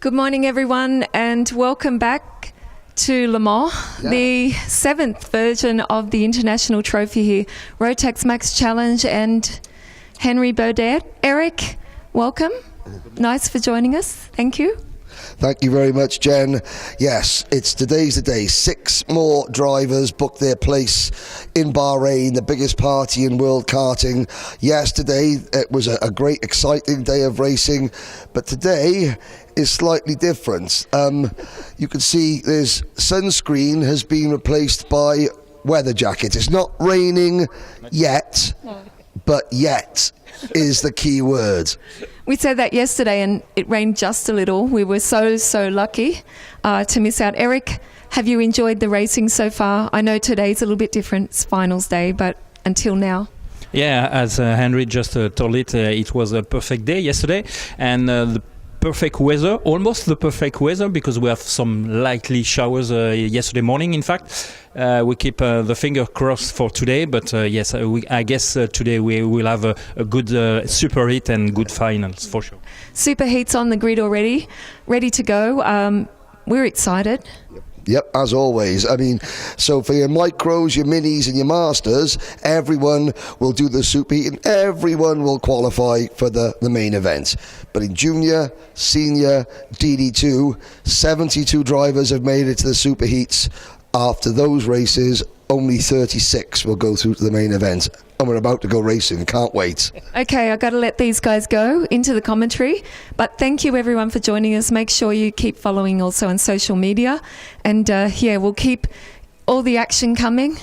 Good morning, everyone, and welcome back to Le Mans, the 7th version of the International Trophy here. Rotax Max Challenge and Henry Baudet. Eric, welcome. Nice for joining us. Thank you. Thank you very much, Jen. Yes, today's the day. 6 more drivers booked their place in Bahrain, the biggest party in world karting. Yesterday, it was a great, exciting day of racing, but today is slightly different. You can see there's sunscreen has been replaced by weather jackets. It's not raining yet, but yet is the key word. We said that yesterday and it rained just a little. We were so lucky to miss out. Eric, have you enjoyed the racing so far? I know today's a little bit different. It's finals day, but until now. Yeah, as Henry just told it was a perfect day yesterday, and the perfect weather, almost the perfect weather, because we have some lightly showers yesterday morning. In fact, we keep the finger crossed for today, but yes, I guess today we will have a good super heat and good finals for sure. Super heat's on the grid already, ready to go. We're excited. Yep, as always. I mean, so for your micros, your minis and your masters, everyone will do the super heat and everyone will qualify for the main event. But in junior, senior, DD2, 72 drivers have made it to the super heats. After those races, only 36 will go through to the main event. And we're about to go racing. Can't wait. Okay, I've got to let these guys go into the commentary. But thank you, everyone, for joining us. Make sure you keep following also on social media. And we'll keep all the action coming.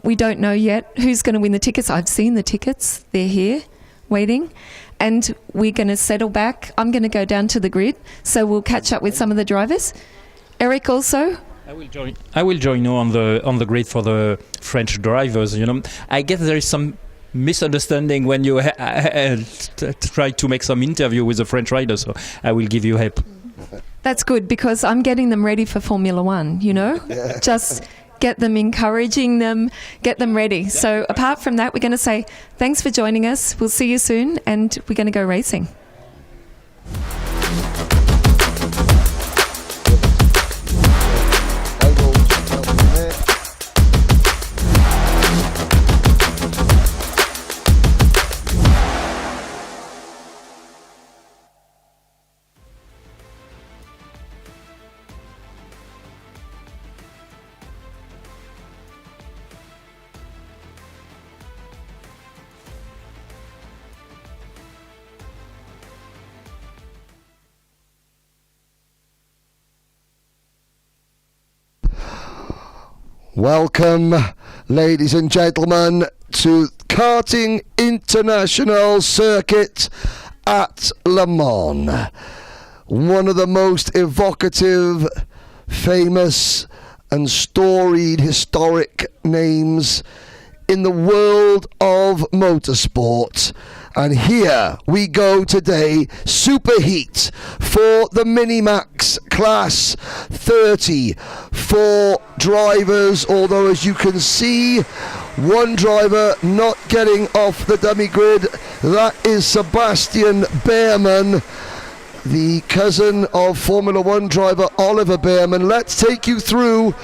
We don't know yet who's going to win the tickets. I've seen the tickets. They're here waiting. And we're going to settle back. I'm going to go down to the grid. So we'll catch up with some of the drivers. Eric also. I will join you on the grid for the French drivers. You know, I guess there is some misunderstanding when you try to make some interview with the French riders. So I will give you help. That's good, because I'm getting them ready for Formula One. You know, just get them, encouraging them, get them ready. So apart from that, we're going to say thanks for joining us. We'll see you soon, and we're going to go racing. Welcome, ladies and gentlemen, to Karting International Circuit at Le Mans. One of the most evocative, famous and storied historic names in the world of motorsport. And here we go today, superheat for the Minimax Class 30. 4 drivers, although as you can see, one driver not getting off the dummy grid. That is Sebastian Behrman, the cousin of Formula One driver Oliver Behrman. Let's take you through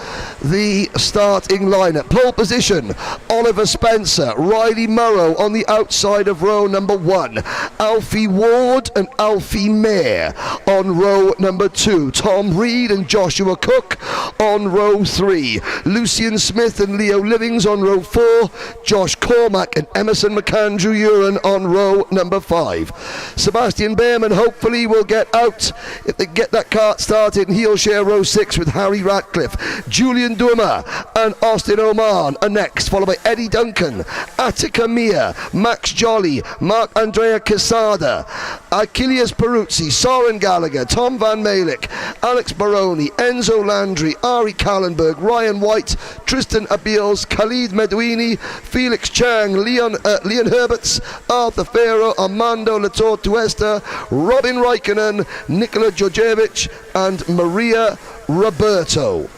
the starting lineup. Pole position, Oliver Spencer, Riley Murrow on the outside of row number 1, Alfie Ward and Alfie Mayer on row number 2, Tom Reed and Joshua Cook on row 3, Lucian Smith and Leo Livings on row 4, Josh Cormack and Emerson McAndrew Uren on row number 5. Sebastian Behrman hopefully will get out if they get that kart started, and he'll share row 6 with Harry Ratcliffe. Julian Durma and Austin Oman are next, followed by Eddie Duncan, Attica Mia, Max Jolly, Mark Andrea Quesada, Achilles Peruzzi, Soren Gallagher, Tom Van Malik, Alex Baroni, Enzo Landry, Ari Kallenberg, Ryan White, Tristan Abiels, Khalid Medouini, Felix Chang, Leon Herberts, Arthur Farrow, Armando Latour Tuesta, Robin Raikkonen, Nikola Djordjevic and Maria Roberto.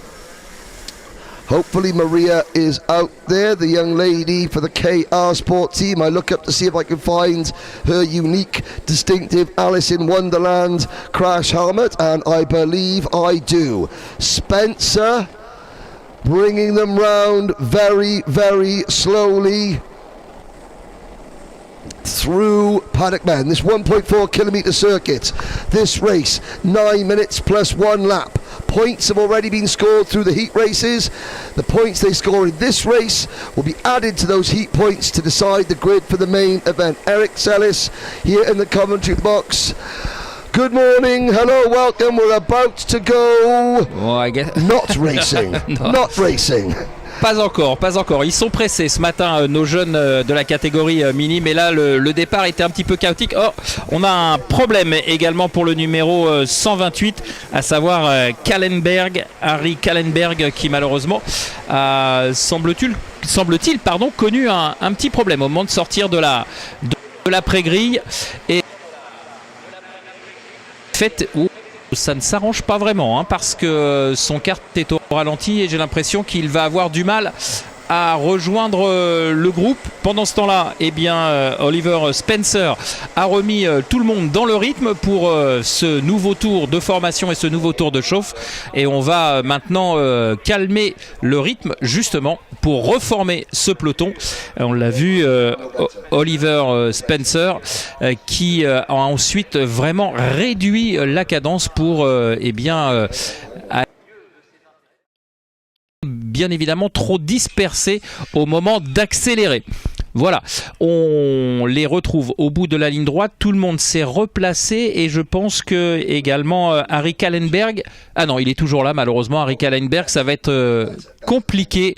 Hopefully Maria is out there, the young lady for the KR Sport team. I look up to see if I can find her unique, distinctive Alice in Wonderland crash helmet, and I believe I do. Spencer bringing them round very, very slowly through Paddock Men. This 1.4 kilometre circuit, this race, 9 minutes plus 1 lap. Points have already been scored through the heat races. The points they score in this race will be added to those heat points to decide the grid for the main event. Eric Sellis here in the commentary box. Good morning, hello, welcome. We're about to go. Well, I guess... Not racing. No. Not racing. Pas encore, pas encore. Ils sont pressés ce matin, nos jeunes de la catégorie mini, mais là le départ était un petit peu chaotique. Oh, on a un problème également pour le numéro 128, à savoir Harry Kallenberg, qui malheureusement a, semble-t-il, connu un petit problème au moment de sortir de la pré-grille. Et fait où ça ne s'arrange pas vraiment, hein, parce que son kart est au ralenti et j'ai l'impression qu'il va avoir du mal à rejoindre le groupe. Pendant ce temps-là, eh bien, Oliver Spencer a remis tout le monde dans le rythme pour ce nouveau tour de formation et ce nouveau tour de chauffe. Et on va maintenant calmer le rythme justement pour reformer ce peloton. On l'a vu, Oliver Spencer qui a ensuite vraiment réduit la cadence pour bien évidemment trop dispersé au moment d'accélérer. Voilà, on les retrouve au bout de la ligne droite, tout le monde s'est replacé et je pense que également Harry Kallenberg, ah non il est toujours là malheureusement, Harry Kallenberg, ça va être compliqué.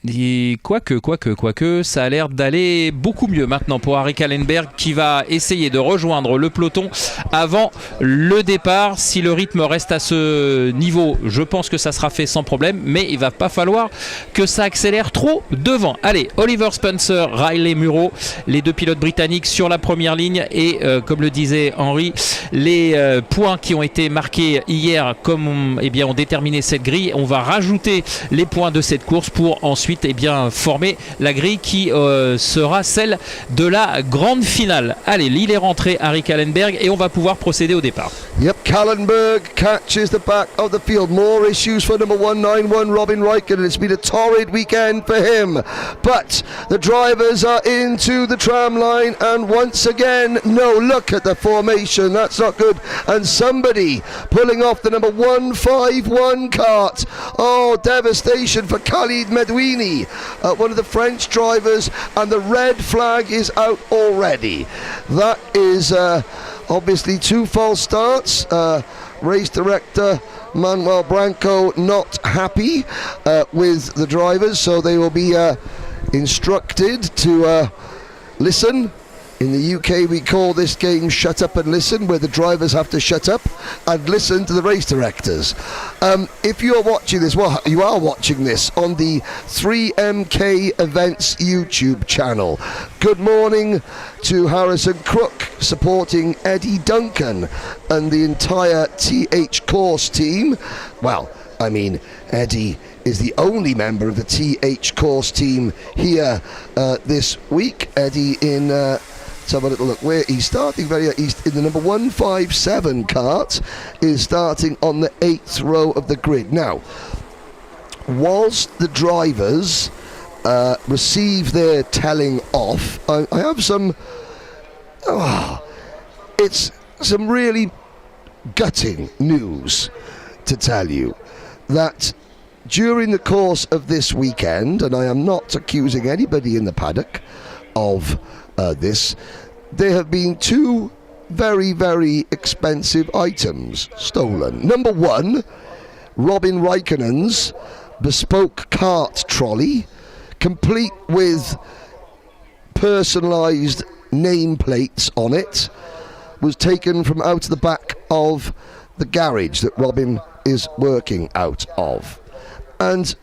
Et quoique, ça a l'air d'aller beaucoup mieux maintenant pour Harry Kallenberg qui va essayer de rejoindre le peloton avant le départ. Si le rythme reste à ce niveau, je pense que ça sera fait sans problème, mais il va pas falloir que ça accélère trop devant. Allez, Oliver Spencer, Riley Muro, les deux pilotes britanniques sur la première ligne et comme le disait Henri, les points qui ont été marqués hier ont déterminé cette grille. On va rajouter les points de cette course pour ensuite former la grille qui sera celle de la grande finale. Allez, il est rentré, Harry Kallenberg, et on va pouvoir procéder au départ. Yep, Kallenberg catches the back of the field. More issues for number 191, Robin Reichen. It's been a torrid weekend for him. But the drivers are into the tram line, and once again, no, look at the formation. That's not good. And somebody pulling off the number 151 kart. Oh, devastation for Khalid Medouini. One of the French drivers, and the red flag is out already. That is obviously two false starts. Race director Manuel Branco not happy with the drivers, so they will be instructed to listen. In the UK we call this game Shut Up and Listen, where the drivers have to shut up and listen to the race directors. If you're watching this, well, you are watching this on the 3MK Events YouTube channel. Good morning to Harrison Crook supporting Eddie Duncan and the entire TH Course team. Well, I mean, Eddie is the only member of the TH Course team here this week. Eddie in... let's have a little look where he's starting. He's in the number 157 kart, is starting on the 8th row of the grid. Now, whilst the drivers receive their telling off, I have some... it's some really gutting news to tell you, that during the course of this weekend, and I am not accusing anybody in the paddock of this, there have been two very, very expensive items stolen. Number one, Robin Reichenen's bespoke cart trolley, complete with personalised nameplates on it, was taken from out the back of the garage that Robin is working out of. And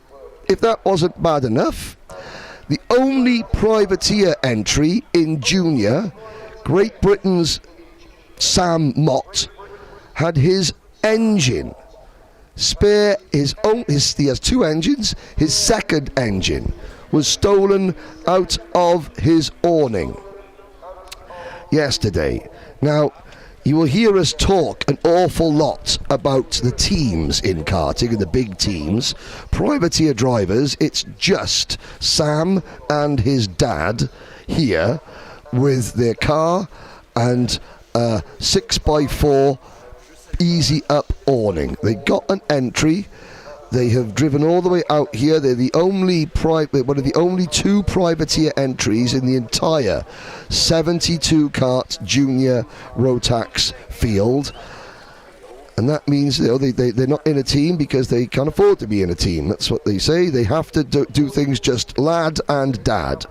if that wasn't bad enough, the only privateer entry in junior, Great Britain's Sam Mott, had his engine spare, he has 2 engines. His second engine was stolen out of his awning yesterday. Now, you will hear us talk an awful lot about the teams in karting and the big teams. Privateer drivers, it's just Sam and his dad here with their car and a 6x4 easy up awning. They got an entry. They have driven all the way out here. They're the only one of the only 2 privateer entries in the entire 72 kart junior Rotax field. And that means they're not in a team because they can't afford to be in a team. That's what they say. They have to do things just lad and dad.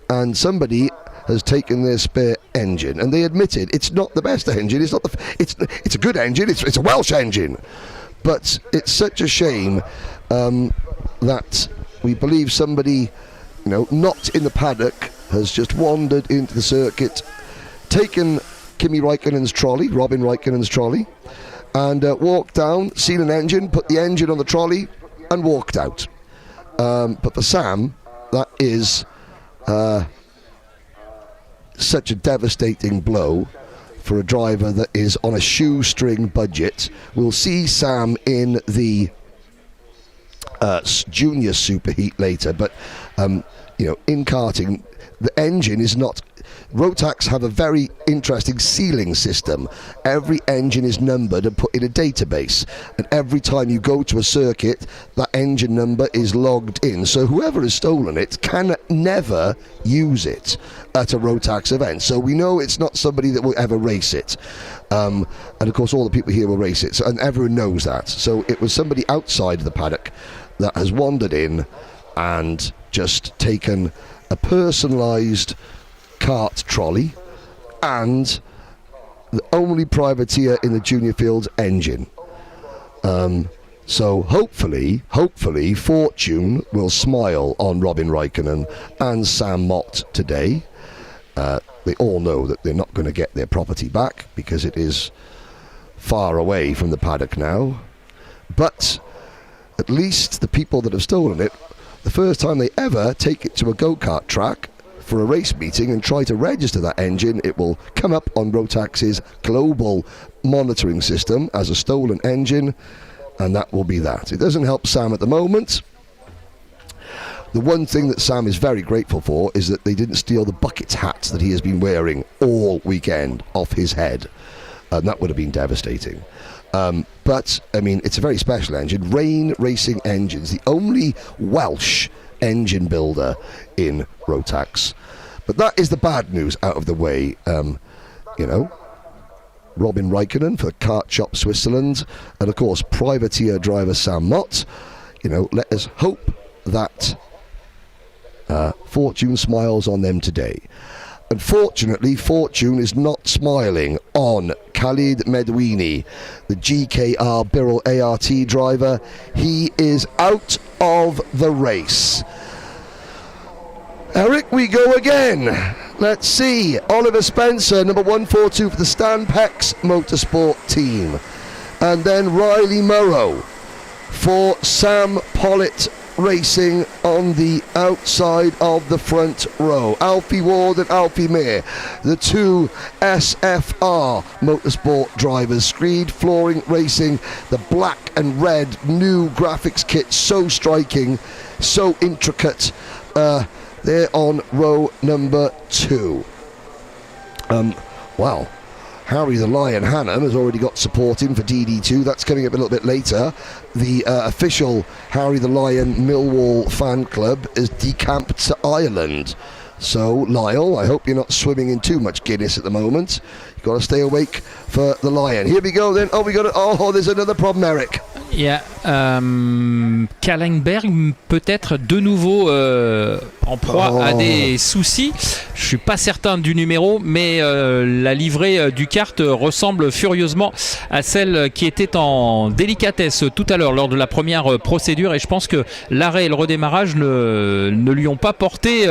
And somebody has taken their spare engine, and they admitted it's not the best engine. It's not it's a good engine. It's a Welsh engine. But it's such a shame that we believe somebody, not in the paddock, has just wandered into the circuit, taken Robin Raikkonen's trolley, and walked down, seen an engine, put the engine on the trolley, and walked out. But for Sam, that is such a devastating blow for a driver that is on a shoestring budget. We'll see Sam in the junior superheat later, but in karting, the engine is not. Rotax have a very interesting sealing system. Every engine is numbered and put in a database, and every time you go to a circuit, that engine number is logged in, so whoever has stolen it can never use it at a Rotax event. So we know it's not somebody that will ever race it, and of course all the people here will race it, and everyone knows that. So it was somebody outside of the paddock that has wandered in and just taken a personalised kart trolley and the only privateer in the junior field's engine. So hopefully fortune will smile on Robin Raikkonen and Sam Mott today. They all know that they're not going to get their property back because it is far away from the paddock now. But at least the people that have stolen it, the first time they ever take it to a go-kart track for a race meeting and try to register that engine, it will come up on Rotax's global monitoring system as a stolen engine, and that will be that. It doesn't help Sam at the moment. The one thing that Sam is very grateful for is that they didn't steal the bucket hat that he has been wearing all weekend off his head, and that would have been devastating. But I mean, it's a very special engine. Rain Racing Engines, the only Welsh engine builder in Rotax. But that is the bad news out of the way. Robin Raikkonen for Kart Shop Switzerland, and of course privateer driver Sam Mott. Let us hope that fortune smiles on them today. Unfortunately, fortune is not smiling on Khalid Medwini, the GKR Birrell ART driver. He is out of the race. Eric, we go again. Let's see. Oliver Spencer, number 142 for the Stan Pex Motorsport team. And then Riley Murrow for Sam Pollitt Racing on the outside of the front row. Alfie Ward and Alfie Mir, the 2 SFR Motorsport drivers. Screed Flooring Racing, the black and red new graphics kit, so striking, so intricate. They're on row number 2. Wow. Harry the Lion Hannam has already got support in for DD2. That's coming up a little bit later. The official Harry the Lion Millwall fan club is decamped to Ireland. So, Lyle, I hope you're not swimming in too much Guinness at the moment. You've got to stay awake for the Lion. Here we go then. Oh, there's another problem, Eric. Yeah, Kallenberg peut-être de nouveau en proie à des soucis. Je suis pas certain du numéro, mais la livrée du kart ressemble furieusement à celle qui était en délicatesse tout à l'heure lors de la première procédure, et je pense que l'arrêt et le redémarrage ne lui ont pas porté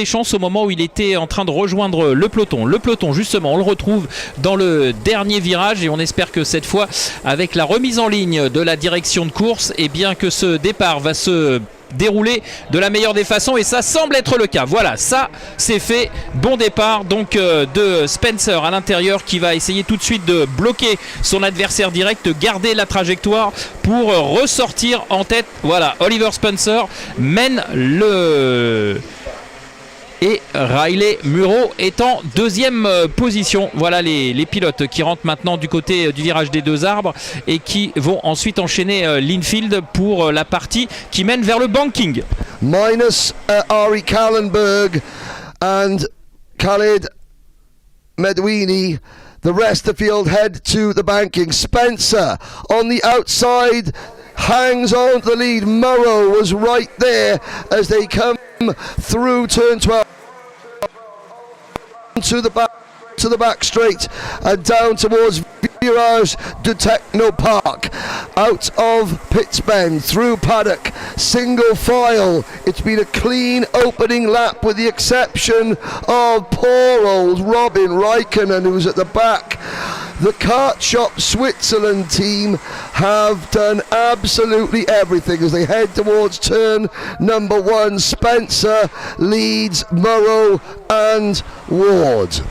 chance au moment où il était en train de rejoindre le peloton. Le peloton, justement, on le retrouve dans le dernier virage, et on espère que cette fois, avec la remise en ligne de la direction de course, et bien que ce départ va se dérouler de la meilleure des façons, et ça semble être le cas. Voilà, ça c'est fait. Bon départ donc de Spencer à l'intérieur, qui va essayer tout de suite de bloquer son adversaire direct, de garder la trajectoire pour ressortir en tête. Voilà, Oliver Spencer mène le... et Riley Muro est en deuxième position. Voilà les pilotes qui rentrent maintenant du côté du virage des deux arbres et qui vont ensuite enchaîner l'infield pour la partie qui mène vers le banking. Minus Ari Kallenberg and Khalid Medwini. The rest of the field head to the banking. Spencer on the outside hangs on to the lead. Murrow was right there as they come through turn 12 to the back straight and down towards Virage de Techno Park, out of Pittsbend, through paddock, single file. It's been a clean opening lap with the exception of poor old Robin Raikkonen, who's at the back. The Kart Shop Switzerland team have done absolutely everything as they head towards turn number 1. Spencer leads Murrow and Ward.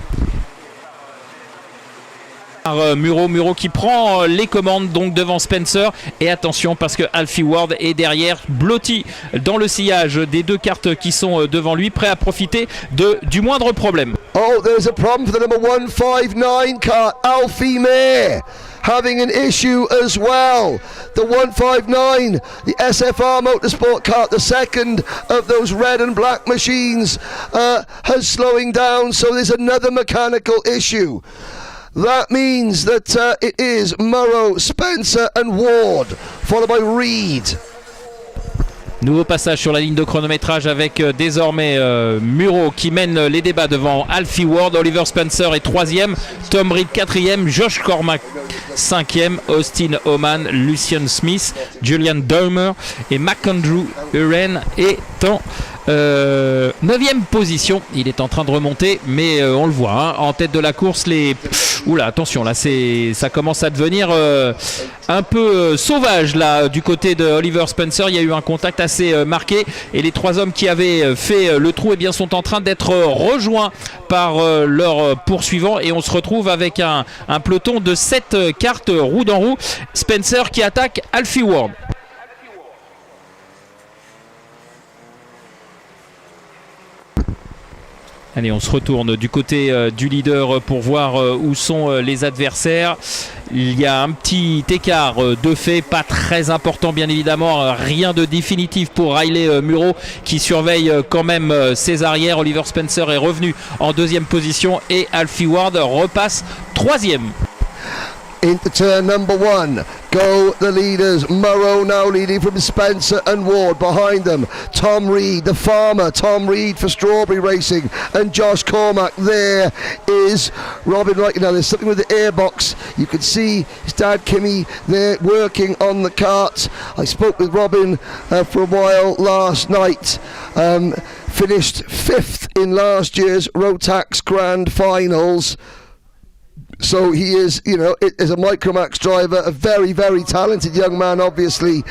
Muro qui prend les commandes donc devant Spencer, et attention parce que Alfie Ward est derrière, blotti dans le sillage des deux cartes qui sont devant lui, prêt à profiter du moindre problème. Oh, there's a problem for the number 159 car, Alfie May having an issue as well. The 159, the SFR Motorsport kart, the second of those red and black machines, has slowing down, so there's another mechanical issue. That means that it is Murrow, Spencer and Ward, followed by Reed. Nouveau passage sur la ligne de chronométrage avec désormais Muro qui mène les débats devant Alfie Ward. Oliver Spencer est 3e, Tom Reed 4e, Josh Cormack 5e, Austin Oman, Lucian Smith, Julian Dahmer et McAndrew Uren est en 9e position. Il est en train de remonter, mais on le voit hein, en tête de la course. Oula, attention, là ça commence à devenir un peu sauvage là du côté de Oliver Spencer. Il y a eu un contact assez marqué, et les trois hommes qui avaient fait le trou sont en train d'être rejoints par leurs poursuivants, et on se retrouve avec un peloton de 7 cartes roue dans roue. Spencer qui attaque Alfie Ward. Allez, on se retourne du côté du leader pour voir où sont les adversaires. Il y a un petit écart de fait, pas très important bien évidemment, rien de définitif pour Riley Muro qui surveille quand même ses arrières. Oliver Spencer est revenu en 2e position et Alfie Ward repasse 3e. Into turn number 1, go the leaders. Murrow now leading from Spencer and Ward. Behind them, Tom Reed, the farmer, Tom Reed for Strawberry Racing, and Josh Cormack. There is Robin Wright. Now there's something with the airbox. You can see his dad Kimmy there working on the kart. I spoke with Robin for a while last night. Finished 5th in last year's Rotax Grand Finals. So he is, it is a Micromax driver, a very, very talented young man, obviously,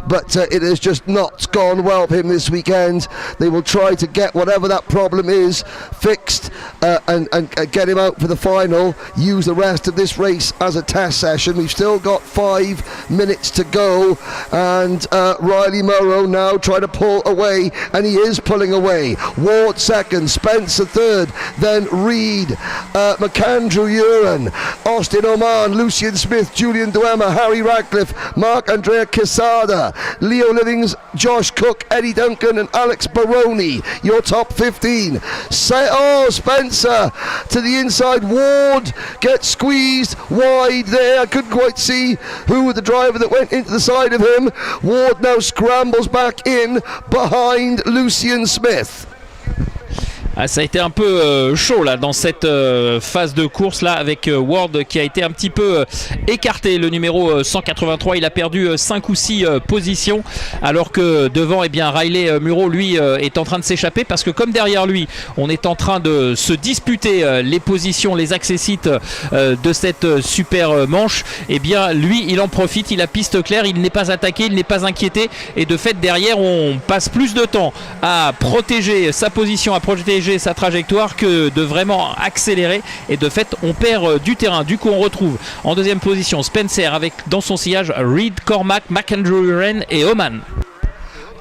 but it has just not gone well for him this weekend. They will try to get whatever that problem is fixed and get him out for the final, use the rest of this race as a test session. We've still got 5 minutes to go, and Riley Murrow now trying to pull away, and he is pulling away. Ward 2nd, Spencer 3rd, then Reed, McAndrew Uren, Then Austin Oman, Lucian Smith, Julian Duema, Harry Radcliffe, Mark Andrea Quesada, Leo Livings, Josh Cook, Eddie Duncan and Alex Baroni, your top 15. Spencer to the inside. Ward gets squeezed wide there. I couldn't quite see who was the driver that went into the side of him. Ward now scrambles back in behind Lucian Smith. Ah, ça a été un peu chaud là dans cette phase de course là avec Ward qui a été un petit peu écarté, le numéro 183. Il a perdu 5 ou 6 positions alors que devant Riley Muro lui est en train de s'échapper parce que comme derrière lui on est en train de se disputer les positions, les accessites de cette super manche, lui il en profite, il a piste claire, il n'est pas attaqué, il n'est pas inquiété et de fait derrière on passe plus de temps à protéger sa position, à protéger sa trajectoire que de vraiment accélérer et de fait on perd du terrain. Du coup on retrouve en deuxième position Spencer avec dans son sillage Reed, Cormac, McAndrew et Oman.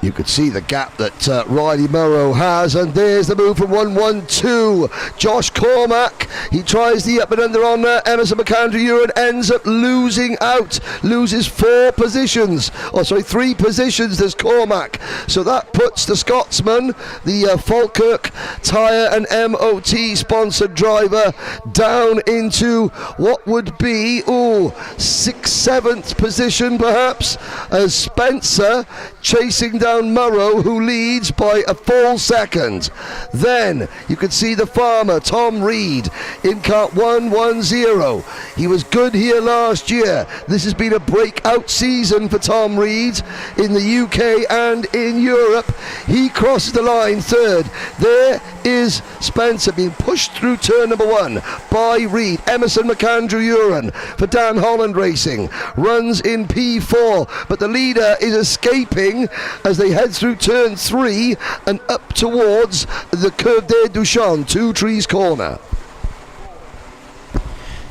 You could see the gap that Riley Murrow has, and there's the move from 1-1-2. Josh Cormac, he tries the up and under on Emerson McAndrew and ends up losing out, loses 3 positions. There's Cormac. So that puts the Scotsman, the Falkirk Tyre and MOT sponsored driver, down into what would be 6th, 7th position perhaps, as Spencer chasing down Murrow, who leads by a full second. Then you can see the farmer Tom Reed in kart 110. He was good here last year. This has been a breakout season for Tom Reed in the UK and in Europe. He crosses the line third. There is Spencer being pushed through turn number 1 by Reed. Emerson McAndrew for Dan Holland Racing runs in P4, but the leader is escaping as they head through turn 3 and up towards the Curve des Duchamps, Two Trees Corner.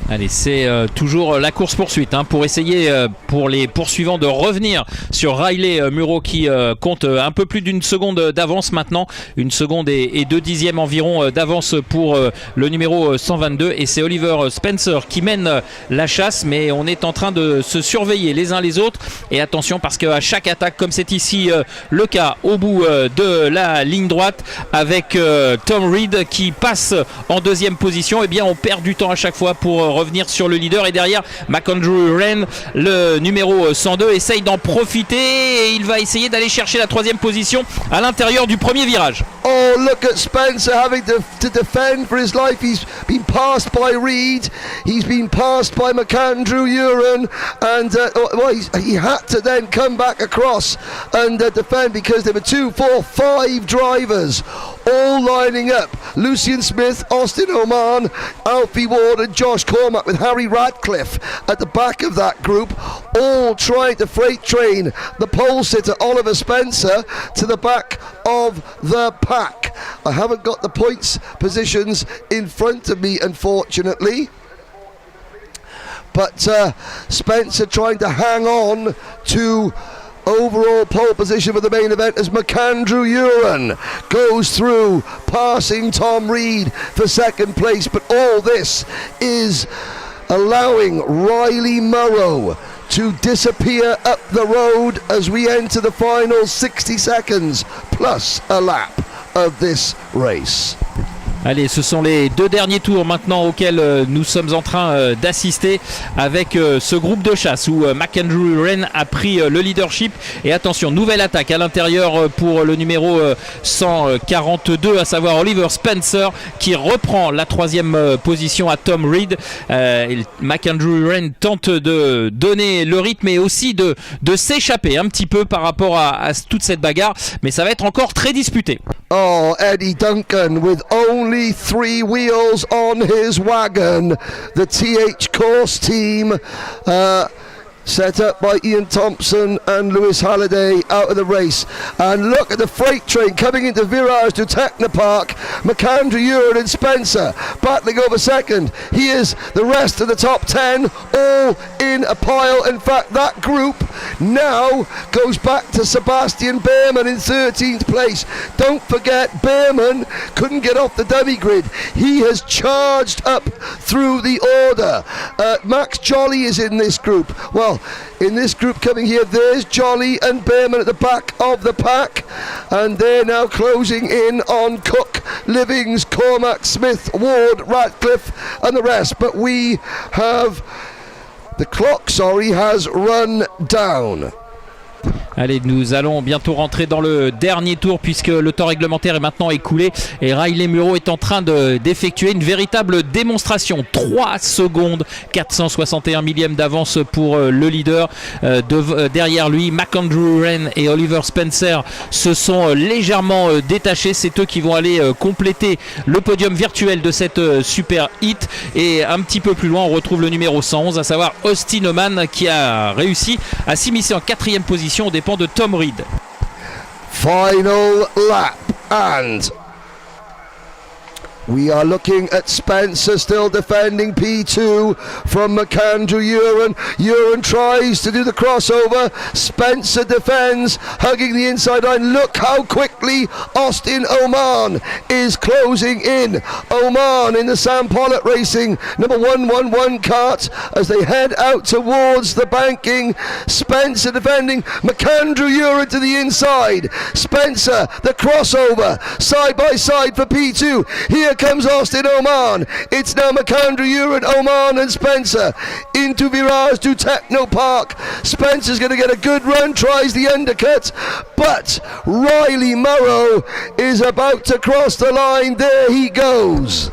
Allez, c'est toujours la course-poursuite pour essayer pour les poursuivants de revenir sur Riley Muro qui compte un peu plus d'une seconde d'avance maintenant, 1 seconde et 2 dixièmes environ d'avance pour le numéro 122, et c'est Oliver Spencer qui mène la chasse, mais on est en train de se surveiller les uns les autres et attention parce qu'à chaque attaque, comme c'est ici le cas au bout de la ligne droite avec Tom Reed qui passe en deuxième position, on perd du temps à chaque fois pour revenir sur le leader, et derrière McAndrew Wren, le numéro 102, essaye d'en profiter et il va essayer d'aller chercher la 3e position à l'intérieur du premier virage. Oh, look at Spencer having to defend for his life. He's been passed by Reed, he's been passed by McAndrew and he had to then come back across and defend because there were 2, 4, 5 drivers all lining up. Lucian Smith, Austin Oman, Alfie Ward and Josh Cormac with Harry Radcliffe at the back of that group, all trying to freight train the pole sitter Oliver Spencer to the back of the pack. I haven't got the points positions in front of me, unfortunately, but Spencer trying to hang on to overall pole position for the main event as McAndrew goes through, passing Tom Reed for second place. But all this is allowing Riley Murrow to disappear up the road as we enter the final 60 seconds plus a lap of this race. Allez, ce sont les 2 derniers tours maintenant auxquels nous sommes en train d'assister avec ce groupe de chasse où McAndrew Wren a pris le leadership. Et attention, nouvelle attaque à l'intérieur pour le numéro 142, à savoir Oliver Spencer qui reprend la 3e position à Tom Reed. McAndrew Wren tente de donner le rythme et aussi de s'échapper un petit peu par rapport à toute cette bagarre, mais ça va être encore très disputé. Oh, Eddie Duncan with only 3 wheels on his wagon. The TH Course team set up by Ian Thompson and Lewis Halliday out of the race. And look at the freight train coming into Virage to Technopark. McAndrew and Spencer battling over second. Here's the rest of the top 10 all in a pile. In fact, that group now goes back to Sebastian Behrman in 13th place. Don't forget, Behrman couldn't get off the dummy grid. He has charged up through the order. Max Jolly is in this group. Well, in this group coming here, there's Jolly and Behrman at the back of the pack, and they're now closing in on Cook, Livings, Cormac, Smith, Ward, Ratcliffe and the rest. But the clock has run down. Allez, nous allons bientôt rentrer dans le dernier tour puisque le temps réglementaire est maintenant écoulé et Riley Muro est en train d'effectuer une véritable démonstration. 3 secondes, 461 millièmes d'avance pour le leader. Derrière lui, McAndrew Wren et Oliver Spencer se sont légèrement détachés. C'est eux qui vont aller compléter le podium virtuel de cette super hit. Et un petit peu plus loin, on retrouve le numéro 111, à savoir Austin Oman, qui a réussi à s'immiscer en 4e position aux dépens de Tom Reed. Final lap, and we are looking at Spencer still defending P2 from McAndrew Uren. Uren tries to do the crossover. Spencer defends, hugging the inside line. Look how quickly Austin Oman is closing in. Oman in the Sam Pollitt Racing number 111 kart as they head out towards the banking. Spencer defending, McAndrew Uren to the inside. Spencer, the crossover, side by side for P2. Here comes Austin Oman. It's now McAndrew Uren, Oman and Spencer into Virage to Techno Park. Spencer's going to get a good run, tries the undercut, but Riley Murrow is about to cross the line. There he goes.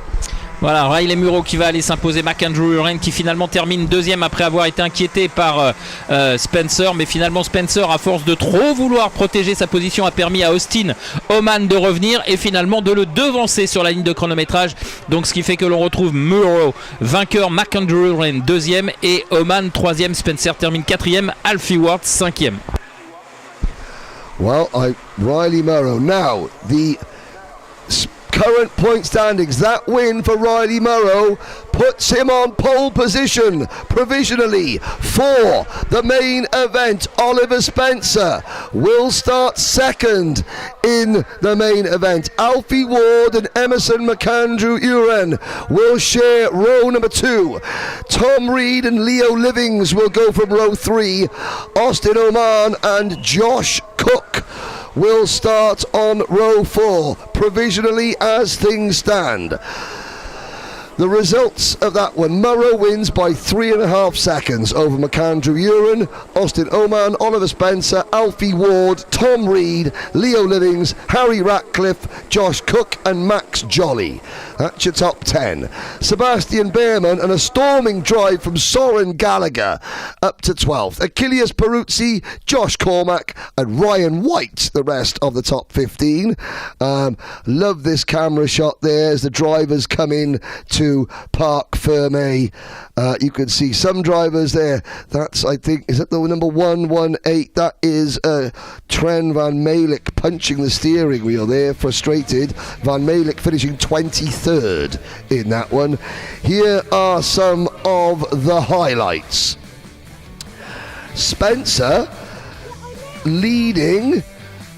Voilà, Riley Muro qui va aller s'imposer. McAndrew Uren qui finalement termine 2e après avoir été inquiété par Spencer, mais finalement Spencer, à force de trop vouloir protéger sa position, a permis à Austin Oman de revenir et finalement de le devancer sur la ligne de chronométrage. Donc ce qui fait que l'on retrouve Muro vainqueur, McAndrew Uren 2e et Oman 3e. Spencer termine 4e, Alfie Ward 5e. Well, Riley Murrow now the current point standings. That win for Riley Murrow puts him on pole position provisionally for the main event. Oliver Spencer will start second in the main event. Alfie Ward and Emerson McAndrew Uren will share row number 2. Tom Reed and Leo Livings will go from row 3. Austin Oman and Josh Cook will start on row 4 provisionally as things stand. The results of that one: Murrow wins by 3.5 seconds over McAndrew Uren, Austin Oman, Oliver Spencer, Alfie Ward, Tom Reed, Leo Livings, Harry Ratcliffe, Josh Cook and Max Jolly. That's your top 10. Sebastian Behrman and a storming drive from Soren Gallagher up to 12th. Achilles Peruzzi, Josh Cormac and Ryan White, the rest of the top 15. Love this camera shot there as the drivers come in to Parc Ferme. You can see some drivers there. That's, I think, is that the number 118? That is Tren Van Malik punching the steering wheel there, frustrated. Van Malik finishing 23rd in that one. Here are some of the highlights. Spencer leading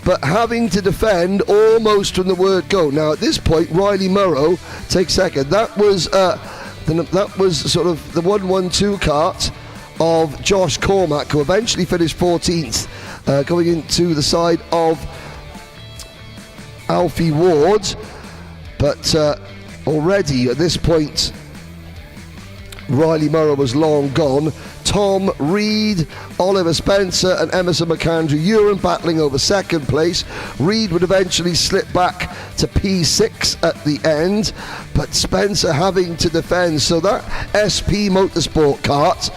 but having to defend almost from the word go. Now at this point, Riley Murrow takes second. That was sort of the 112 kart of Josh Cormac, who eventually finished 14th, going into the side of Alfie Ward. But already at this point, Riley Murrow was long gone. Tom Reed, Oliver Spencer and Emerson McAndrew Uren battling over second place. Reed would eventually slip back to P6 at the end, but Spencer having to defend. So that SP Motorsport kart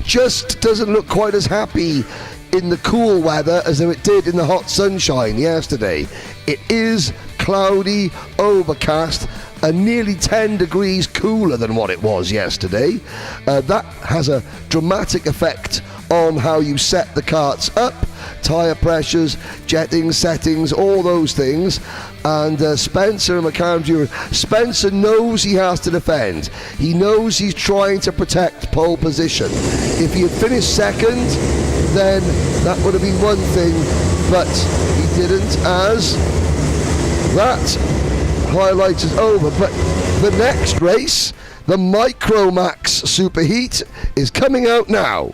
just doesn't look quite as happy in the cool weather as though it did in the hot sunshine yesterday. It is cloudy, overcast, and nearly 10 degrees cooler than what it was yesterday. That has a dramatic effect on how you set the karts up, tyre pressures, jetting settings, all those things. And Spencer and McAndrew, Spencer knows he has to defend. He knows he's trying to protect pole position. If he had finished second, then that would have been one thing, but he didn't, as that highlight is over. But the next race, the Micromax Superheat, is coming out now.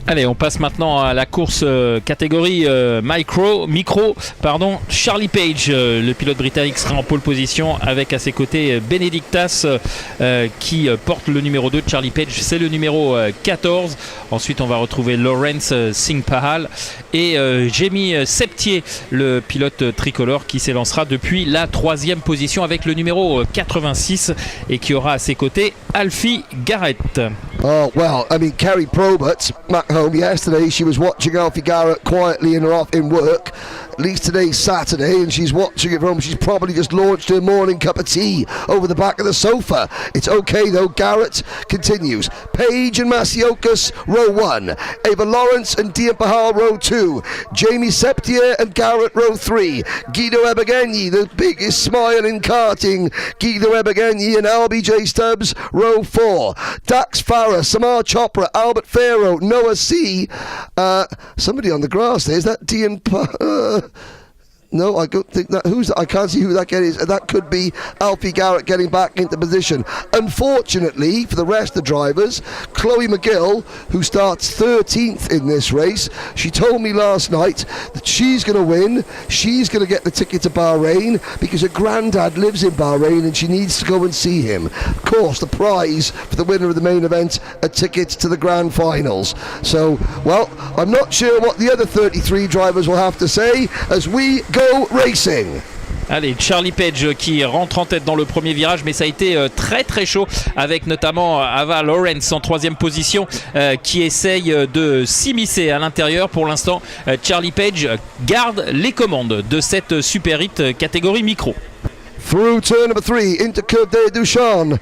Allez, on passe maintenant à la course catégorie micro. Charlie Page, le pilote britannique, sera en pole position avec à ses côtés Benedictas qui porte le numéro 2. Charlie Page, c'est le numéro 14. Ensuite, on va retrouver Lawrence Singh Pahal et Jamie Septier, le pilote tricolore qui s'élancera depuis la 3e position avec le numéro 86 et qui aura à ses côtés Alfie Garrett. Oh, well, I mean, Kerry Probert back home yesterday, she was watching Alfie Garrett quietly in work. At least today's Saturday, and she's watching it from home. She's probably just launched her morning cup of tea over the back of the sofa. It's okay though. Garrett continues. Page and Masiokas, row 1. Ava Lawrence and Dian Pahal, row 2. Jamie Septier and Garrett, row 3. Guido Ebegeni, the biggest smile in karting. Guido Ebegeni and LBJ Stubbs, row 4. Dax Farah, Samar Chopra, Albert Farrow, Noah C. Somebody on the grass there. Is that Dian No, I don't think that. Who's that? I can't see who that is. That could be Alfie Garrett getting back into position. Unfortunately, for the rest of the drivers, Chloe McGill, who starts 13th in this race, she told me last night that she's going to win. She's going to get the ticket to Bahrain because her granddad lives in Bahrain and she needs to go and see him. Of course, the prize for the winner of the main event, a ticket to the grand finals. So, well, I'm not sure what the other 33 drivers will have to say as we go racing. Allez, Charlie Page qui rentre en tête dans le premier virage, mais ça a été très très chaud avec notamment Ava Lawrence en 3e position qui essaye de s'immiscer à l'intérieur. Pour l'instant, Charlie Page garde les commandes de cette Super Hit catégorie micro. Through turn number 3 into Curve de Dushan.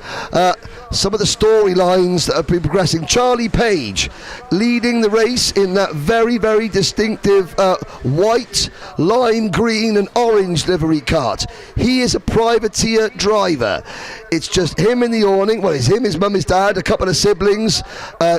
Some of the storylines that have been progressing. Charlie Page leading the race in that very, very distinctive white, lime green and orange livery cart. He is a privateer driver. It's just him in the awning. Well, it's him, his mum, his dad, a couple of siblings.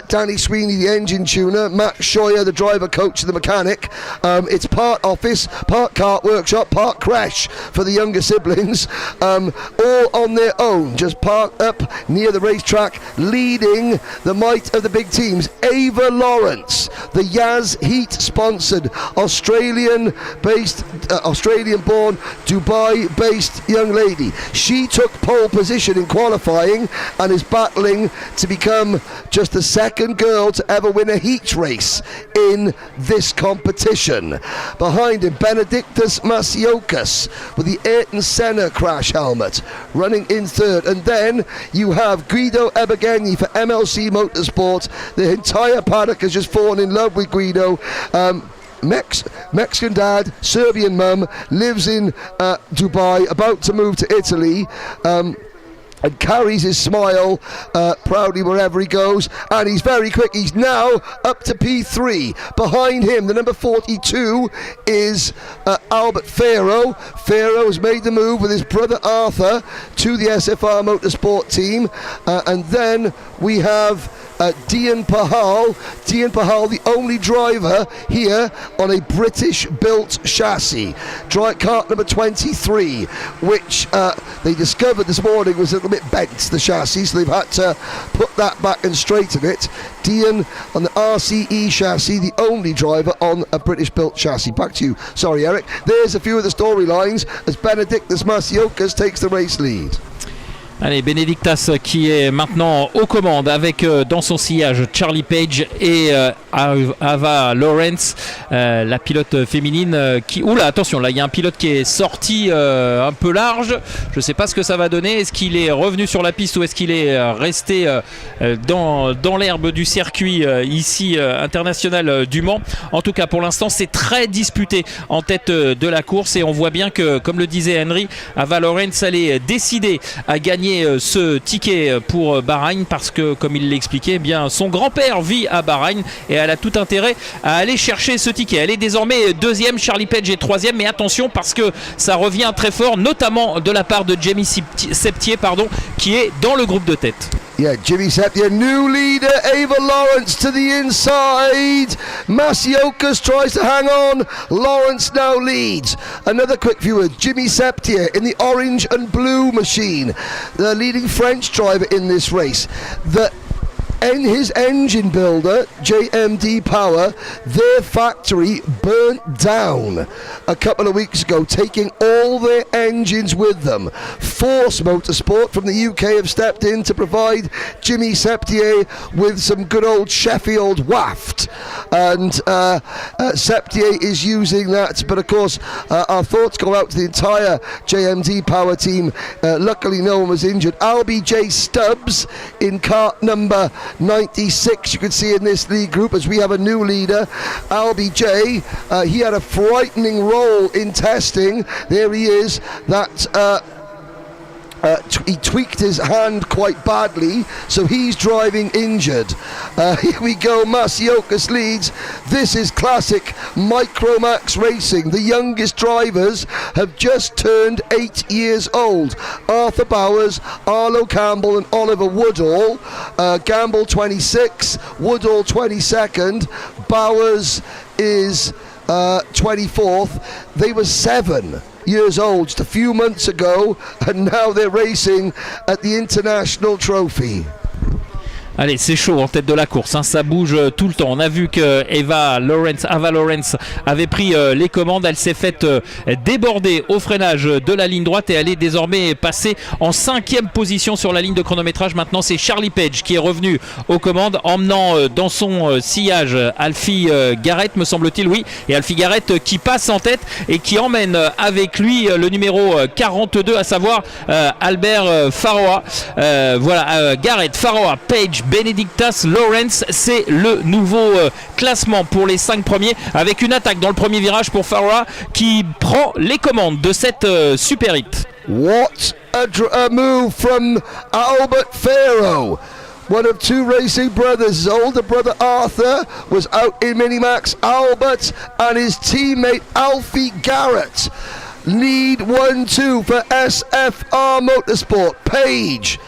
Danny Sweeney, the engine tuner. Matt Scheuer, the driver coach, the mechanic. It's part office, part kart workshop, part crash for the younger siblings. All on their own, just parked up near the racetrack, leading the might of the big teams. Ava Lawrence, the Yaz Heat sponsored Australian-based, Australian-born, Dubai-based young lady. She took pole position in qualifying and is battling to become just the second girl to ever win a heat race in this competition. Behind him, Benedictus Masiokas with the Ayrton Senna crash helmet running in third, and then you have Guido Ebegeni for MLC Motorsport. The entire paddock has just fallen in love with Guido. Mexican dad, Serbian mum, lives in Dubai, about to move to Italy. And carries his smile proudly wherever he goes, and he's very quick. He's now up to P3. Behind him, the number 42 is Albert Farrow. Farrow has made the move with his brother Arthur to the SFR Motorsport team, and then we have Dian Pahal. Dian Pahal, the only driver here on a British-built chassis. Kart number 23, which they discovered this morning was a little bit bent, the chassis, so they've had to put that back and straighten it. Dian on the RCE chassis, the only driver on a British-built chassis. Back to you. Sorry, Eric. There's a few of the storylines as Benedictus Masiokas takes the race lead. Allez, Benedictas qui est maintenant aux commandes avec dans son sillage Charlie Page et Ava Lawrence, la pilote féminine qui... Oula, attention, là il y a un pilote qui est sorti un peu large. Je ne sais pas ce que ça va donner. Est-ce qu'il est revenu sur la piste ou est-ce qu'il est resté dans l'herbe du circuit ici international du Mans? En tout cas, pour l'instant, c'est très disputé en tête de la course et on voit bien que, comme le disait Henry, Ava Lawrence, elle est décidée à gagner ce ticket pour Bahreïn parce que, comme il l'expliquait, eh bien son grand-père vit à Bahreïn et elle a tout intérêt à aller chercher ce ticket. Elle est désormais deuxième, Charlie Page est troisième, mais attention parce que ça revient très fort, notamment de la part de Jamie Septier, qui est dans le groupe de tête. Yeah, Jimmy Septier, new leader, Ava Lawrence to the inside. Masiokas tries to hang on. Lawrence now leads. Another quick view of Jimmy Septier in the orange and blue machine, the leading French driver in this race. His engine builder, JMD Power, their factory burnt down a couple of weeks ago, taking all their engines with them. Force Motorsport from the UK have stepped in to provide Jimmy Septier with some good old Sheffield waft, and Septier is using that. But of course, our thoughts go out to the entire JMD Power team. Luckily no one was injured. LBJ Stubbs in kart number 96, you can see in this lead group, as we have a new leader, LBJ. He had a frightening role in testing. There he is. He tweaked his hand quite badly, so he's driving injured. Here we go, Masiokas leads. This is classic Micromax Racing. The youngest drivers have just turned 8 years old. Arthur Bowers, Arlo Campbell and Oliver Woodall. Gamble 26, Woodall 22nd. Bowers is 24th. They were 7 years old just a few months ago, and now they're racing at the International Trophy. Allez, c'est chaud en tête de la course, hein. Ça bouge tout le temps. On a vu que Ava Lawrence avait pris les commandes. Elle s'est faite déborder au freinage de la ligne droite et elle est désormais passée en 5e position sur la ligne de chronométrage. Maintenant, c'est Charlie Page qui est revenu aux commandes, emmenant dans son sillage Alfie Garrett, me semble-t-il, oui. Et Alfie Garrett qui passe en tête et qui emmène avec lui le numéro 42, à savoir Albert Faroa. Voilà, Garrett, Faroa, Page, Benedictas, Lawrence, c'est le nouveau classement pour les 5 premiers, avec une attaque dans le premier virage pour Faroa qui prend les commandes de cette super hit. What a move from Albert Farrow. One of 2 racing brothers. His older brother Arthur was out in Minimax. Albert and his teammate Alfie Garrett lead 1-2 for SFR Motorsport. Page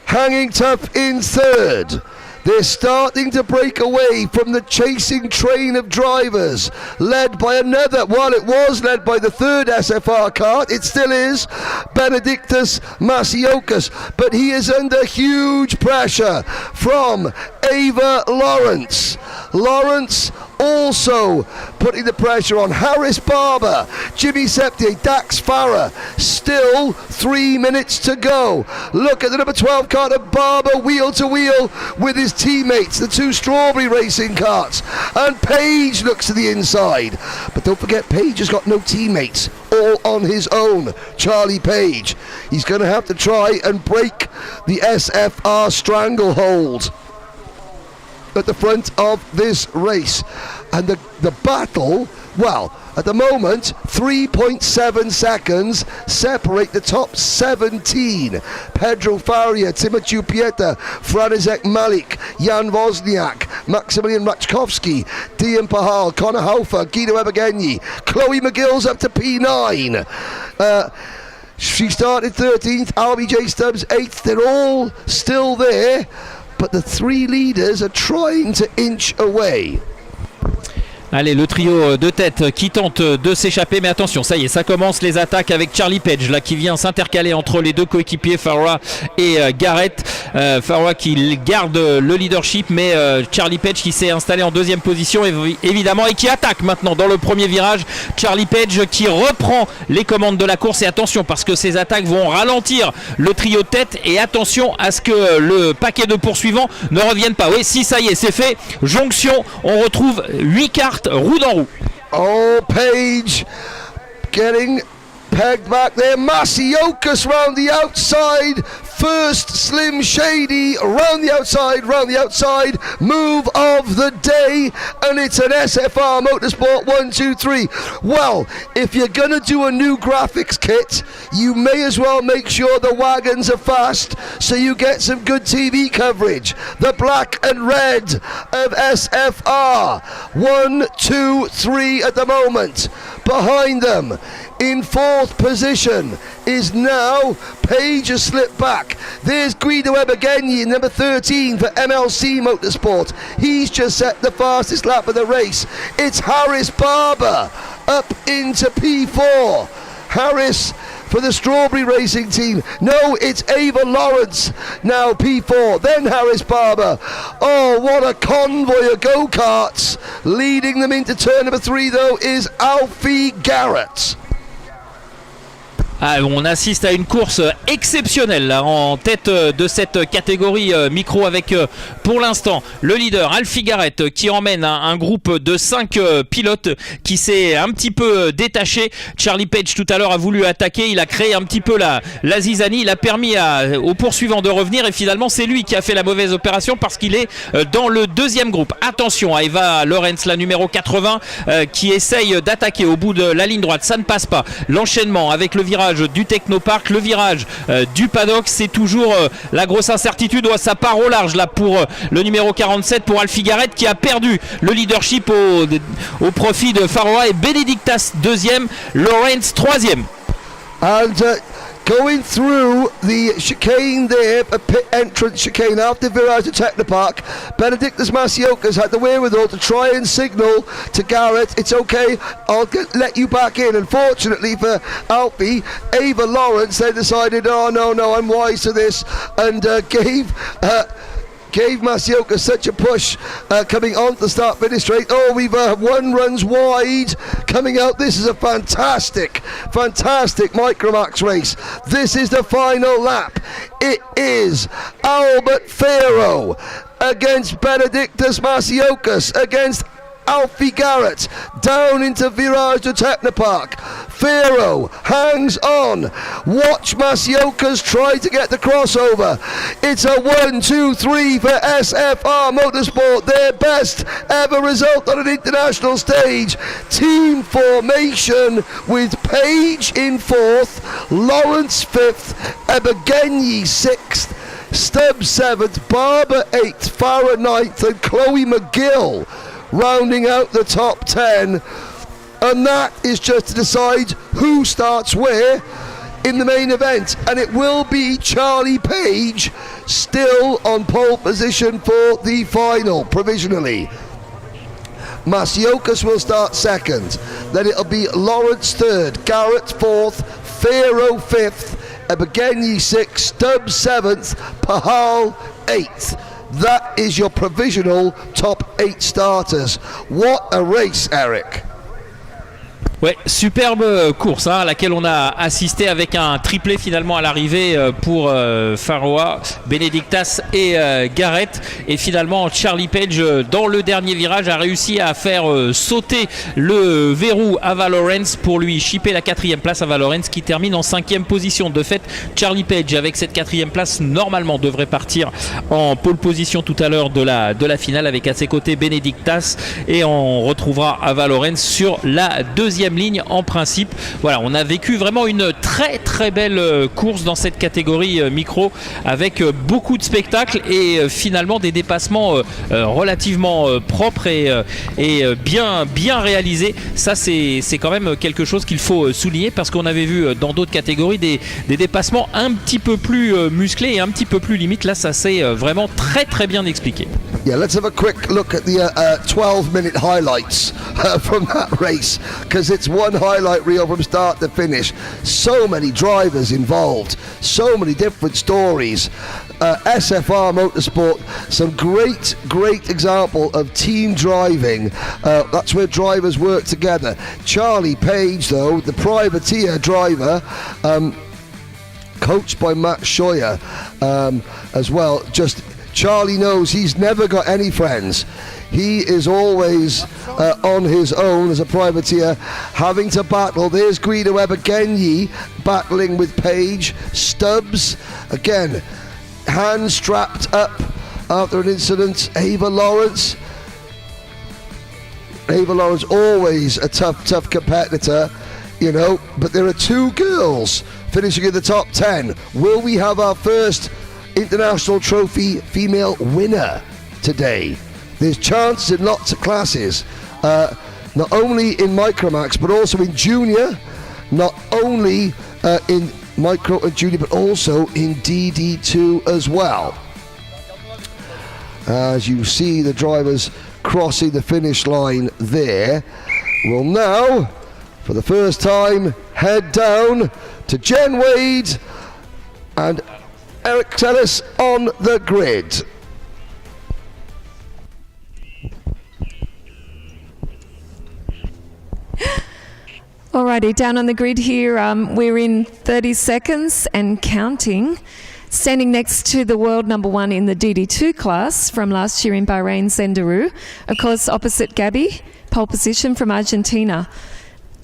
hanging tough in 3rd. They're starting to break away from the chasing train of drivers, led by another, well, it was led by the 3rd SFR kart, it still is, Benedictus Masiokas, but he is under huge pressure from Ava Lawrence. Lawrence also putting the pressure on Harris Barber, Jimmy Septier, Dax Farah. Still 3 minutes to go. Look at the number 12 kart of Barber, wheel to wheel with his teammates, the 2 Strawberry Racing karts. And Page looks to the inside. But don't forget, Page has got no teammates, all on his own. Charlie Page. He's going to have to try and break the SFR stranglehold at the front of this race. And the battle, well, at the moment 3.7 seconds separate the top 17. Pedro Faria, Timothy Pieta, Franizek Malik, Jan Wozniak, Maximilian Rachkovsky, Dian Pahal, Connor Hofer, Guido Ebergenyi. Chloe McGill's up to P9. She started 13th, RBJ Stubbs 8th. They're all still there, but the 3 leaders are trying to inch away. Allez, le trio de tête qui tente de s'échapper, mais attention, ça y est, ça commence les attaques avec Charlie Page là qui vient s'intercaler entre les 2 coéquipiers Farah et Garrett. Farah qui garde le leadership, mais Charlie Page qui s'est installé en 2e position évidemment et qui attaque maintenant dans le premier virage. Charlie Page qui reprend les commandes de la course, et attention parce que ces attaques vont ralentir le trio de tête, et attention à ce que le paquet de poursuivants ne revienne pas. Oui, si, ça y est, c'est fait. Jonction, on retrouve 8 cartes roue dans roue. Oh, Page getting pegged back there. Masiokas round the outside. First Slim Shady round the outside. Move of the day, and it's an SFR Motorsport 1, 2, 3. Well, if you're gonna do a new graphics kit, you may as well make sure the wagons are fast so you get some good TV coverage. The black and red of SFR. 1, 2, 3 at the moment. Behind them In 4th position is now Page has slipped back. There's Guido Ebegeni in number 13 for MLC Motorsport. He's just set the fastest lap of the race. It's Harris Barber up into P4. Harris for the Strawberry Racing team. No, it's Ava Lawrence now P4, then Harris Barber. Oh, what a convoy of go-karts. Leading them into turn number 3 though is Alfie Garrett. Ah, on assiste à une course exceptionnelle là, en tête de cette catégorie micro avec pour l'instant le leader Alfie Garrett qui emmène un groupe de 5 pilotes qui s'est un petit peu détaché. Charlie Page tout à l'heure a voulu attaquer, il a créé un petit peu la zizanie, il a permis au poursuivant de revenir et finalement c'est lui qui a fait la mauvaise opération parce qu'il est dans le deuxième groupe. Attention à Eva Lawrence, la numéro 80 qui essaye d'attaquer au bout de la ligne droite, ça ne passe pas. L'enchaînement avec le virage du Technopark, le virage du paddock, c'est toujours la grosse incertitude. Ça part au large là pour le numéro 47 pour Alfie Garrett qui a perdu le leadership au profit de Faroa et Benedictas deuxième, Lawrence troisième. And going through the chicane there, a pit entrance chicane after virage to Technopark, Benedictus Masiokas had the wherewithal to try and signal to Garrett, it's okay, I'll let you back in. Unfortunately for Alfie, Ava Lawrence, they decided, oh no, I'm wise to this, and gave Masioka such a push coming on to start finish straight. Oh, we've one runs wide coming out. This is a fantastic Micromax race. This is the final lap. It is Albert Farrow against Benedictus Masiokas against Alfie Garrett down into virage to Technopark. Farrow hangs on. Watch Masiokas try to get the crossover. It's a 1-2-3 for SFR Motorsport, their best ever result on an international stage. Team formation with Page in 4th, Lawrence 5th, Ebegeni 6th, Stubbs 7th, Barber 8th, Farah 9th and Chloe McGill rounding out the top 10, and that is just to decide who starts where in the main event, and it will be Charlie Page still on pole position for the final provisionally. Masiokas will start second, then it'll be Lawrence third, Garrett fourth, Farrow fifth, Ebegeni sixth, Stubbs seventh, Pahal eighth. That is your provisional top 8 starters. What a race, Eric. Ouais, superbe course à laquelle on a assisté avec un triplé finalement à l'arrivée pour Faroa, Benedictas et Garrett. Et finalement Charlie Page dans le dernier virage a réussi à faire sauter le verrou Ava Lawrence pour lui chipper la 4e place. Ava Lawrence qui termine en 5e position. De fait, Charlie Page avec cette 4e place normalement devrait partir en pole position tout à l'heure de la finale avec à ses côtés Benedictas et on retrouvera Ava Lawrence sur la 2e ligne en principe. Voilà, on a vécu vraiment une très très belle course dans cette catégorie micro avec beaucoup de spectacles et finalement des dépassements relativement propres et bien réalisés. Ça c'est quand même quelque chose qu'il faut souligner parce qu'on avait vu dans d'autres catégories des dépassements un petit peu plus musclés et un petit peu plus limites. Là ça s'est vraiment très très bien expliqué. Yeah, let's have a quick look at the 12-minute highlights from that race because it's one highlight reel from start to finish. So many drivers involved, so many different stories. SFR Motorsport, some great example of team driving. That's where drivers work together. Charlie Page, though, the privateer driver, coached by Matt Scheuer as well. Just Charlie knows he's never got any friends. He is always on his own as a privateer, having to battle. There's Guido Ebegeni battling with Page. Stubbs, again, hands strapped up after an incident. Ava Lawrence, always a tough competitor, you know, but there are 2 girls finishing in the top 10. Will we have our first International Trophy female winner today? There's chances in lots of classes, not only in Micromax but also in junior, not only in Micro and Junior, but also in DD2 as well. As you see the drivers crossing the finish line there, we'll now, for the first time, head down to Jen Wade and Eric Tellis on the grid. Alrighty, down on the grid here, we're in 30 seconds and counting. Standing next to the world number one in the DD2 class from last year in Bahrain, Zendaru. Of course, opposite Gabby, pole position from Argentina.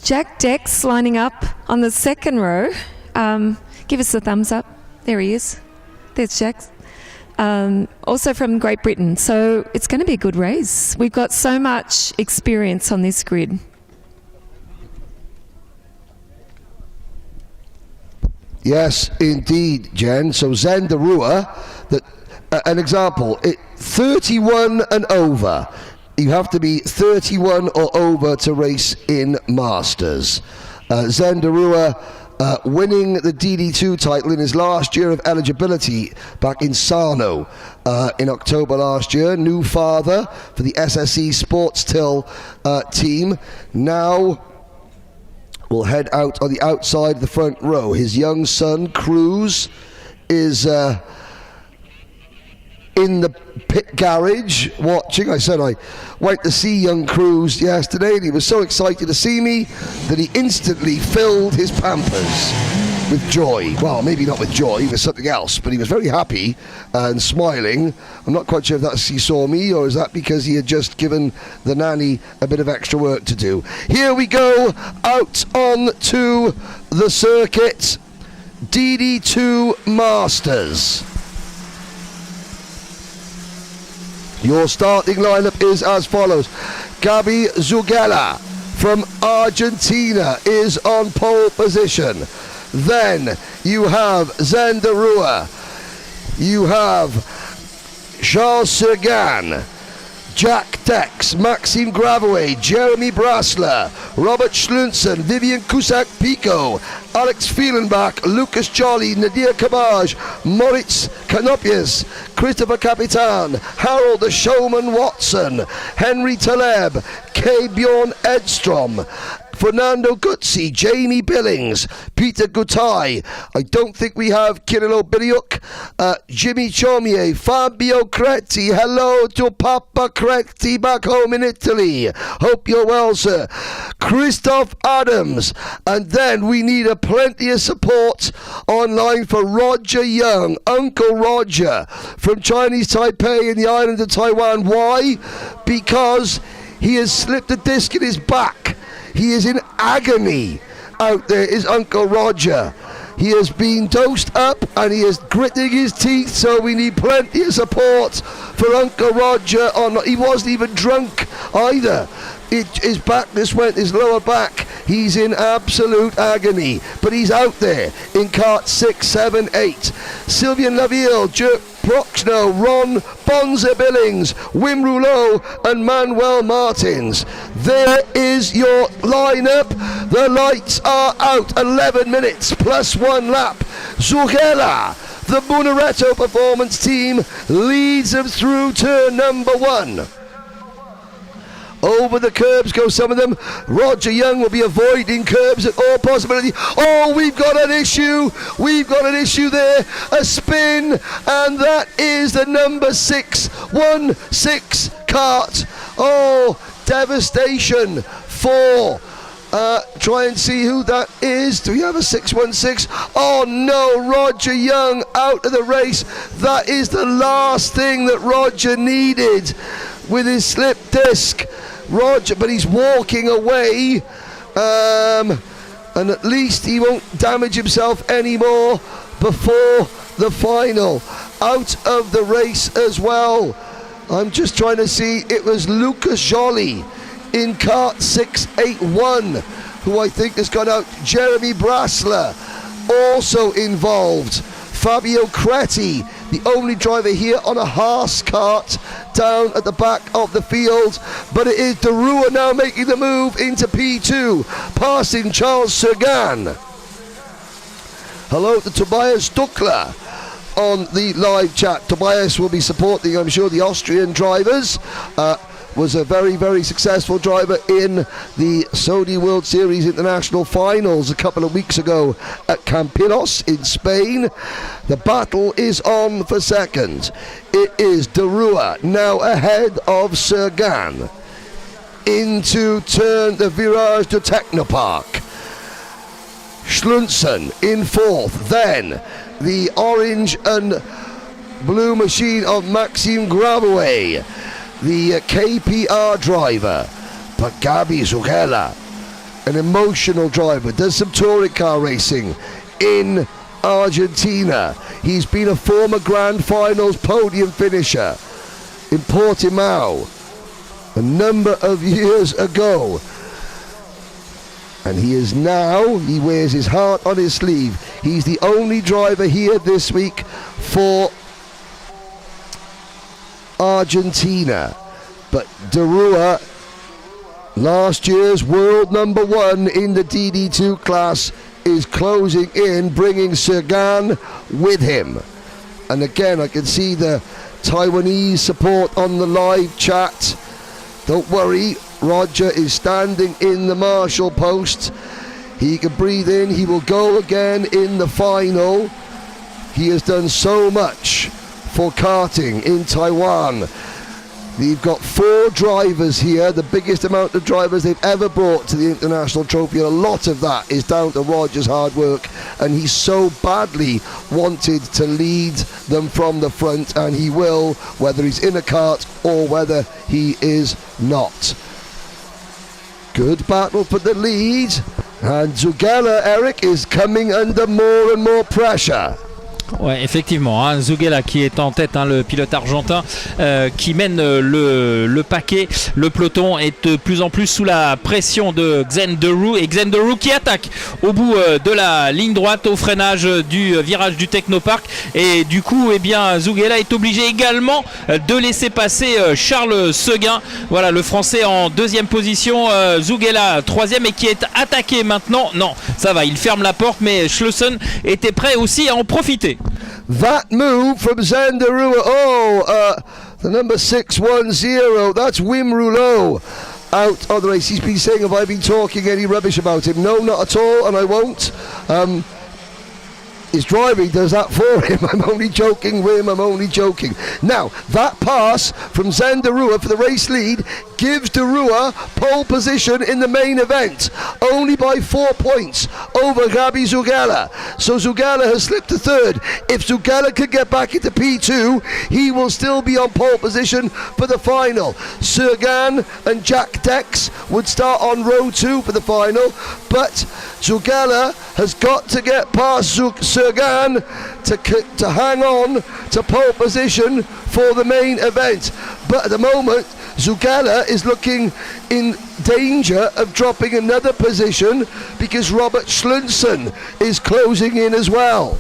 Jack Dex lining up on the second row. Give us a thumbs up. There he is. There's Jack. Also from Great Britain. So it's going to be a good race. We've got so much experience on this grid. Yes, indeed, Jen. So Zendarua, an example, 31 and over. You have to be 31 or over to race in Masters. Zendarua winning the DD2 title in his last year of eligibility back in Sarno in October last year. New father for the SSE Sports Till team. Now will head out on the outside of the front row. His young son, Cruz, is in the pit garage watching. I said I went to see young Cruz yesterday, and he was so excited to see me that he instantly filled his Pampers with joy. Well, maybe not with joy, with something else, but he was very happy and smiling. I'm not quite sure if that's he saw me, or is that because he had just given the nanny a bit of extra work to do. Here we go, out on to the circuit. DD2 Masters. Your starting lineup is as follows. Gabi Zugela from Argentina is on pole position. Then you have Zendarua, you have Charles Sagan, Jack Dex, Maxime Gravouet, Jeremy Brasler, Robert Schlunsen, Vivian Cusack-Pico, Alex Fielenbach, Lucas Jolly, Nadir Kabaj, Moritz Canopius, Christopher Capitan, Harold the Showman Watson, Henry Taleb, K. Bjorn Edstrom, Fernando Guzzi, Jamie Billings, Peter Gutai. I don't think we have Kirilo Biriuk, Jimmy Chomier, Fabio Creti. Hello to Papa Creti back home in Italy. Hope you're well, sir. Christoph Adams. And then we need plenty of support online for Roger Young, Uncle Roger, from Chinese Taipei in the island of Taiwan. Why? Because he has slipped a disc in his back. He is in agony out there, is Uncle Roger. He has been dosed up and he is gritting his teeth, so we need plenty of support for Uncle Roger. He wasn't even drunk either. His back, his lower back, he's in absolute agony. But he's out there in cart 6, 7, 8. Sylvian Laville, Dirk Proxno, Ron Bonza Billings, Wim Rouleau and Manuel Martins. There is your lineup. The lights are out. 11 minutes plus 1 lap. Zugela, the Munaretto Performance team, leads them through turn number 1. Over the curbs go some of them. Roger Young will be avoiding curbs at all possibility. Oh, we've got an issue. We've got an issue there. A spin, and that is the number 616 cart. Oh, devastation for. Try and see who that is. Do we have a 616? Oh no, Roger Young out of the race. That is the last thing that Roger needed with his slip disc. Roger, but he's walking away, and at least he won't damage himself anymore before the final. Out of the race as well. I'm just trying to see. It was Lucas Joly in cart 681 who I think has gone out. Jeremy Brasler also involved. Fabio Creti, the only driver here on a Haas kart down at the back of the field. But it is De Rua now making the move into P2, passing Charles Sagan. Hello to Tobias Duckler on the live chat. Tobias will be supporting, I'm sure, the Austrian drivers. Was a very, very successful driver in the Sony World Series International Finals a couple of weeks ago at Campinos in Spain. The battle is on for second. It is De Rua now ahead of Sagan into turn the Virage de Technopark. Schlunsen in fourth, then the orange and blue machine of Maxime Grabouet, the KPR driver. But Gabi Zugela, an emotional driver, does some touring car racing in Argentina. He's been a former Grand Finals podium finisher in Portimao a number of years ago. And he wears his heart on his sleeve. He's the only driver here this week for Argentina. But De Rua, last year's world number one in the DD2 class, is closing in, bringing Sagan with him. And again, I can see the Taiwanese support on the live chat. Don't worry, Roger is standing in the marshal post. He can breathe in. He will go again in the final. He has done so much for karting in Taiwan. You've got 4 drivers here, the biggest amount of drivers they've ever brought to the International Trophy, and a lot of that is down to Roger's hard work, and he so badly wanted to lead them from the front, and he will, whether he's in a kart or whether he is not. Good battle for the lead, and Zugela, Eric, is coming under more and more pressure. Ouais, effectivement, hein, Zugela qui est en tête, hein, le pilote argentin qui mène le paquet. Le peloton est de plus en plus sous la pression de Xen De Rue, et Xen De Rue qui attaque au bout de la ligne droite au freinage du virage du Technopark, et du coup Zugela est obligé également de laisser passer Charles Seguin. Voilà, le français en deuxième position, Zugela troisième, et qui est attaqué maintenant. Non, ça va, il ferme la porte, mais Schleusen était prêt aussi à en profiter. That move from Xen De Rue, the number 610, that's Wim Rouleau out of the race. He's been saying, have I been talking any rubbish about him? No, not at all, and I won't. His driving does that for him. I'm only joking, Wim, I'm only joking. Now, that pass from Xen De Rue for the race lead gives De Rue pole position in the main event, only by 4 points over Gabi Zugela. So Zugela has slipped to third. If Zugela could get back into P2, he will still be on pole position for the final. Sagan and Jack Dex would start on row 2 for the final, but Zugela has got to get past Sagan to hang on to pole position for the main event. But at the moment, Zugela is looking in danger of dropping another position because Robert Schlunsen is closing in as well.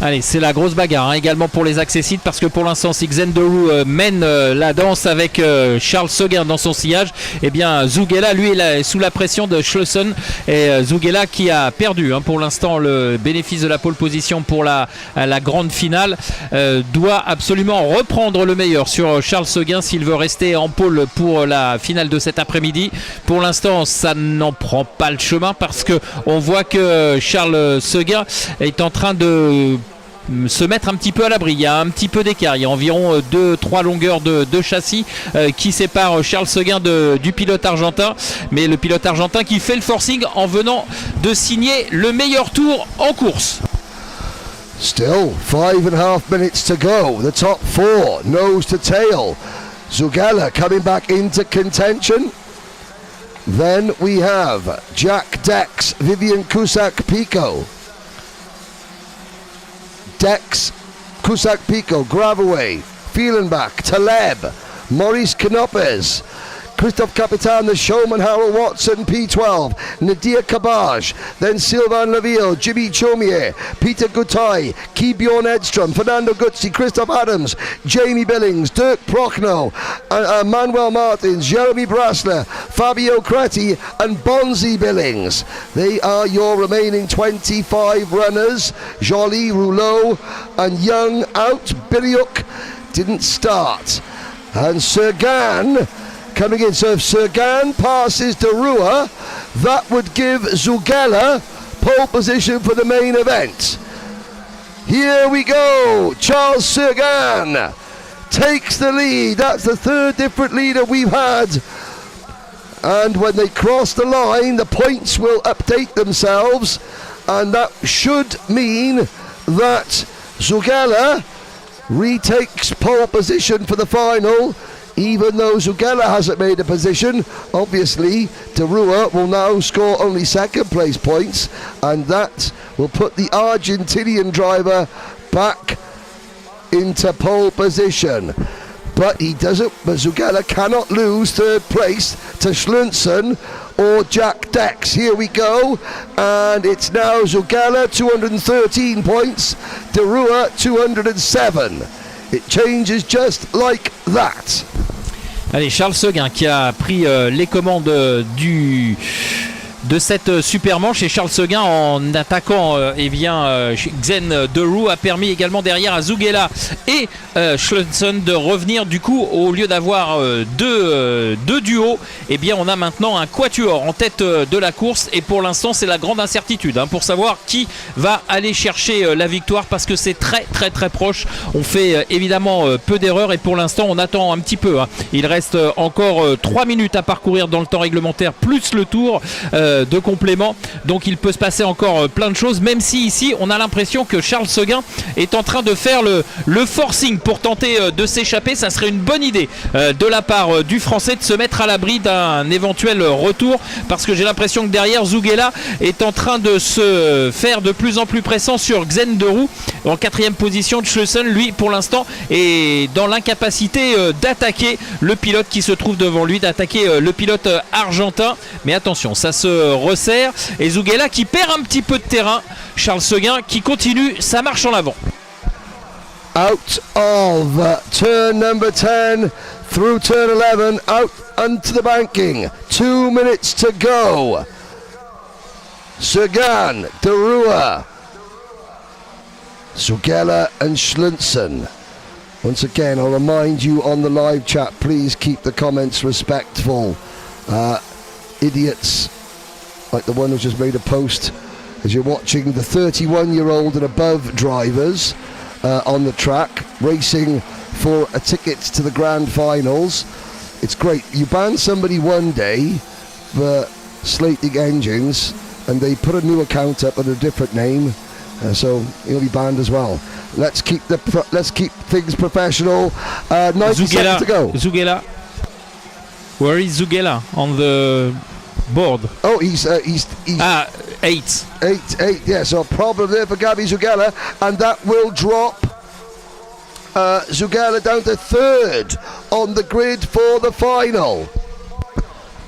Allez, c'est la grosse bagarre, hein, également pour les accessites, parce que pour l'instant, si Xen De Rue mène la danse avec Charles Seguin dans son sillage, eh bien Zugela, lui, est sous la pression de Schleusen, et Zugela qui a perdu, hein, pour l'instant le bénéfice de la pole position pour la grande finale, doit absolument reprendre le meilleur sur Charles Seguin s'il veut rester en pole pour la finale de cet après-midi. Pour l'instant, ça n'en prend pas le chemin, parce que on voit que Charles Seguin est en train de se mettre un petit peu à l'abri. Il y a un petit peu d'écart, il y a environ 2-3 longueurs de châssis qui séparent Charles Seguin du pilote argentin, mais le pilote argentin qui fait le forcing en venant de signer le meilleur tour en course. Still 5.5 minutes to go. The top 4 nose to tail. Zugela coming back into contention. Then we have Jack Dex, Vivian Cusack-Pico. Dex, Cusack-Pico, Grabaway, Fielenbach, Taleb, Maurice Canopes, Christophe Capitan, the showman Harold Watson, P12, Nadir Kabaj, then Sylvain Leville, Jimmy Chomier, Peter Gutai, Kibjorn Edstrom, Fernando Guzzi, Christoph Adams, Jamie Billings, Dirk Prochnow, Manuel Martins, Jeremy Brasler, Fabio Creti and Bonzi Billings. They are your remaining 25 runners. Joly, Rouleau and Young out. Biliuk didn't start. And Sergan coming in. So if Sergan passes Derua, that would give Zugela pole position for the main event. Here we go. Charles Sergan takes the lead. That's the third different leader we've had. And when they cross the line, the points will update themselves. And that should mean that Zugela retakes pole position for the final, even though Zugela hasn't made a position. Obviously, Derua will now score only second place points, and that will put the Argentinian driver back into pole position. But he doesn't. But Zugela cannot lose third place to Schlunsen or Jack Dex. Here we go, and it's now Zugela 213 points, Derua 207. It changes just like that. Allez, Charles Seguin qui a pris les commandes de cette super manche, et Charles Seguin en attaquant Xen Derou a permis également derrière à Zugela et Schlunsen de revenir. Du coup, au lieu d'avoir deux duos, eh bien on a maintenant un quatuor en tête de la course, et pour l'instant c'est la grande incertitude pour savoir qui va aller chercher la victoire, parce que c'est très très très proche. On fait évidemment peu d'erreurs, et pour l'instant on attend un petit peu. Il reste encore 3 minutes à parcourir dans le temps réglementaire, plus le tour de complément, donc il peut se passer encore plein de choses, même si ici on a l'impression que Charles Seguin est en train de faire le forcing pour tenter de s'échapper. Ça serait une bonne idée de la part du français de se mettre à l'abri d'un éventuel retour, parce que j'ai l'impression que derrière Zugela est en train de se faire de plus en plus pressant sur Xen Derou en 4e position. Schleusen lui pour l'instant est dans l'incapacité d'attaquer le pilote qui se trouve devant lui, d'attaquer le pilote argentin, mais attention, ça se resserre, et Zugela qui perd un petit peu de terrain. Charles Seguin qui continue sa marche en avant. Out of turn number 10 through turn 11, out onto the banking. 2 minutes to go. Seguin, Derua, Zugela and Schlunsen. Once again, I'll remind you on the live chat, please keep the comments respectful. Idiots like the one who's just made a post as you're watching the 31-year-old and above drivers on the track racing for a ticket to the grand finals. It's great. You ban somebody one day for slating engines, and they put a new account up under a different name, so he'll be banned as well. Let's keep things professional. 90 seconds to go. Zugela. Where is Zugela on the board? Oh, he's 8. 8. Yeah, so a problem there for Gabi Zugela, and that will drop Zugela down to third on the grid for the final.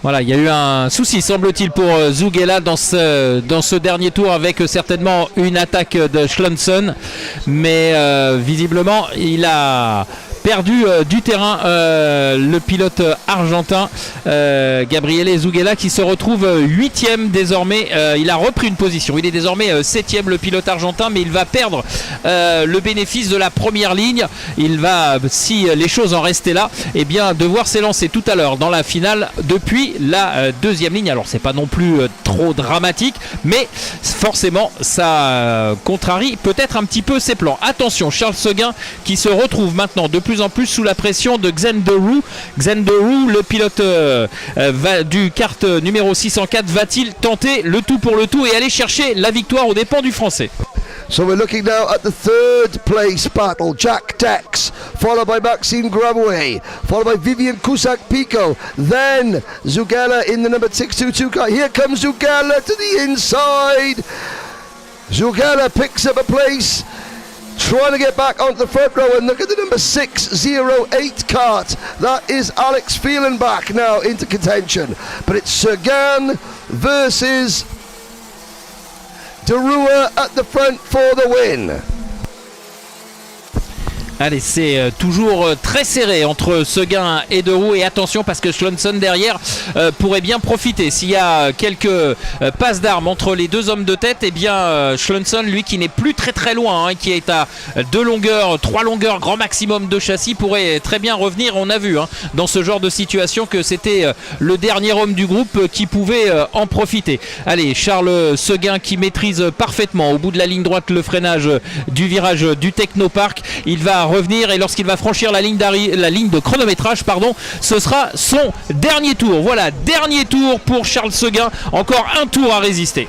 Voilà, il y a eu un souci, semble-t-il, pour Zugela dans ce dernier tour, avec certainement une attaque de Schlunsen, mais visiblement il a perdu du terrain le pilote argentin Gabriele Zugela, qui se retrouve 8e désormais. Il a repris une position, il est désormais 7e le pilote argentin, mais il va perdre le bénéfice de la première ligne. Il va, si les choses en restaient là, eh bien devoir s'élancer tout à l'heure dans la finale depuis la deuxième ligne. Alors c'est pas non plus trop dramatique, mais forcément ça contrarie peut-être un petit peu ses plans. Attention, Charles Seguin qui se retrouve maintenant de plus en plus sous la pression de Xen Derou. Xen Derou, le pilote du kart numéro 604, va-t-il tenter le tout pour le tout et aller chercher la victoire aux dépens du français? So we're looking now at the third place battle. Jack Dex, followed by Maxime Gramouet, followed by Vivian Cusack-Pico, then Zugela in the number 622 car. Here comes Zugela to the inside. Zugela picks up a place trying to get back onto the front row, and look at the number 608 cart. That is Alex Fielenbach now into contention. But it's Sagan versus De Rua at the front for the win. Allez, c'est toujours très serré entre Seguin et De Roux, et attention parce que Schlonson derrière pourrait bien profiter. S'il y a quelques passes d'armes entre les deux hommes de tête, eh bien Schlonson, lui qui n'est plus très loin, hein, qui est à 2 longueurs, 3 longueurs grand maximum de châssis, pourrait très bien revenir. On a vu dans ce genre de situation que c'était le dernier homme du groupe qui pouvait en profiter. Allez, Charles Seguin qui maîtrise parfaitement au bout de la ligne droite le freinage du virage du Technopark. Il va revenir, et lorsqu'il va franchir la ligne de chronométrage, ce sera son dernier tour. Voilà, dernier tour pour Charles Seguin. Encore un tour à résister.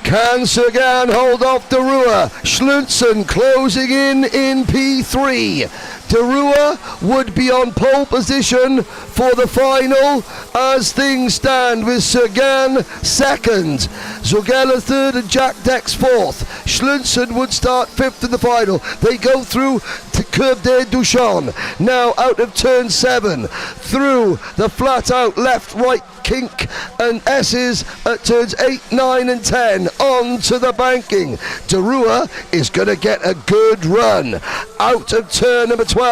Can Sagan hold off De Rua? Schlunson closing in P3. De Rua would be on pole position for the final as things stand, with Sagan second, Zogela third and Jack Dex fourth. Schlunson would start fifth in the final. They go through to Curve de Duchamp, now out of turn 7, through the flat out left right kink and S's at turns 8, 9 and 10 on to the banking. De Rua is going to get a good run out of turn number 12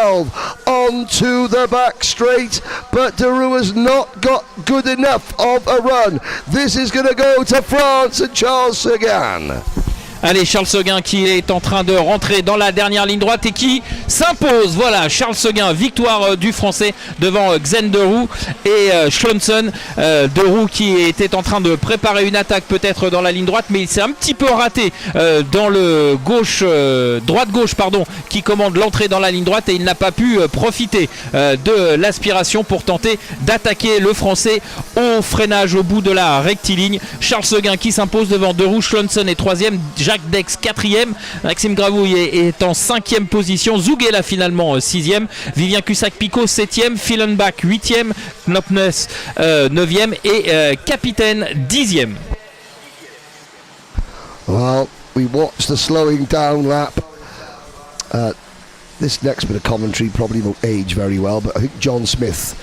onto the back straight, but De Rua's not got good enough of a run. This is going to go to France and Charles Sagan. Allez, Charles Seguin qui est en train de rentrer dans la dernière ligne droite et qui s'impose. Voilà, Charles Seguin, victoire du Français devant Xen De Roux et Schlonson. De Roux qui était en train de préparer une attaque peut-être dans la ligne droite, mais il s'est un petit peu raté dans le droite-gauche qui commande l'entrée dans la ligne droite, et il n'a pas pu profiter de l'aspiration pour tenter d'attaquer le Français au freinage au bout de la rectiligne. Charles Seguin qui s'impose devant De Roux. Schlonson est 3e, Jacques Dex 4e, Maxime Gravouille est en 5e position, Zugela finalement 6e, Vivien Cussac-Picot 7e, Fielenbach 8e, Knopnes 9e et Capitaine 10e. Well, we watched the slowing down lap. This next bit of commentary probably won't age very well, but I think John Smith,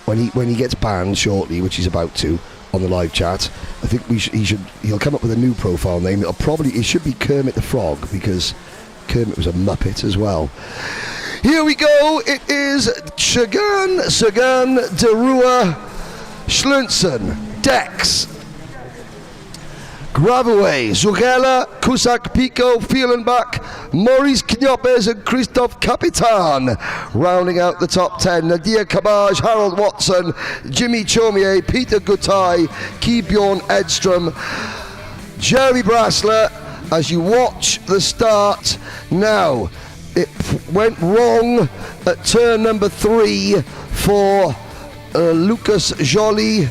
when he gets banned shortly, which he's about to, on the live chat, I think he'll come up with a new profile name. It should be Kermit the Frog, because Kermit was a Muppet as well. Here we go. It is Sagan, De Rua, Schlunson, Dex, Gravaway, Zugela, Cusack-Pico, Fielenbach, Maurice Knopes and Christophe Capitan. Rounding out the top 10, Nadia Kabaj, Harold Watson, Jimmy Chaumier, Peter Gutai, Keybjorn Edstrom, Jeremy Brassler. As you watch the start now, it went wrong at turn number 3 for Lucas Joly.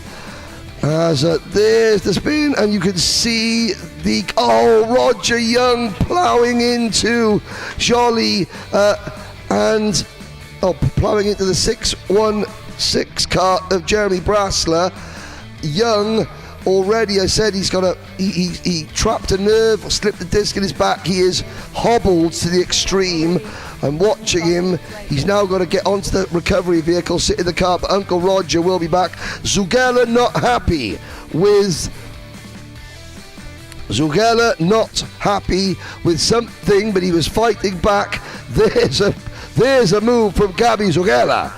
As there's the spin, and you can see Roger Young ploughing into Joly and ploughing into the 616 cart of Jeremy Brassler. Young already, I said, he trapped a nerve or slipped a disc in his back. He is hobbled to the extreme. I'm watching him. He's now got to get onto the recovery vehicle, sit in the car, but Uncle Roger will be back. Zugela not happy with something, but he was fighting back. There's a move from Gabi Zugela.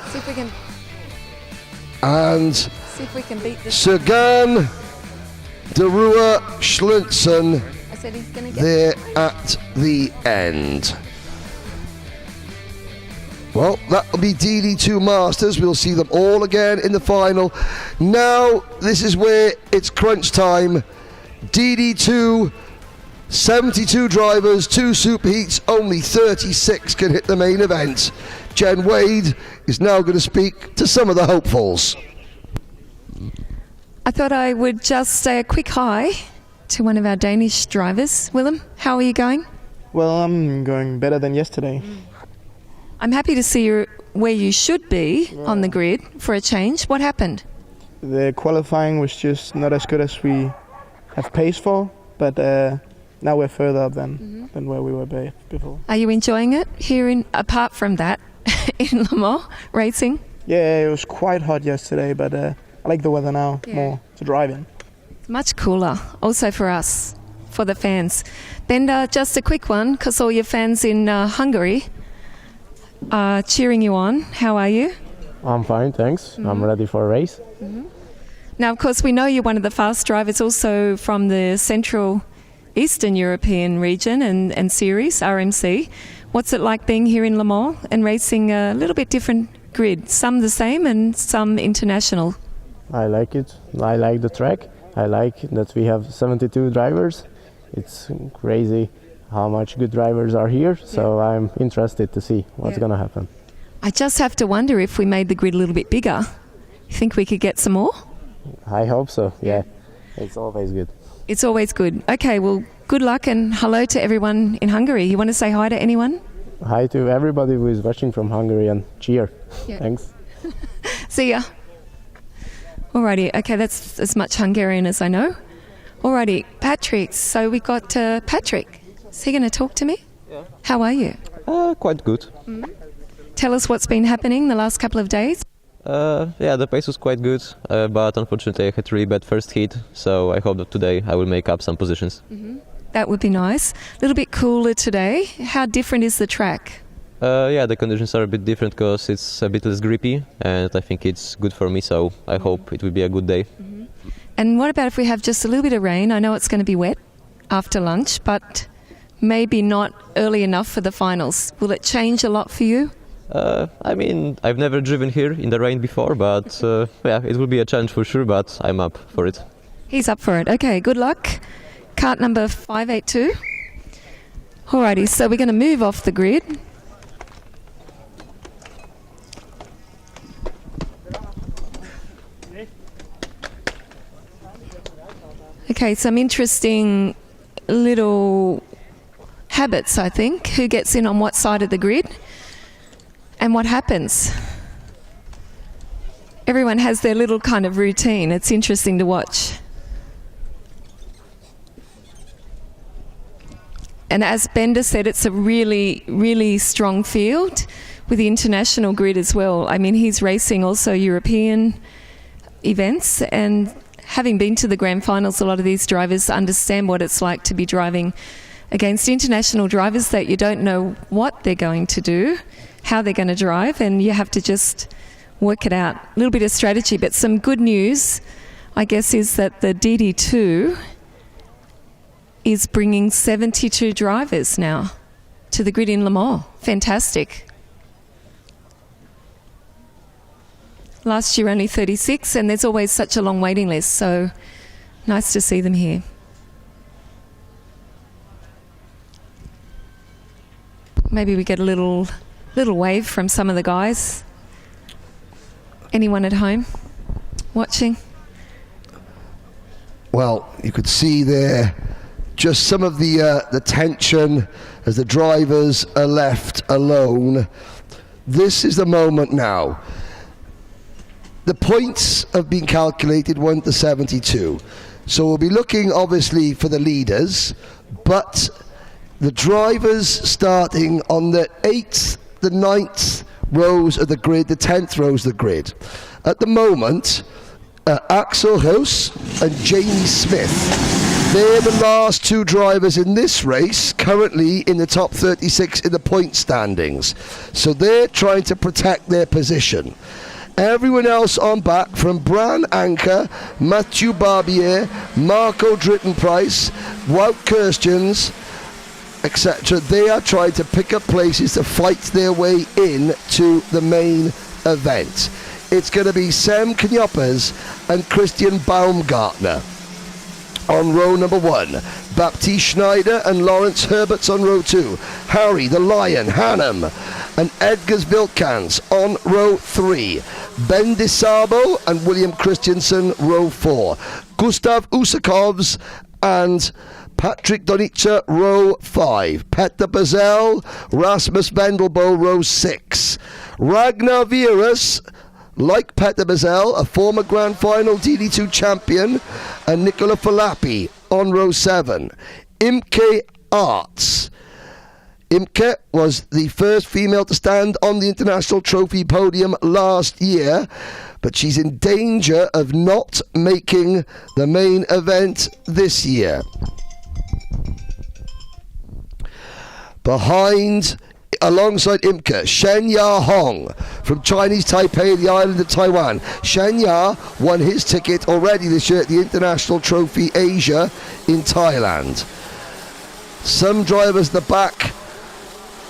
See if we can beat this. Sagan, De Rua, Schlunson. I said he's going to get there at the end. Well, that'll be DD2 Masters. We'll see them all again in the final. Now, this is where it's crunch time. DD2, 72 drivers, 2 superheats, only 36 can hit the main event. Jen Wade is now going to speak to some of the hopefuls. I thought I would just say a quick hi to one of our Danish drivers. Willem, how are you going? Well, I'm going better than yesterday. I'm happy to see you where you should be on the grid for a change. What happened? The qualifying was just not as good as we have pace for, but now we're further up than where we were before. Are you enjoying it here apart from that, in Le Mans racing? Yeah, it was quite hot yesterday, but I like the weather now more to drive in. It's much cooler, also for us, for the fans. Benda, just a quick one, because all your fans in Hungary are cheering you on. How are you? I'm fine, thanks. I'm ready for a race. Now, of course, we know you're one of the fast drivers also from the Central Eastern European region and series, RMC. What's it like being here in Le Mans and racing a little bit different grid? Some the same and some international. I like it. I like the track. I like that we have 72 drivers. It's crazy how much good drivers are here, so I'm interested to see what's going to happen. I just have to wonder if we made the grid a little bit bigger. You think we could get some more? I hope so, yeah. It's always good. It's always good. Okay, well, good luck and hello to everyone in Hungary. You want to say hi to anyone? Hi to everybody who is watching from Hungary and cheer. Yeah. Thanks. See ya. Alrighty, okay, that's as much Hungarian as I know. Alrighty, Patrick. So we got Patrick. Is he going to talk to me? Yeah. How are you? Quite good. Tell us what's been happening the last couple of days. Yeah, the pace was quite good, but unfortunately I had really bad first heat, so I hope that today I will make up some positions. That would be nice. A little bit cooler today. How different is the track? Yeah, the conditions are a bit different because it's a bit less grippy, and I think it's good for me, so I hope it will be a good day. And what about if we have just a little bit of rain? I know it's going to be wet after lunch, but maybe not early enough for the finals. Will it change a lot for you? I mean, I've never driven here in the rain before, but yeah, it will be a challenge for sure, but I'm up for it. He's up for it. Okay, good luck. Kart number 582. Alrighty, so we're going to move off the grid. Okay, some interesting little habits, I think. Who gets in on what side of the grid? And what happens? Everyone has their little kind of routine. It's interesting to watch. And as Bender said, it's a really, really strong field with the international grid as well. I mean, he's racing also European events, and having been to the grand finals, a lot of these drivers understand what it's like to be driving against international drivers that you don't know what they're going to do, how they're going to drive, and you have to just work it out. A little bit of strategy, but some good news, I guess, is that the DD2 is bringing 72 drivers now to the grid in Le Mans. Fantastic. Last year only 36, and there's always such a long waiting list, so nice to see them here. Maybe we get a little wave from some of the guys. Anyone at home watching? Well, you could see there just some of the tension as the drivers are left alone. This is the moment now. The points have been calculated 1 to 72. So we'll be looking obviously for the leaders, but the drivers starting on the 8th, the 9th rows of the grid, the 10th rows of the grid. At the moment, Axel Hoos and Jamie Smith, they're the last two drivers in this race, currently in the top 36 in the point standings. So they're trying to protect their position. Everyone else on back, from Bran Anker, Mathieu Barbier, Marco Drittenprice, Wout Kirstjens, etc. They are trying to pick up places to fight their way in to the main event. It's going to be Sam Knyoppers and Christian Baumgartner on row number 1. Baptiste Schneider and Lawrence Herberts on row 2. Harry the Lion Hannum and Edgars Vilkans on row 3. Ben DeSabo and William Christensen row 4. Gustav Usakovs and Patrick Donica, row 5. Petter Bazell, Rasmus Vendelbo, row 6. Ragnar Vieras, like Petter Bazell, a former Grand Final DD2 champion, and Nicola Filappi on row 7. Imke Arts. Imke was the first female to stand on the international trophy podium last year, but she's in danger of not making the main event this year. Alongside Imke, Shen Ya Hong from Chinese Taipei, the island of Taiwan. Shen Ya won his ticket already this year at the International Trophy Asia in Thailand. Some drivers at the back,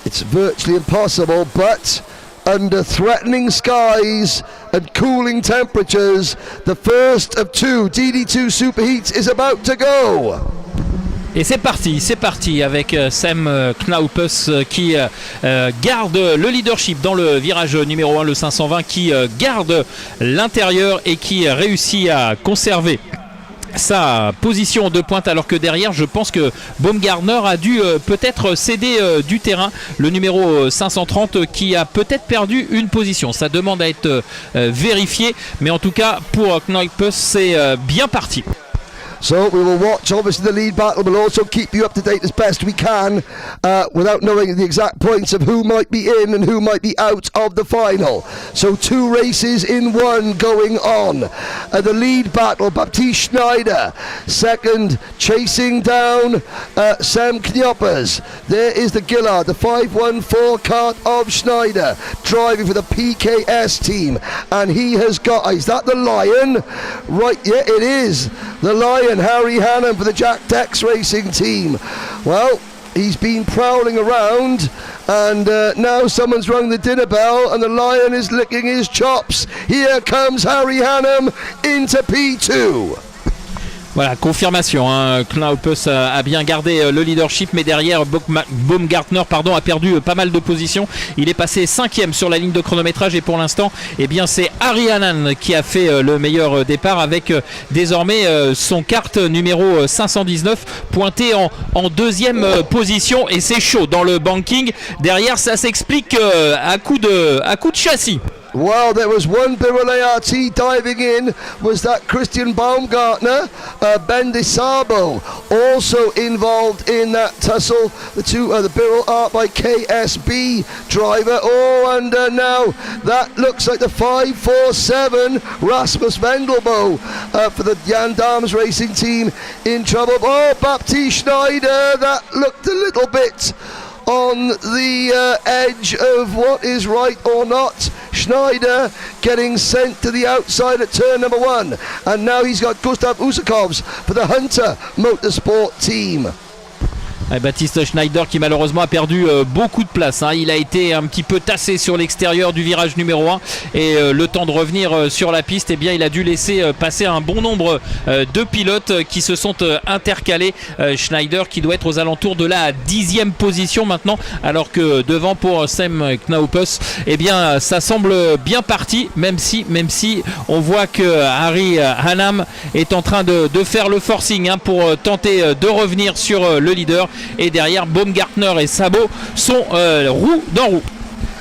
it's virtually impossible, but under threatening skies and cooling temperatures, the first of two DD2 Superheats is about to go. Et c'est parti avec Sam Knaupes qui garde le leadership dans le virage numéro 1, le 520, qui garde l'intérieur et qui réussit à conserver sa position de pointe, alors que derrière je pense que Baumgartner a dû peut-être céder du terrain, le numéro 530 qui a peut-être perdu une position. Ça demande à être vérifié, mais en tout cas pour Knaupes c'est bien parti. So we will watch obviously the lead battle, but also keep you up to date as best we can without knowing the exact points of who might be in and who might be out of the final. So 2 races in 1 going on. The lead battle, Baptiste Schneider. Second, chasing down Sam Knaupes. There is the Gillard, the 514 kart of Schneider, driving for the PKS team. And he has got, is that the Lion? Right, yeah, it is. The Lion, Harry Hannam for the Jack Dex Racing team. Well, he's been prowling around, and now someone's rung the dinner bell, and the Lion is licking his chops. Here comes Harry Hannam into P2. Voilà, confirmation, hein. Knaupes a bien gardé le leadership, mais derrière Baumgartner a perdu pas mal de positions. Il est passé 5e sur la ligne de chronométrage, et pour l'instant c'est Harry Hannam qui a fait le meilleur départ, avec désormais son kart numéro 519 pointé en 2e position, et c'est chaud dans le banking. Derrière ça s'explique à coup de châssis. Well, there was one Birol ART diving in, was that Christian Baumgartner. Ben De Sabo also involved in that tussle. The Birol Art by KSB driver. Oh, and now that looks like the 547 Rasmus Vendelbo for the Jan Dames Racing team in trouble. Oh, Baptiste Schneider, that looked a little bit on the edge of what is right or not. Schneider getting sent to the outside at turn number 1, and now he's got Gustav Usakovs for the Hunter Motorsport team. Baptiste Schneider qui malheureusement a perdu beaucoup de place, hein. Il a été un petit peu tassé sur l'extérieur du virage numéro 1, et le temps de revenir sur la piste, il a dû laisser passer un bon nombre de pilotes qui se sont intercalés. Schneider qui doit être aux alentours de la 10e position maintenant, alors que devant pour Sam Knaupes ça semble bien parti, même si on voit que Harry Hannam est en train de faire le forcing, hein, pour tenter de revenir sur le leader. Et derrière, Baumgartner et Sabo sont roue dans roue.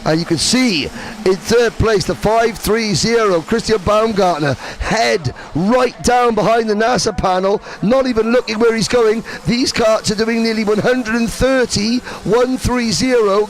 And you can see in third place the 530 Christian Baumgartner, head right down behind the NASA panel, not even looking where he's going. These karts are doing nearly 130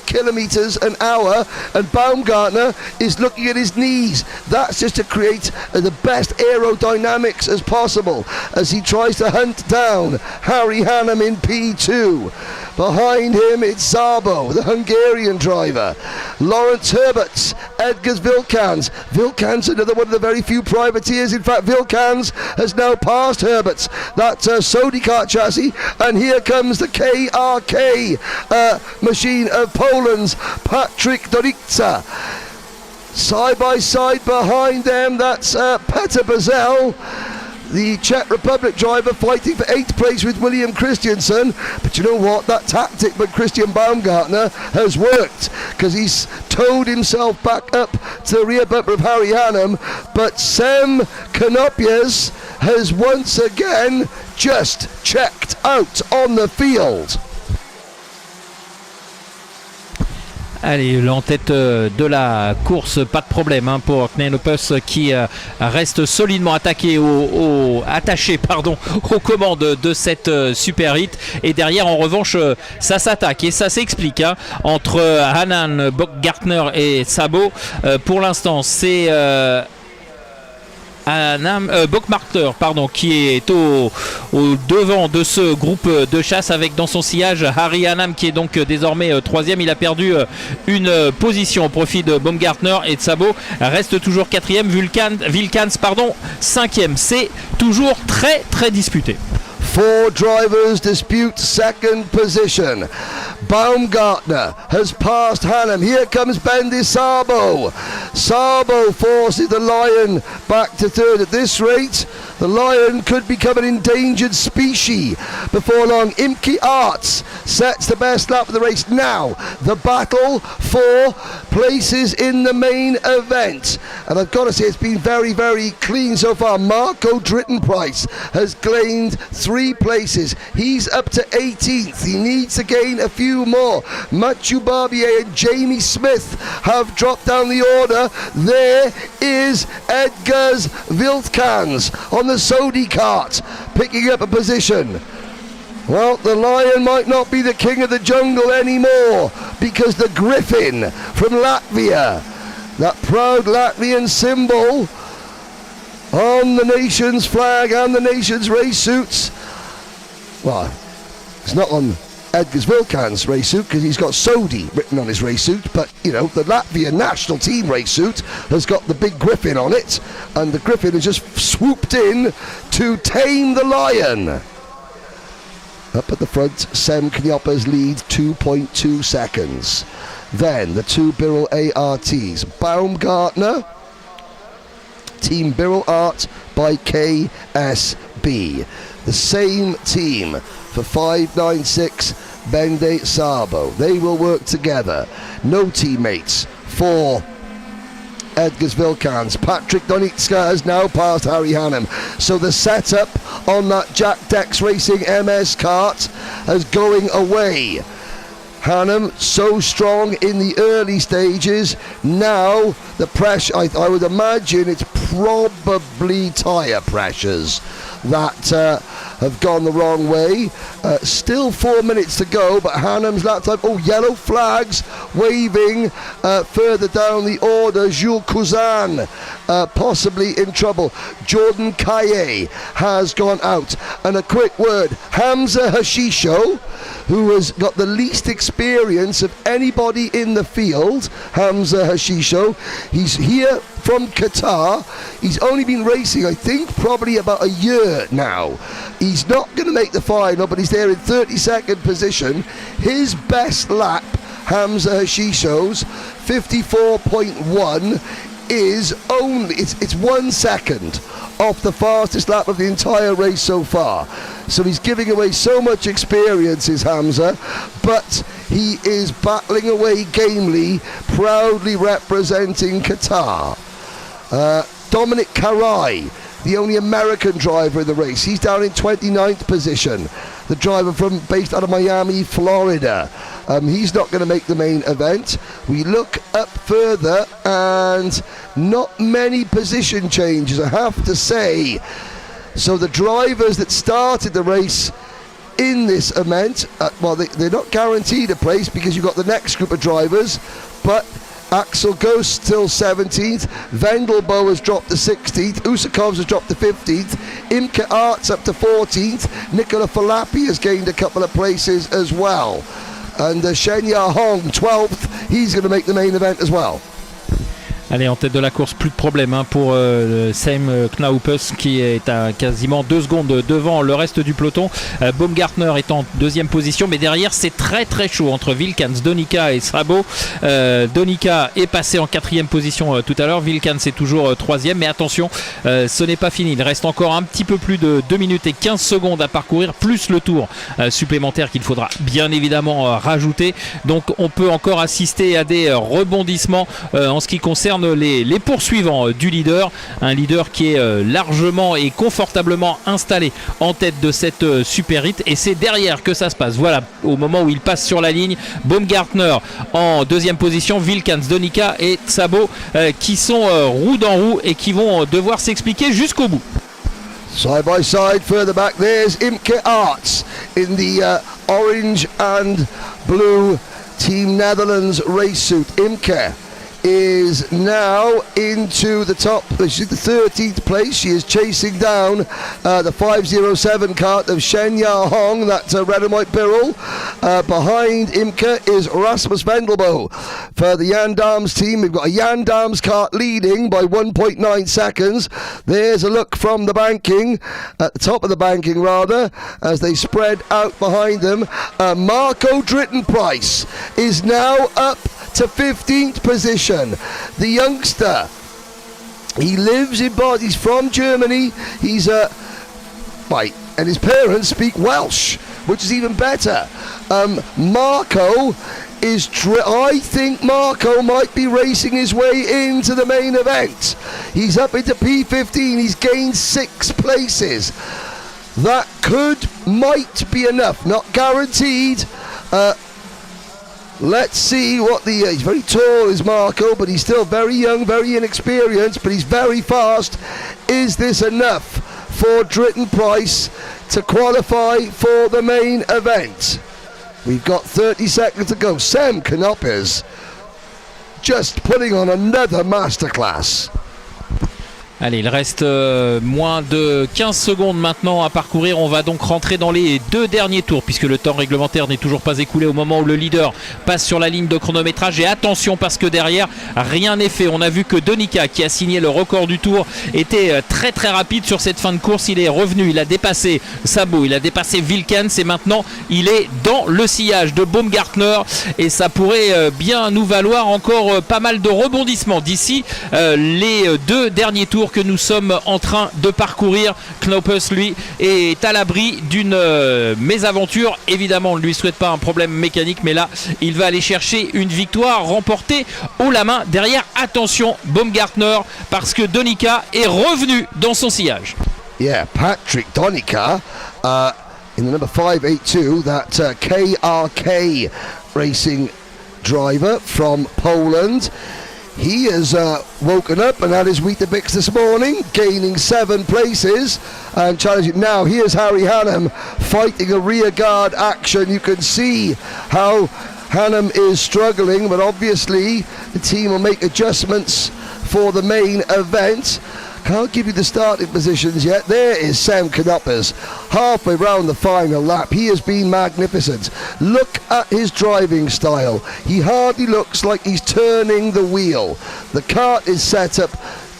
kilometers an hour, and Baumgartner is looking at his knees. That's just to create the best aerodynamics as possible as he tries to hunt down Harry Hannam in P2. Behind him it's Szabo, the Hungarian driver. Lawrence Herberts, Edgars Vilkans. Vilkans, another one of the very few privateers. In fact, Vilkans has now passed Herberts. That's a Sodi kart chassis. And here comes the KRK machine of Poland's Patryk Dorica. Side by side behind them, that's Peter Bazel, the Czech Republic driver, fighting for 8th place with William Christensen. But you know what? That tactic by Christian Baumgartner has worked, because he's towed himself back up to the rear bumper of Harry Hannam. But Sam Knaupes has once again just checked out on the field. Allez, en tête de la course, pas de problème pour Knelopus qui reste solidement attaché aux commandes de cette Super Hit. Et derrière, en revanche, ça s'attaque et ça s'explique entre Hanan, Bockgartner et Sabo. Pour l'instant, c'est Bockmarter qui est au devant de ce groupe de chasse avec dans son sillage Harry Hanam qui est donc désormais troisième. Il a perdu une position au profit de Baumgartner et de Sabo reste toujours quatrième. Wilkans cinquième. C'est toujours très très disputé. 4 drivers dispute second position. Baumgartner has passed Hannam. Here comes Bendy Sabo. Sabo forces the Lion back to third. At this rate, the Lion could become an endangered species before long. Imke Arts sets the best lap of the race. Now, the battle for places in the main event. And I've got to say, it's been very, very clean so far. Marco Drittenprice has gained 3 places. He's up to 18th. He needs to gain a few more. Mathieu Barbier and Jamie Smith have dropped down the order. There is Edgars Viltkans on the Sodi kart picking up a position. Well, the Lion might not be the king of the jungle anymore because the Griffin from Latvia, that proud Latvian symbol on the nation's flag and the nation's race suits. Well, it's not on Edgars Vilkans' race suit because he's got Sodi written on his race suit, but you know, the Latvian national team race suit has got the big Griffin on it, and the Griffin has just swooped in to tame the Lion. Up at the front, Sem Knyoppers lead 2.2 seconds. Then the 2 Birrell ARTs. Baumgartner, Team Birrell Art by KSB. The same team for 596 Bende Sabo. They will work together. No teammates for Edgars Vilkans. Patrick Donitska has now passed Harry Hannam. So the setup on that Jack Dex Racing MS kart is going away. Hannam so strong in the early stages. Now the pressure, I would imagine it's probably tyre pressures that have gone the wrong way. Still 4 minutes to go, but Hannam's lap time, yellow flags waving further down the order. Jules Cousin possibly in trouble. Jordan Kaye has gone out. And a quick word, Hamza Hashisho, who has got the least experience of anybody in the field, Hamza Hashisho, he's here from Qatar. He's only been racing, I think, probably about a year now. He's not going to make the final, but he's there in 32nd position. His best lap, Hamza Hashisho's 54.1, is only, it's 1 second off the fastest lap of the entire race so far. So he's giving away so much experience, is Hamza, but he is battling away gamely, proudly representing Qatar. Dominic Karai, the only American driver in the race, he's down in 29th position. The driver based out of Miami, Florida. He's not going to make the main event. We look up further and not many position changes, I have to say. So the drivers that started the race in this event, they're not guaranteed a place because you've got the next group of drivers, but Axel Ghost still 17th, Vendelbo has dropped to 16th, Usakovs has dropped to 15th, Imke Arts up to 14th, Nicola Falapi has gained a couple of places as well, and Shenya Hong 12th, he's going to make the main event as well. Allez, en tête de la course, plus de problème pour Sam Knaupus qui est à quasiment 2 secondes devant le reste du peloton. Baumgartner est en 2e position, mais derrière c'est très très chaud entre Vilkans, Donica et Srabo. Donica est passé en 4e position tout à l'heure, Vilkans est toujours 3e, mais attention, ce n'est pas fini. Il reste encore un petit peu plus de 2 minutes et 15 secondes à parcourir, plus le tour supplémentaire qu'il faudra bien évidemment rajouter. Donc on peut encore assister à des rebondissements en ce qui concerne concerne les poursuivants du leader, un leader qui est largement et confortablement installé en tête de cette Super 8, et c'est derrière que ça se passe. Voilà, au moment où il passe sur la ligne, Baumgartner en deuxième position, Wilkens, Donica et Szabo qui sont roue dans roue et qui vont devoir s'expliquer jusqu'au bout. Side by side, further back, there's Imke Arts in the orange and blue Team Netherlands race suit. Imke is now into the top. She's the 13th place. She is chasing down the 507 cart of Shenya Hong, that's red and white Birrell. Behind Imke is Rasmus Vendelbo. For the Yandams team, we've got a Yandams cart leading by 1.9 seconds. There's a look from the banking, at the top of the banking rather, as they spread out behind them. Marco Drittenprice is now up to 15th position. The youngster, he lives in Bad, he's from Germany, he's right, and his parents speak Welsh, which is even better. Marco is I think Marco might be racing his way into the main event. He's up into P15, he's gained 6 places. That might be enough, not guaranteed. Let's see what he's very tall is Marco, but he's still very young, very inexperienced, but he's very fast. Is this enough for Drittenprice to qualify for the main event? We've got 30 seconds to go. Sam Canopes just putting on another masterclass. Allez, il reste moins de 15 secondes maintenant à parcourir. On va donc rentrer dans les 2 derniers tours puisque le temps réglementaire n'est toujours pas écoulé au moment où le leader passe sur la ligne de chronométrage. Et attention parce que derrière, rien n'est fait. On a vu que Donica, qui a signé le record du tour, était très très rapide sur cette fin de course. Il est revenu, il a dépassé Szabo, il a dépassé Wilkens et maintenant il est dans le sillage de Baumgartner. Et ça pourrait bien nous valoir encore pas mal de rebondissements d'ici les 2 derniers tours que nous sommes en train de parcourir. Knopes, lui, est à l'abri d'une mésaventure. Évidemment, on ne lui souhaite pas un problème mécanique, mais là, il va aller chercher une victoire remportée haut la main. Derrière, attention, Baumgartner, parce que Donica est revenu dans son sillage. Yeah, Patrick Donica in the number 582, that KRK racing driver from Poland. He has woken up and had his Weetabix this morning, gaining 7 places and challenging. Now here's Harry Hannum fighting a rear guard action. You can see how Hannum is struggling, but obviously the team will make adjustments for the main event. Can't give you the starting positions yet. There is Sam Canopes halfway round the final lap. He has been magnificent. Look at his driving style. He hardly looks like he's turning the wheel. The kart is set up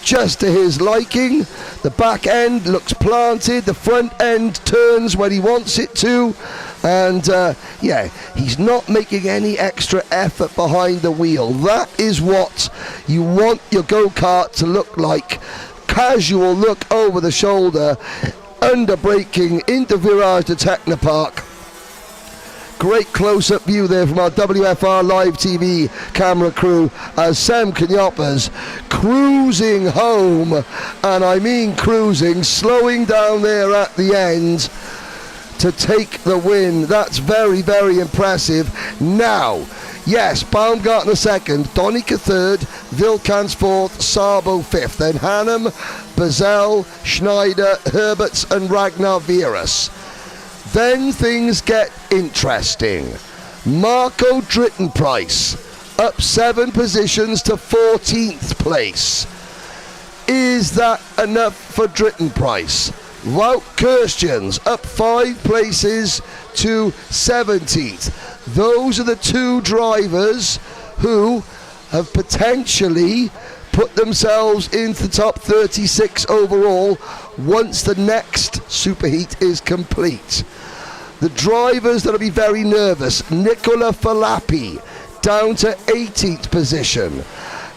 just to his liking. The back end looks planted. The front end turns when he wants it to. And yeah, he's not making any extra effort behind the wheel. That is what you want your go-kart to look like. Casual look over the shoulder, under braking into Virage to Technopark. Great close-up view there from our WFR Live TV camera crew as Sam Canopes cruising home, and I mean cruising, slowing down there at the end to take the win. That's very, very impressive. Now, yes, Baumgartner second, Donica third, Wilkens fourth, Szabo fifth, then Hannum, Bazell, Schneider, Herberts and Ragnar Vieras. Then things get interesting. Marco Drittenprice up 7 positions to 14th place. Is that enough for Drittenprice? Wout Kirstjens up 5 places to 17th. Those are the 2 drivers who have potentially put themselves into the top 36 overall once the next superheat is complete. The drivers that'll be very nervous: Nicola Falapi down to 18th position,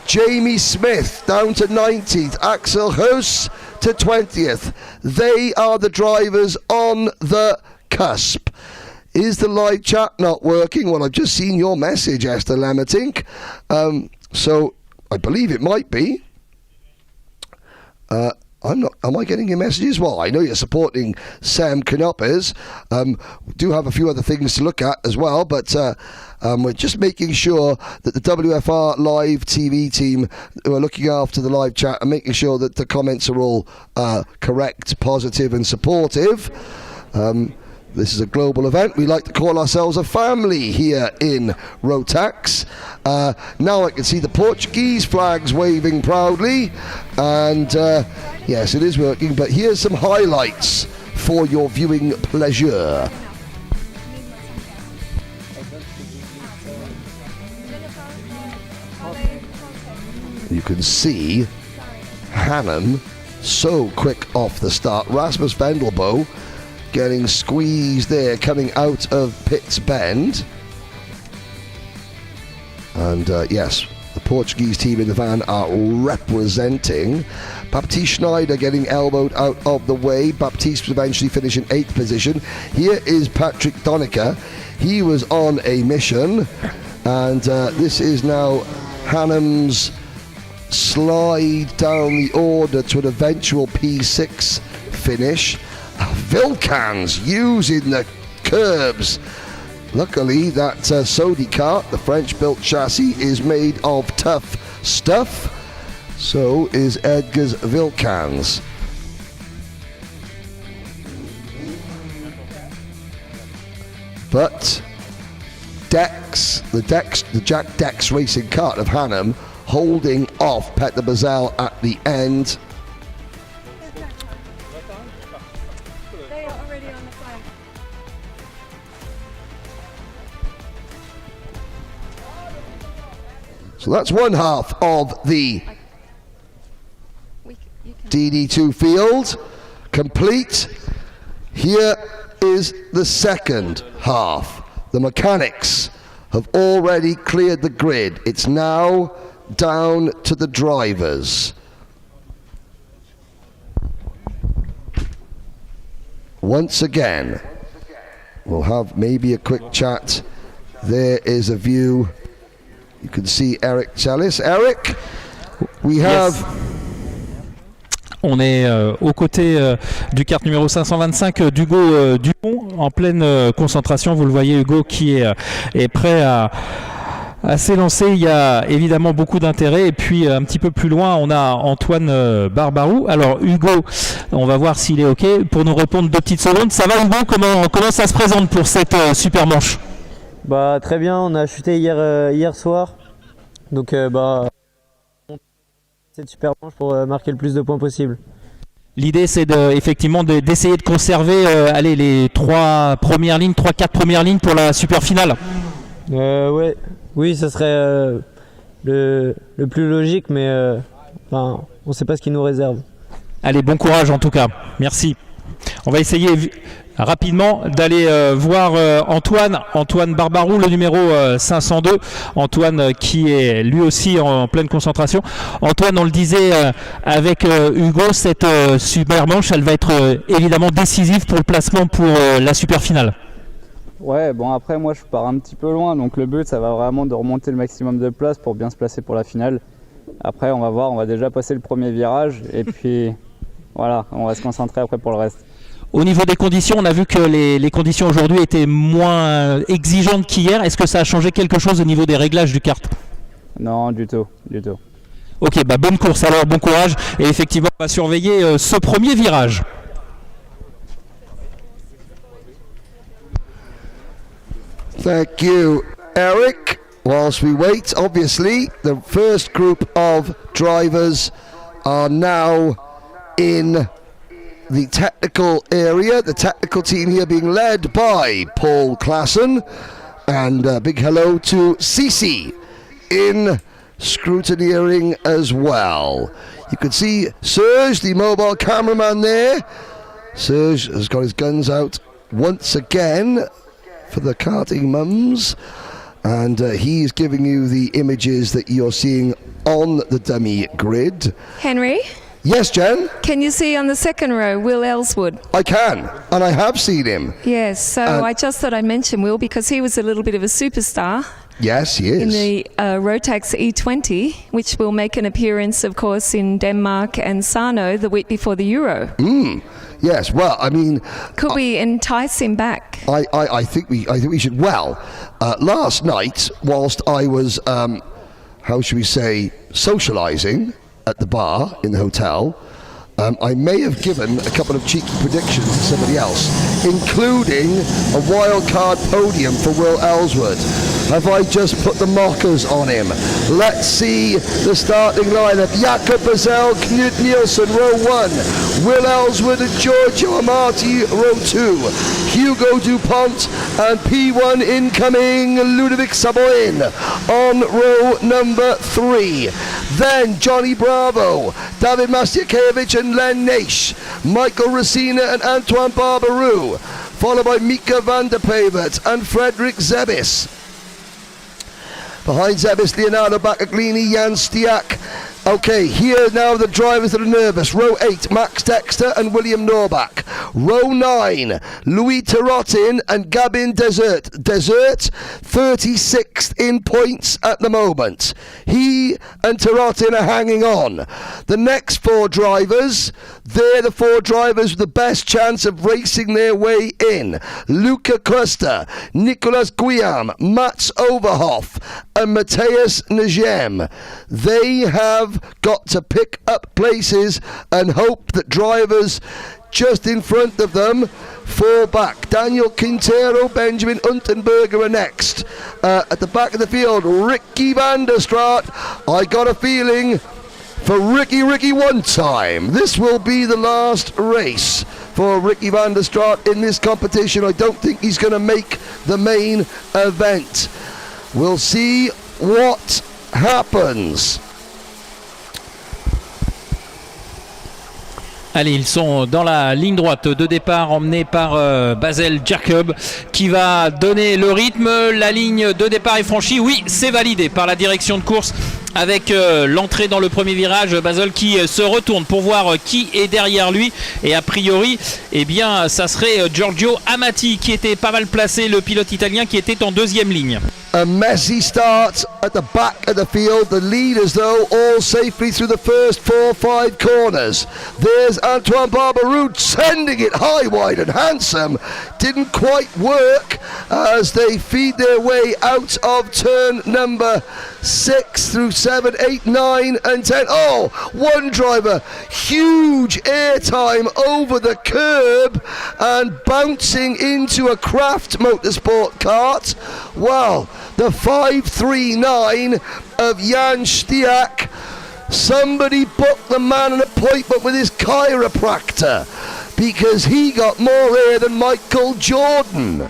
Jamie Smith down to 19th, Axel Huss to 20th. They are the drivers on the cusp. Is the live chat not working? Well, I've just seen your message, Esther Lamertink. So I believe it might be. I'm not. Am I getting your messages? Well, I know you're supporting Sam Canopers. We do have a few other things to look at as well, but we're just making sure that the WFR live TV team who are looking after the live chat and making sure that the comments are all correct, positive, and supportive. This is a global event. We like to call ourselves a family here in Rotax. Now I can see the Portuguese flags waving proudly, and yes, it is working, but here's some highlights for your viewing pleasure. You can see Hannum so quick off the start. Rasmus Vendelbo getting squeezed there, coming out of Pitts Bend. And yes, the Portuguese team in the van are representing. Baptiste Schneider getting elbowed out of the way. Baptiste was eventually finishing 8th position. Here is Patrick Donica. He was on a mission. And this is now Hannum's slide down the order to an eventual P6 finish. Vilcans using the curbs. Luckily that Sodi cart, the French built chassis, is made of tough stuff. So is Edgar's Vilcans. But Dex, the Jack Dex racing cart of Hannum holding off Petter Bazal at the end. So that's one half of the DD2 field complete. Here is the second half. The mechanics have already cleared the grid. It's now down to the drivers. Once again, we'll have maybe a quick chat. There is a view. You can see Eric Chalice. Eric, we have... Yes. On est aux côtés du kart numéro 525 d'Hugo Dupont, en pleine concentration. Vous le voyez, Hugo qui est prêt à s'élancer. Il y a évidemment beaucoup d'intérêt. Et puis un petit peu plus loin, on a Antoine Barbarou. Alors Hugo, on va voir s'il est OK. Pour nous répondre 2 petites secondes. Ça va Hugo, comment ça se présente pour cette super manche? Bah très bien, on a chuté hier soir, donc cette super manche pour marquer le plus de points possible. L'idée c'est effectivement d'essayer de conserver les 4 premières lignes pour la super finale. Ouais, oui, ça serait le plus logique, mais on ne sait pas ce qu'il nous réserve. Allez, bon courage en tout cas, merci. On va essayer rapidement d'aller voir Antoine Barbarou, le numéro 502. Antoine qui est lui aussi en pleine concentration. Antoine, on le disait avec Hugo, cette super manche, elle va être évidemment décisive pour le placement pour la super finale. Ouais, bon après moi je pars un petit peu loin, donc le but ça va vraiment de remonter le maximum de place pour bien se placer pour la finale. Après on va voir, on va déjà passer le premier virage et puis voilà, on va se concentrer après pour le reste. Au niveau des conditions, on a vu que les conditions aujourd'hui étaient moins exigeantes qu'hier. Est-ce que ça a changé quelque chose au niveau des réglages du kart? Non, du tout. Ok, bonne course alors, bon courage. Et effectivement, on va surveiller ce premier virage. Thank you, Eric. Whilst we wait, obviously, the first group of drivers are now in the technical area, the technical team here being led by Paul Klassen, and a big hello to Cici in scrutineering as well. You can see Serge, the mobile cameraman there. Serge has got his guns out once again for the karting mums, and he's giving you the images that you're seeing on the dummy grid. Henry? Yes, Jen? Can you see on the second row Will Ellswood? I can, and I have seen him. Yes, so I just thought I'd mention Will because he was a little bit of a superstar Yes, he is. In the Rotax E20, which will make an appearance, of course, in Denmark and Sarno the week before the Euro. Yes, well, I mean, Could we entice him back? I think we should. Well, last night, whilst I was, how should we say, socialising at the bar in the hotel, I may have given a couple of cheeky predictions to somebody else, including a wild card podium for Will Ellsworth. Have I just put the mockers on him? Let's see the starting lineup. Jakob Bazell, Knut Nielsen, row 1. Will Ellsworth and Giorgio Amati, row 2. Hugo Dupont and P1 incoming, Ludovic Saboin on row number 3. Then Johnny Bravo, David Mastiakiewicz and Len Naish, Michael Racina and Antoine Barbarou, followed by Mika van der Pevert and Frederick Zebis. Behind Zebis, Leonardo Baccaglini, Jan Stiak. Okay, here now the drivers that are nervous. Row 8, Max Dexter and William Norbach. Row 9, Louis Tarotin and Gabin Desert. Desert, 36th in points at the moment. He and Tarotin are hanging on. The next 4 drivers, they're the 4 drivers with the best chance of racing their way in. Luca Costa, Nicolas Guillaume, Mats Overhoff and Matthias Najem. They have got to pick up places and hope that drivers just in front of them fall back. Daniel Quintero, Benjamin Unterberger are next. At the back of the field, Ricky van der Straat. I got a feeling for Ricky one time, this will be the last race for Ricky van der Straat in this competition. I don't think he's going to make the main event. We'll see what happens. Allez, ils sont dans la ligne droite de départ emmenés par Basel Jacob qui va donner le rythme. La ligne de départ est franchie. Oui, c'est validé par la direction de course avec l'entrée dans le premier virage. Basel qui se retourne pour voir qui est derrière lui. Et a priori, eh bien, ça serait Giorgio Amati qui était pas mal placé, le pilote italien qui était en deuxième ligne. A messy start at the back of the field. The leaders, though, all safely through the first 4-5 corners. There's Antoine Barbarou sending it high, wide and handsome. Didn't quite work as they feed their way out of turn number 6 through 7, 8, 9 and 10. Oh, one driver, huge airtime over the curb and bouncing into a Craft Motorsport kart. Wow, the 539 of Jan Stiak. Somebody booked the man an appointment with his chiropractor because he got more air than Michael Jordan.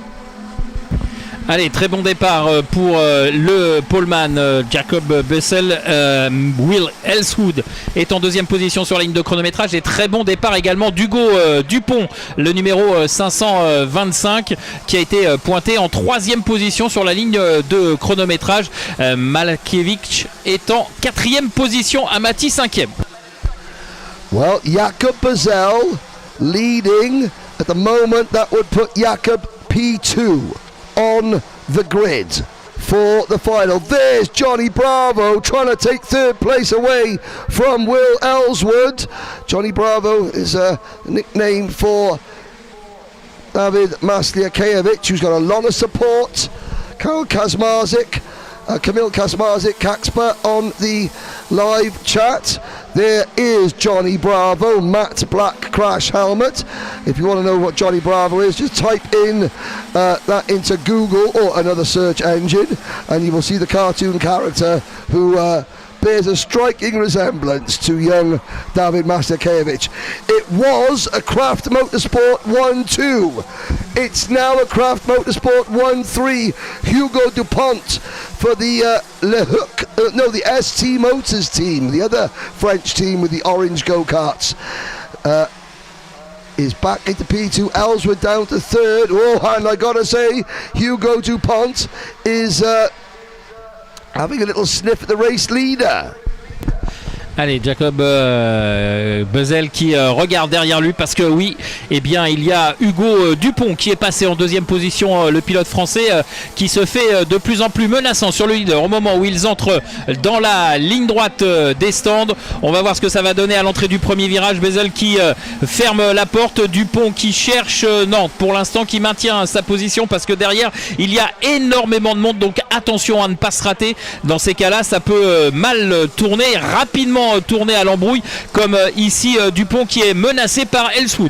Allez, très bon départ pour le poleman Jacob Bessel. Will Ellswood est en deuxième position sur la ligne de chronométrage. Et très bon départ également d'Hugo Dupont, le numéro 525, qui a été pointé en troisième position sur la ligne de chronométrage. Malakiewicz est en quatrième position, Amati cinquième. Well, Jakob Bazell leading at the moment. That would put Jakob P2 on the grid for the final. There's Johnny Bravo trying to take third place away from Will Ellsworth. Johnny Bravo is a nickname for David Mastiakiewicz, who's got a lot of support. Kamil Kaczmarzyk, Kaxpa on the live chat. There is Johnny Bravo, matte black crash helmet. If you want to know what Johnny Bravo is, just type in that into Google or another search engine and you will see the cartoon character who bears a striking resemblance to young David Mastiakiewicz. It was a Craft Motorsport 1-2. It's now a Craft Motorsport 1-3. Hugo Dupont for the the ST Motors team, the other French team with the orange go-karts, is back into P2. Ellsworth down to third. Oh, and I gotta say, Hugo Dupont is having a little sniff at the race leader. Allez, Jacob Bezel qui regarde derrière lui parce que oui, eh bien il y a Hugo Dupont qui est passé en deuxième position, le pilote français qui se fait de plus en plus menaçant sur le leader au moment où ils entrent dans la ligne droite des stands. On va voir ce que ça va donner à l'entrée du premier virage. Bezel qui ferme la porte, Dupont qui cherche, non pour l'instant qui maintient sa position parce que derrière il y a énormément de monde, donc attention à ne pas se rater. Dans ces cas-là, ça peut mal tourner, rapidement tourner à l'embrouille, comme ici Dupont qui est menacé par Ellswood.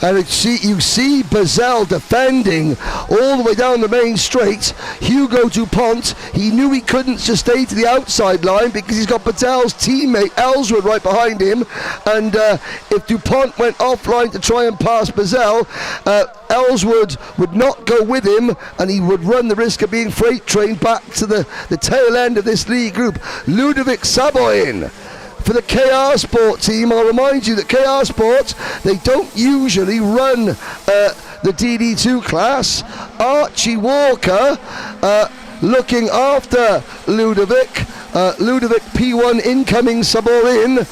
And you see Bezel defending all the way down the main straight. Hugo Dupont, he knew he couldn't just stay to the outside line because he's got Bezel's teammate Ellswood right behind him. And if Dupont went offline to try and pass Bezel, Ellswood would not go with him and he would run the risk of being freight trained back to the tail end of this lead group. Ludovic Saboin for the KR Sport team. I'll remind you that KR Sport, they don't usually run the DD2 class. Archie Walker looking after Ludovic. Ludovic P1 incoming Saborin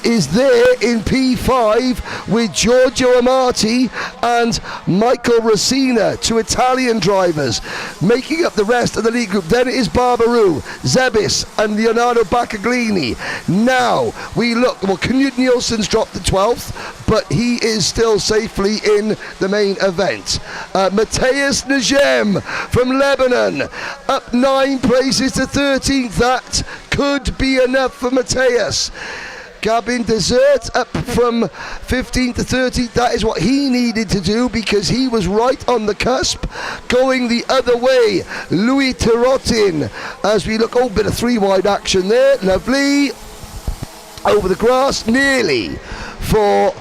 is there in P5 with Giorgio Amati and Michael Racina, two Italian drivers, making up the rest of the league group. Then it is Barbaru, Zebis and Leonardo Baccaglini. Now we look, well, Knut Nielsen's dropped to 12th, but he is still safely in the main event. Matthias Najem from Lebanon, up 9 places to 13th. That could be enough for Matthias. Gabin Desert up from 15 to 30. That is what he needed to do because he was right on the cusp. Going the other way, Louis Tirotin. As we look, oh, bit of 3-wide action there. Lovely. Over the grass, nearly for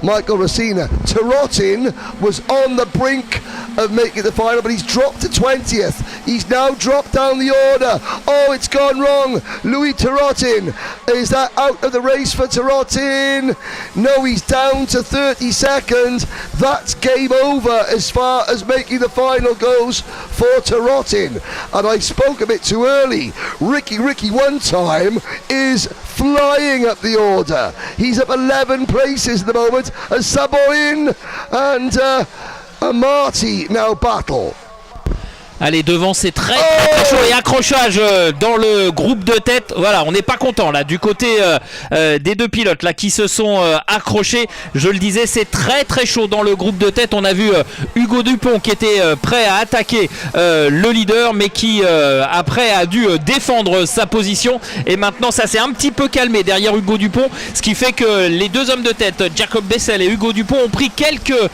Michael Racina. Tirotin was on the brink of making the final, but he's dropped to 20th. He's now dropped down the order. Oh, it's gone wrong. Louis Tirotin. Is that out of the race for Tirotin? No, he's down to 32nd. That's game over as far as making the final goes for Tirotin. And I spoke a bit too early. Ricky one time is flying up the order. He's up 11 places at the moment as Saboin and Amati now battle. Allez, devant, c'est très chaud et accrochage dans le groupe de tête. Voilà, on n'est pas content là du côté des deux pilotes là qui se sont accrochés. Je le disais, c'est très chaud dans le groupe de tête. On a vu Hugo Dupont qui était prêt à attaquer le leader, mais qui après a dû défendre sa position. Et maintenant, ça s'est un petit peu calmé derrière Hugo Dupont, ce qui fait que les deux hommes de tête, Jacob Bessel et Hugo Dupont, ont pris quelques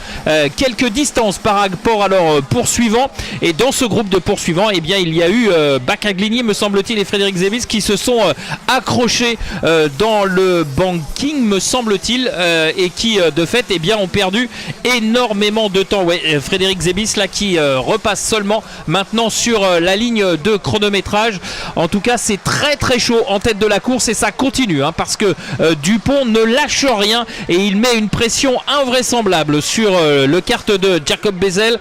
distances par rapport à leurs poursuivants. Et dans ce groupe de poursuivants, eh bien, il y a eu Baccaglini, me semble-t-il, et Frédéric Zebis qui se sont accrochés dans le banking, me semble-t-il, et qui de fait eh bien, ont perdu énormément de temps. Ouais, Frédéric Zebis là qui repasse seulement maintenant sur la ligne de chronométrage. En tout cas, c'est très chaud en tête de la course et ça continue parce que Dupont ne lâche rien et il met une pression invraisemblable sur le kart de Jacob Bezel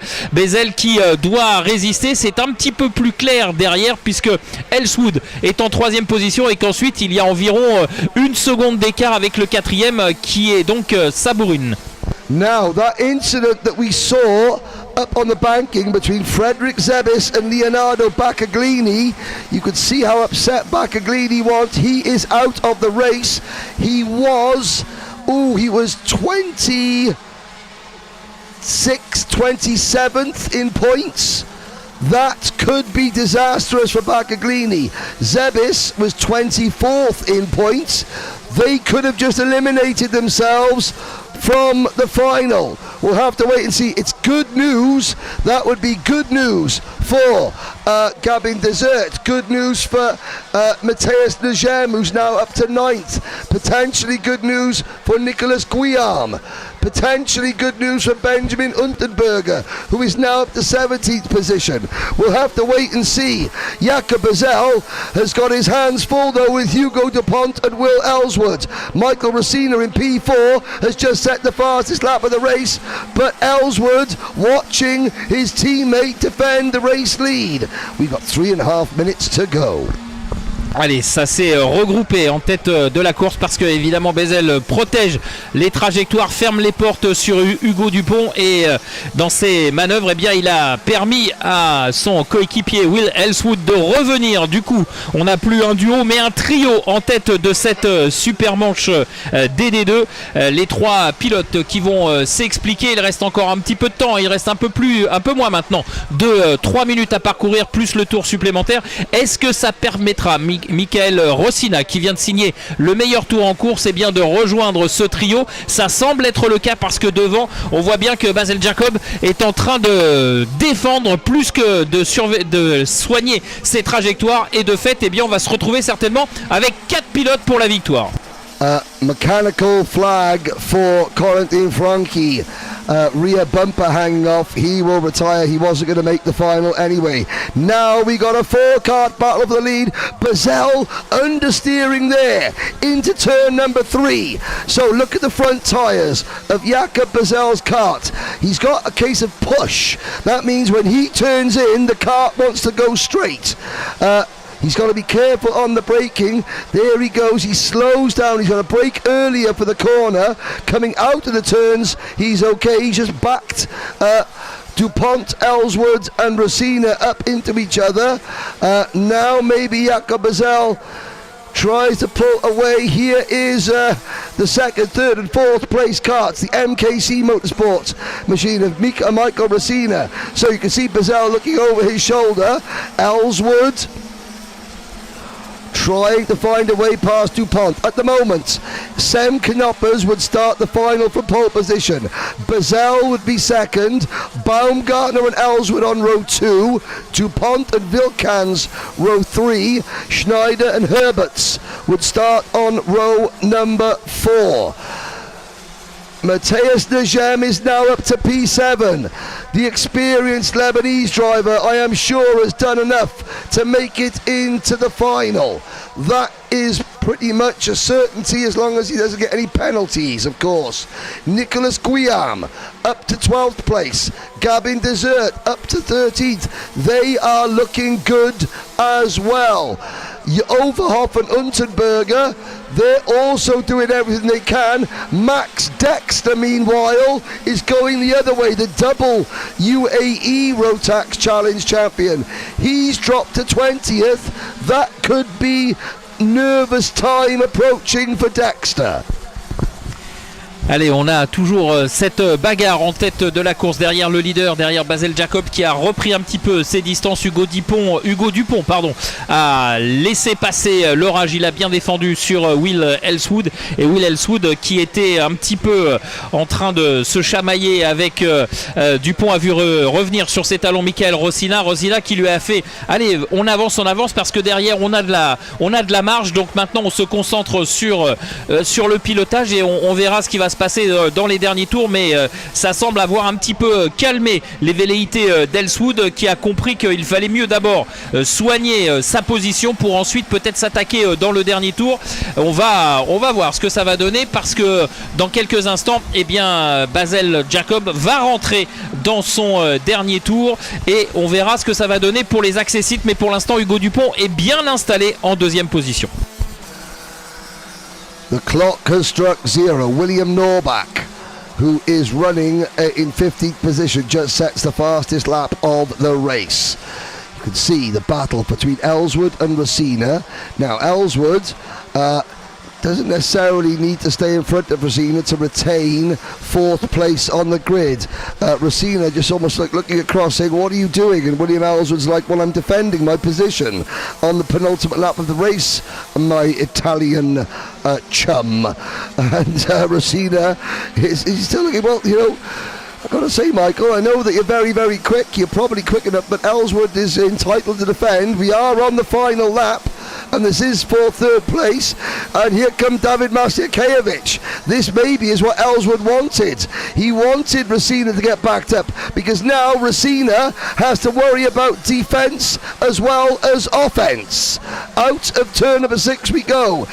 qui doit résister. C'est un petit peu plus clair derrière puisque Ellswood est en 3e position et qu'ensuite il y a environ 1 seconde d'écart avec le 4e qui est donc Saborin. Now that incident that we saw up on the banking between Frederick Zebis and Leonardo Baccaglini, you could see how upset Baccaglini was. He is out of the race. He was 27th in points. That could be disastrous for Baccaglini. Zebis was 24th in points. They could have just eliminated themselves from the final. We'll have to wait and see. It's good news. That would be good news for Gabin Desert. Good news for Matthias Najem, who's now up to 9th. Potentially good news for Nicolas Guillaume. Potentially good news for Benjamin Unterberger, who is now up to 17th position. We'll have to wait and see. Jakob Bezel has got his hands full though with Hugo Dupont and Will Ellswood. Michael Racina in P4 has just set the fastest lap of the race, but Ellswood watching his teammate defend the race lead. We've got 3.5 minutes to go. Allez, ça s'est regroupé en tête de la course parce que évidemment Bezel protège les trajectoires, ferme les portes sur Hugo Dupont et dans ses manœuvres, eh bien, il a permis à son coéquipier Will Ellswood de revenir. Du coup, on n'a plus un duo mais un trio en tête de cette super manche DD2. Les trois pilotes qui vont s'expliquer. Il reste encore un petit peu de temps. Il reste un peu moins maintenant de 3 minutes à parcourir plus le tour supplémentaire. Est-ce que ça permettra Michael Rossina, qui vient de signer le meilleur tour en course, et bien de rejoindre ce trio? Ça semble être le cas parce que devant on voit bien que Basel Jacob est en train de défendre plus que de soigner ses trajectoires, et de fait eh bien on va se retrouver certainement avec 4 pilotes pour la victoire. Mechanical flag for Corentin Franchi. Rear bumper hanging off. He will retire. He wasn't going to make the final anyway. Now we got a 4-kart battle of the lead. Bezel understeering there into turn number 3. So look at the front tyres of Jakob Bezel's kart. He's got a case of push. That means when he turns in, the kart wants to go straight. He's got to be careful on the braking. There he goes. He slows down. He's got to brake earlier for the corner. Coming out of the turns, he's okay. He's just backed DuPont, Ellswood and Rosina up into each other. Now maybe Jakob Bezel tries to pull away. Here is the second, third and fourth place karts, the MKC Motorsports machine of Michael Rosina. So you can see Bezel looking over his shoulder. Ellswood trying to find a way past DuPont. At the moment, Sem Knoppers would start the final from pole position. Bezel would be second. Baumgartner and Ellswood on row 2. DuPont and Vilkans row 3. Schneider and Herberts would start on row number 4. Matthias Nejem is now up to P7. The experienced Lebanese driver, I am sure, has done enough to make it into the final. That is pretty much a certainty as long as he doesn't get any penalties, of course. Nicolas Guillaume up to 12th place. Gabin Desert up to 13th. They are looking good as well. Overhoff and Unterberger, they're also doing everything they can. Max Dexter, meanwhile, is going the other way, the double UAE Rotax Challenge champion. He's dropped to 20th. That could be nervous time approaching for Dexter. Allez, on a toujours cette bagarre en tête de la course derrière le leader, derrière Basel Jacob qui a repris un petit peu ses distances. Hugo Dupont a laissé passer l'orage. Il a bien défendu sur Will Ellswood, et Will Ellswood qui était un petit peu en train de se chamailler avec Dupont a vu revenir sur ses talons Michael Rossina qui lui a fait allez, on avance parce que derrière on a de la marge. Donc maintenant on se concentre sur le pilotage et on verra ce qui va se passer dans les derniers tours, mais ça semble avoir un petit peu calmé les velléités d'Ellswood, qui a compris qu'il fallait mieux d'abord soigner sa position pour ensuite peut-être s'attaquer dans le dernier tour. On va voir ce que ça va donner, parce que dans quelques instants eh bien Basel Jacob va rentrer dans son dernier tour et on verra ce que ça va donner pour les accessites. Mais pour l'instant Hugo Dupont est bien installé en deuxième position. The clock has struck 0. William Norback, who is running in 15th position, just sets the fastest lap of the race. You can see the battle between Ellswood and Rosina. Now Ellswood doesn't necessarily need to stay in front of Rosina to retain 4th place on the grid. Rosina just almost like looking across saying, what are you doing? And William Ellswood's like, well, I'm defending my position on the penultimate lap of the race, my Italian chum. And Rosina is still looking, well, you know, I've got to say, Michael, I know that you're very, very quick. You're probably quick enough, but Ellswood is entitled to defend. We are on the final lap, and this is for 3rd place. And here comes David Masiakevich. This maybe is what Ellswood wanted. He wanted Rosina to get backed up, because now Rosina has to worry about defence as well as offence. Out of turn number 6 we go.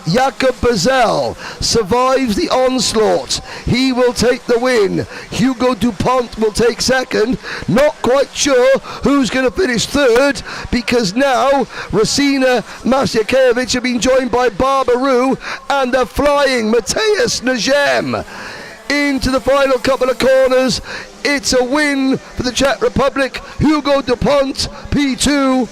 Jakob Bazel survives the onslaught. He will take the win. Hugo Dupont will take second. Not quite sure who's going to finish third, because now Rosina Masjakevich have been joined by Barbarou and the flying Mateusz Nagem into the final couple of corners. It's a win for the Czech Republic. Hugo Dupont P2,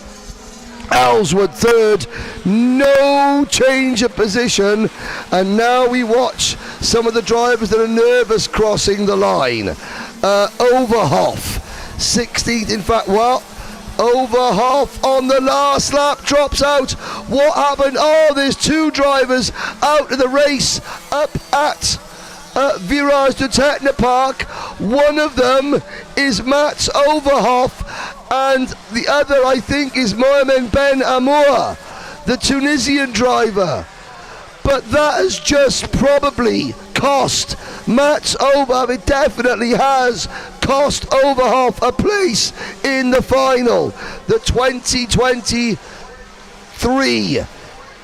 Ellswood third, no change of position, and now we watch some of the drivers that are nervous crossing the line. Overhoff 16th, in fact. Well, Overhoff on the last lap drops out. What happened? Oh, there's two drivers out of the race up at Virage de Technopark. One of them is Mats Overhoff, and the other, I think, is Mohamed Ben Amour, the Tunisian driver. But that has just probably cost Mats Overhoff, it definitely has cost Overhoff a place in the final. The 2023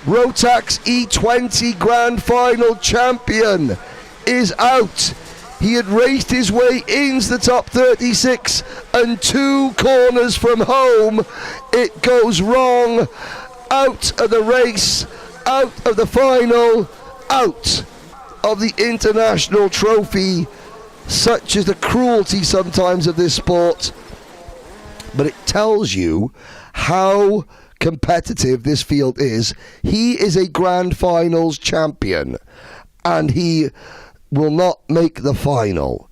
Rotax E20 Grand Final champion is out. He had raced his way into the top 36, and 2 corners from home it goes wrong. Out of the race, out of the final, out of the international trophy. Such is the cruelty sometimes of this sport, but it tells you how competitive this field is. He is a grand finals champion, and he will not make the final.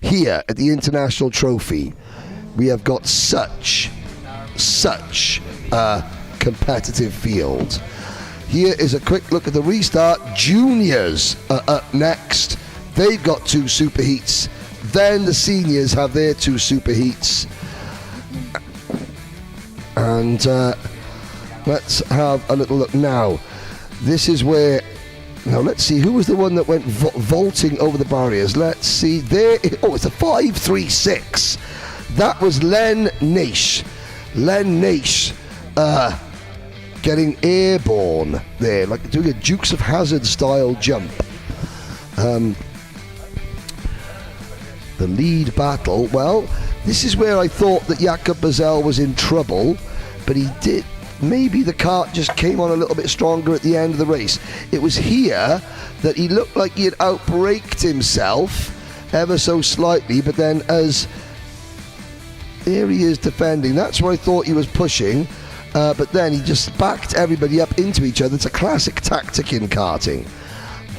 Here at the international trophy, we have got such a competitive field. Here is a quick look at the restart. Juniors are up next. They've got 2 superheats. Then the seniors have their 2 superheats. And let's have a little look now. This is where... Now let's see, who was the one that went vaulting over the barriers? Let's see, there, oh, it's a 5.36. That was Len Naish. Len Naish getting airborne there, like doing a Dukes of Hazzard style jump. The lead battle, well, this is where I thought that Jakob Bazel was in trouble, but he did. Maybe the kart just came on a little bit stronger at the end of the race. It was here that he looked like he had outbraked himself ever so slightly, but then as there he is defending, that's where I thought he was pushing, but then he just backed everybody up into each other. It's a classic tactic in karting.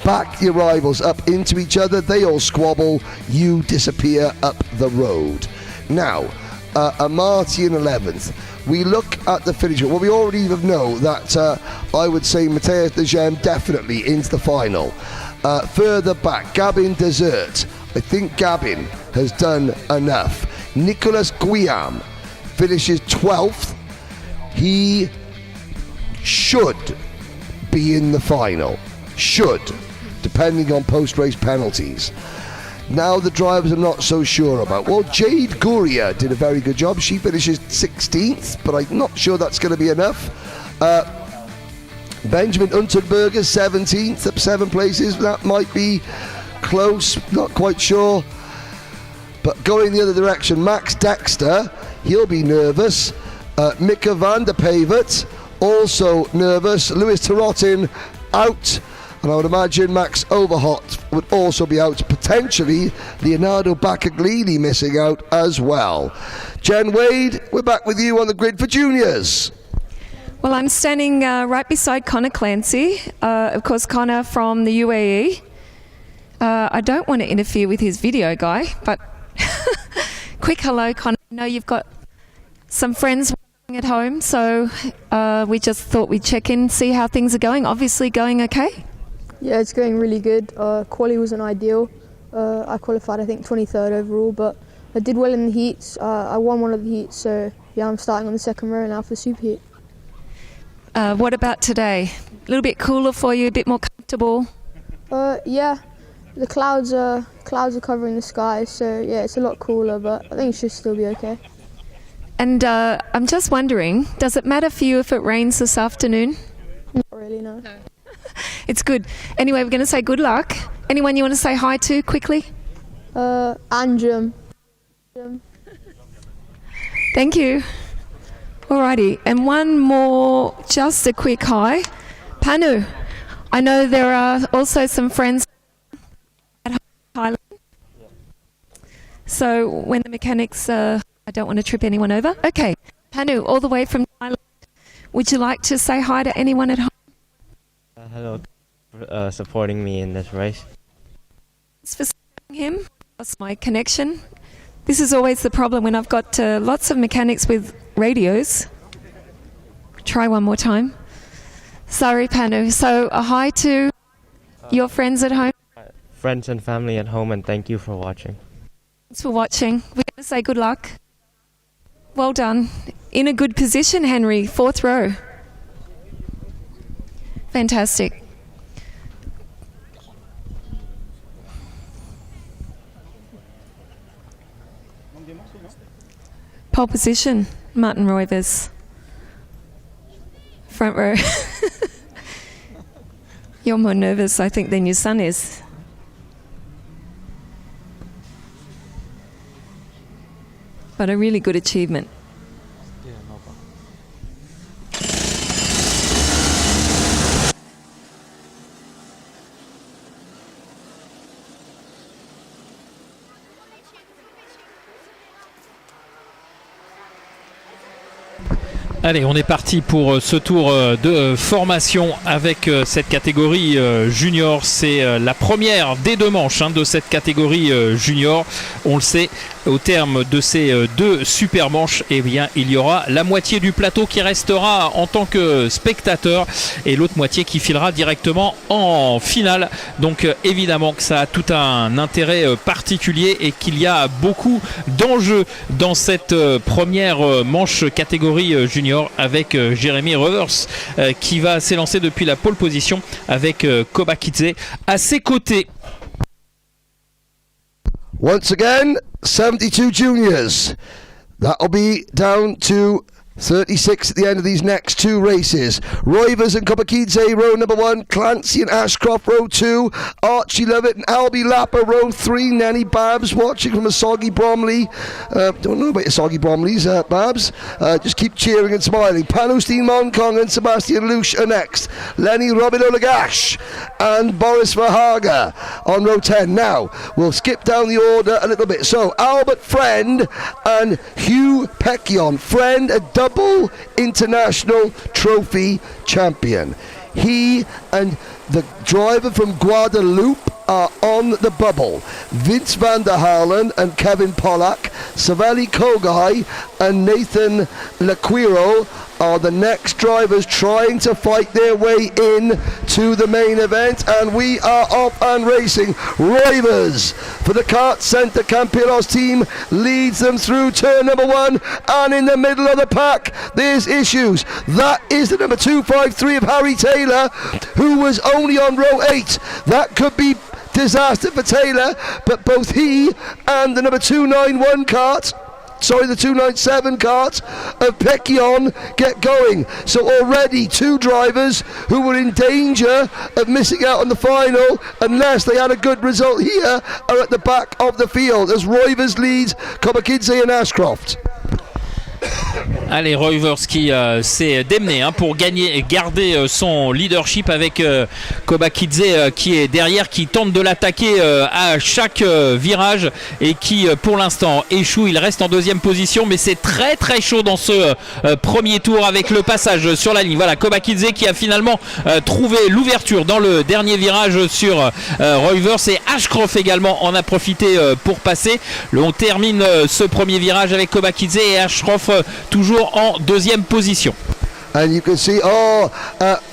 Back your rivals up into each other, they all squabble, you disappear up the road. Now, Amati in 11th. We look at the finish. Well, we already know that I would say Mateusz Nagem definitely into the final. Further back, Gabin Desert. I think Gabin has done enough. Nicolas Guillaume finishes 12th. He should be in the final. Should, depending on post-race penalties. Now the drivers I'm not so sure about. Well, Jade Gouria did a very good job. She finishes 16th, but I'm not sure that's going to be enough. Benjamin Unterberger 17th, up 7 places. That might be close, not quite sure. But going the other direction, Max Dexter, he'll be nervous. Mika van der Pavert, also nervous. Lewis Tarotin out. And I would imagine Max Overhoff would also be out. Potentially Leonardo Baccaglini missing out as well. Jen Wade, we're back with you on the grid for juniors. Well, I'm standing right beside Connor Clancy. Of course, Connor from the UAE. I don't want to interfere with his video guy, but quick hello, Connor. I know you've got some friends at home, so we just thought we'd check in, see how things are going. Obviously going okay? Yeah, it's going really good. Quali wasn't ideal. I qualified, I think, 23rd overall, but I did well in the heats. I won one of the heats, so yeah, I'm starting on the 2nd row now for the super heat. What about today? A little bit cooler for you, a bit more comfortable? Yeah, the clouds are covering the sky, so yeah, it's a lot cooler, but I think it should still be okay. And I'm just wondering, does it matter for you if it rains this afternoon? Not really, no. It's good. Anyway, we're going to say good luck. Anyone you want to say hi to quickly? Andrew. Thank you. Alrighty, and one more, just a quick hi. Panu, I know there are also some friends at Thailand. So when the mechanics, I don't want to trip anyone over. Okay, Panu, all the way from Thailand. Would you like to say hi to anyone at home? Hello, supporting me in this race. Thanks for supporting him. Lost my connection. This is always the problem when I've got lots of mechanics with radios. Try one more time. Sorry, Panu. So a hi to your friends at home. Friends and family at home, and thank you for watching. Thanks for watching. We're going to say good luck. Well done. In a good position, Henry. 4th row. Fantastic. Pole position, Martin Roivers. Front row. You're more nervous, I think, than your son is. But a really good achievement. Allez, on est parti pour ce tour de formation avec cette catégorie junior. C'est la première des 2 manches de cette catégorie junior. On le sait, au terme de ces 2 super manches, eh bien, il y aura la moitié du plateau qui restera en tant que spectateur et l'autre moitié qui filera directement en finale. Donc évidemment que ça a tout un intérêt particulier et qu'il y a beaucoup d'enjeux dans cette première manche catégorie junior, avec Jérémy Revers qui va s'élancer depuis la pole position avec Kobakidze à ses côtés. Once again, 72 juniors. That'll be down to 36 at the end of these next 2 races. Roivers and Kobakidze, row number 1. Clancy and Ashcroft, row 2. Archie Lovett and Albie Lapper, row 3. Nanny Babs watching from a soggy Bromley. Don't know about your soggy Bromleys, Babs. Just keep cheering and smiling. Panustin Monkong and Sebastian Lusch are next. Lenny Robilo Lagash and Boris Verhaga on row 10. Now, we'll skip down the order a little bit. So, Albert Friend and Hugh Pecchion. Friend, a double international trophy champion. He and the driver from Guadeloupe are on the bubble. Vince van der Halen and Kevin Pollack, Savali Kogai and Nathan Laquiro are the next drivers trying to fight their way in to the main event, and we are off and racing. Roivers for the Kart Center Campilos team leads them through turn number 1, and in the middle of the pack there's issues. That is the number 253 of Harry Taylor, who was only on row 8. That could be disaster for Taylor, but both he and the number 291 kart, the 297 kart of Pecchion get going. So already 2 drivers who were in danger of missing out on the final unless they had a good result here are at the back of the field as Roivers leads Kobakidze and Ashcroft. Allez, Roivers qui s'est démené pour garder son leadership avec Kobakidze qui est derrière, qui tente de l'attaquer à chaque virage et qui pour l'instant échoue. Il reste en 2e position, mais c'est très très chaud dans ce premier tour avec le passage sur la ligne. Voilà, Kobakidze qui a finalement trouvé l'ouverture dans le dernier virage sur Roivers, et Ashcroft également en a profité pour passer. On termine ce premier virage avec Kobakidze et Ashcroft toujours en 2e position. And you can see,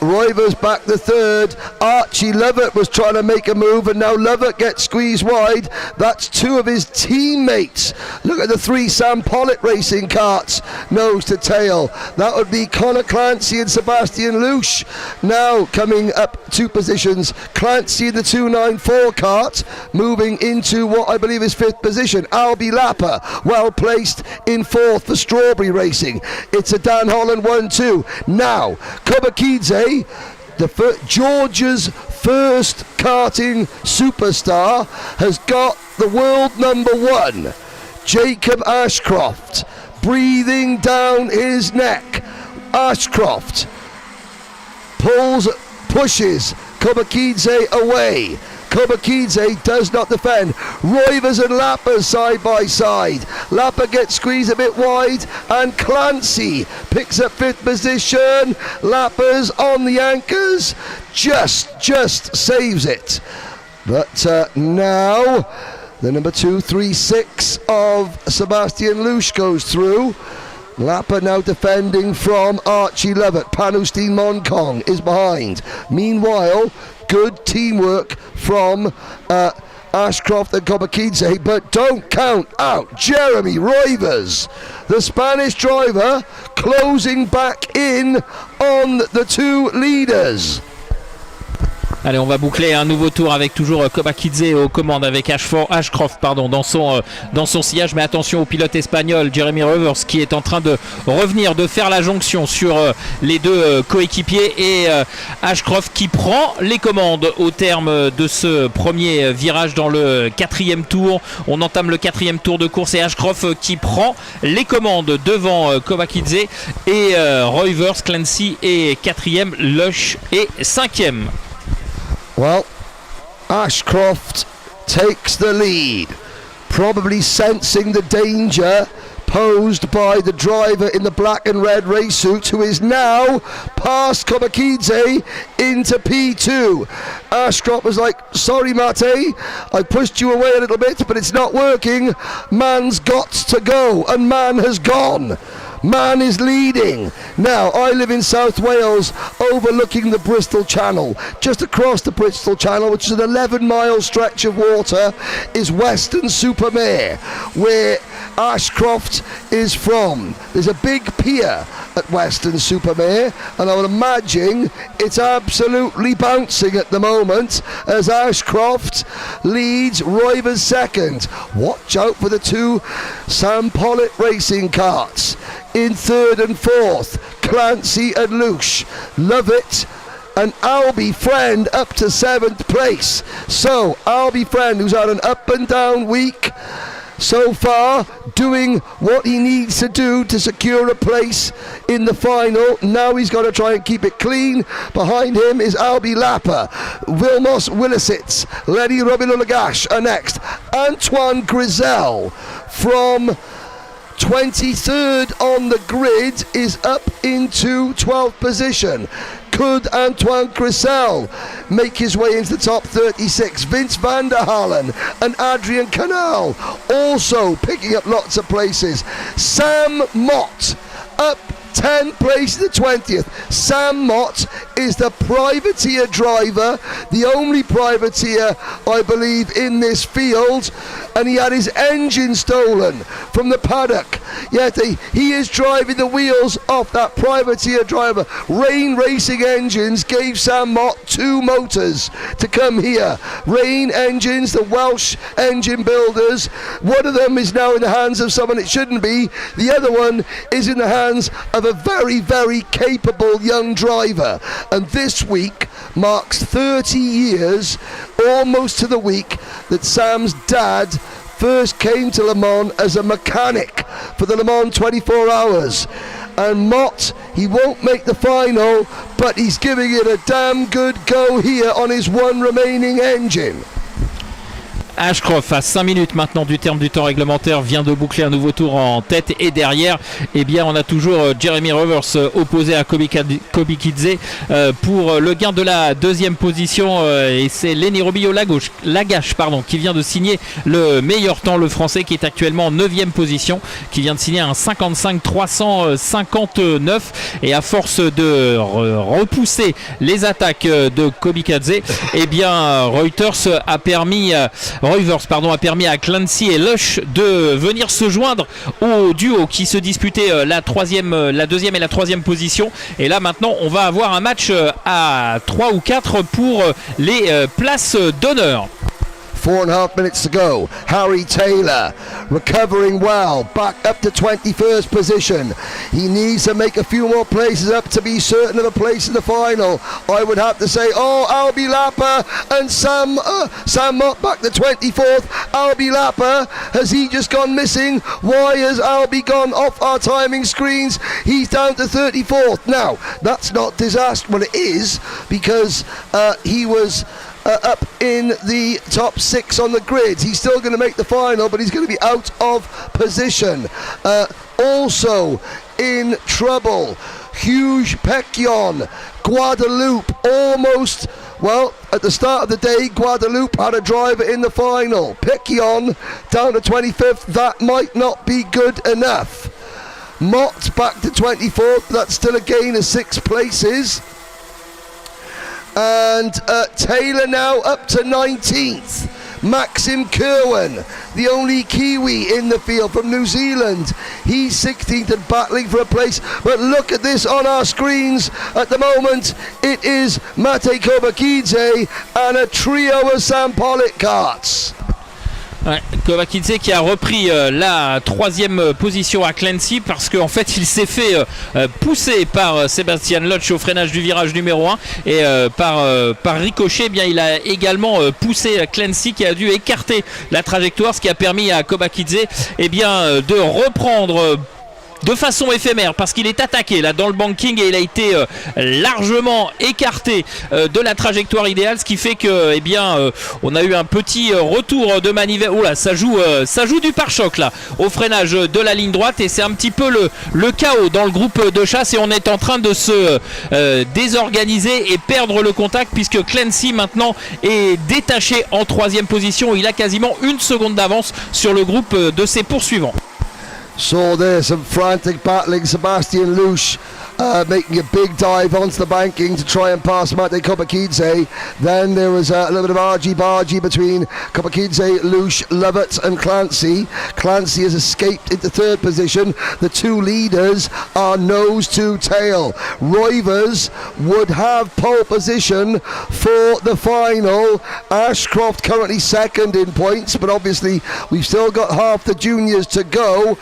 Roivers back the 3rd. Archie Lovett was trying to make a move, and now Lovett gets squeezed wide. That's 2 of his teammates. Look at the 3 Sam Pollitt racing karts, nose to tail. That would be Connor Clancy and Sebastian Lusch. Now coming up 2 positions, Clancy in the 294 kart, moving into what I believe is 5th position. Albie Lapper, well placed in 4th for Strawberry Racing. It's a Dan Holland 1-2. Now, Kobakidze, Georgia's first karting superstar has got the world number 1, Jacob Ashcroft, breathing down his neck. Ashcroft pushes Kobakidze away. Kobakidze does not defend. Roivers and Lapper side by side. Lapper gets squeezed a bit wide, and Clancy picks up 5th position. Lapper's on the anchors, just saves it. But now the number 236 of Sebastian Lusch goes through. Lapper now defending from Archie Lovett. Panustin Monkong is behind. Meanwhile, good teamwork from Ashcroft and Kobakidze, but don't count out Jeremy Roivers, the Spanish driver, closing back in on the 2 leaders. Allez, on va boucler un nouveau tour avec toujours Kobakidze aux commandes avec Ashcroft dans son sillage. Mais attention au pilote espagnol Jeremy Roivers qui est en train de revenir, de faire la jonction sur les 2 coéquipiers, et Ashcroft qui prend les commandes au terme de ce premier virage dans le 4e tour. On entame le 4e tour de course et Ashcroft qui prend les commandes devant Kobakidze, et Roivers, Clancy est 4e, Lusch est 5e. Well, Ashcroft takes the lead, probably sensing the danger posed by the driver in the black and red race suit, who is now past Kobakidze into P2. Ashcroft was like, sorry Mate, I pushed you away a little bit, but it's not working. Man's got to go, and Man has gone. Man is leading. Now, I live in South Wales, overlooking the Bristol Channel. Just across the Bristol Channel, which is an 11-mile stretch of water, is Weston-super-Mare, where Ashcroft is from. There's a big pier at Weston-super-Mare, and I would imagine it's absolutely bouncing at the moment as Ashcroft leads, Roivers second. Watch out for the 2 Sam Pollitt racing carts. In 3rd and 4th, Clancy and Lusch. Lovett and Albie Friend up to 7th place. So Albie Friend, who's had an up and down week so far, doing what he needs to do to secure a place in the final. Now he's got to try and keep it clean. Behind him is Albie Lapper, Vilmos Willisits, Lenny Robin-Lagash are next. Antoine Grisel from 23rd on the grid is up into 12th position. Could Antoine Grisel make his way into the top 36? Vince van der Halen and Adrian Canal also picking up lots of places. Sam Mott up 10 places to 20th. Sam Mott is the privateer driver, the only privateer I believe in this field, and he had his engine stolen from the paddock, yet he is driving the wheels off that privateer driver. Rain Racing Engines gave Sam Mott 2 motors to come here. Rain Engines, the Welsh engine builders, one of them is now in the hands of someone it shouldn't be, the other one is in the hands of a very, very capable young driver. And this week marks 30 years, almost to the week, that Sam's dad first came to Le Mans as a mechanic for the Le Mans 24 Hours. And Mott, he won't make the final, but he's giving it a damn good go here on his 1 remaining engine. Ashcroft, à 5 minutes maintenant du terme du temps réglementaire, vient de boucler un nouveau tour en tête, et derrière, eh bien, on a toujours Jeremy Roivers opposé à Kobakidze pour le gain de la 2e position, et c'est Lenny Robillot-Lagache qui vient de signer le meilleur temps, le français qui est actuellement en 9e position, qui vient de signer un 55-359, et à force de repousser les attaques de Kobakidze, eh bien, Roivers a permis à Clancy et Lusch de venir se joindre au duo qui se disputait la 2e et la 3e position. Et là maintenant on va avoir un match à 3 ou 4 pour les places d'honneur. 4.5 minutes to go. Harry Taylor recovering well, back up to 21st position. He needs to make a few more places up to be certain of a place in the final. I would have to say, Albie Lapper and Sam Mott back to 24th. Albie Lapper, has he just gone missing? Why has Albie gone off our timing screens? He's down to 34th. Now, that's not disaster. Well, it is, because he was up in the top 6 on the grid. He's still going to make the final, but he's going to be out of position. Also in trouble, Huge Pecchion, Guadeloupe, almost. Well, at the start of the day, Guadeloupe had a driver in the final. Pecchion down to 25th. That might not be good enough. Mott back to 24th. That's still a gain of 6 places. And Taylor now up to 19th. Maxim Kerwin, the only Kiwi in the field from New Zealand. He's 16th and battling for a place. But look at this on our screens at the moment. It is Mate Kobakidze and a trio of Sam Pollitt karts. Ouais, Kobakidze qui a repris la 3e position à Clancy parce qu'en fait il s'est fait pousser par Sébastien Lotch au freinage du virage numéro 1 et par ricochet, eh bien, il a également poussé Clancy qui a dû écarter la trajectoire, ce qui a permis à Kobakidze, eh bien, de reprendre de façon éphémère parce qu'il est attaqué là dans le banking et il a été largement écarté de la trajectoire idéale, ce qui fait que, eh bien, on a eu un petit retour de manivelle. Oh là, ça joue du pare-choc là au freinage de la ligne droite et c'est un petit peu le chaos dans le groupe de chasse et on est en train de se désorganiser et perdre le contact puisque Clancy maintenant est détaché en 3e position. Il a quasiment 1 seconde d'avance sur le groupe de ses poursuivants. So there's some frantic battling. Sebastian Louche making a big dive onto the banking to try and pass Mate Kobakidze. Then there was a little bit of argy-bargy between Kobakidze, Louche, Lovett and Clancy. Clancy has escaped into 3rd position. The 2 leaders are nose to tail. Roivers would have pole position for the final. Ashcroft currently 2nd in points, but obviously we've still got half the juniors to go.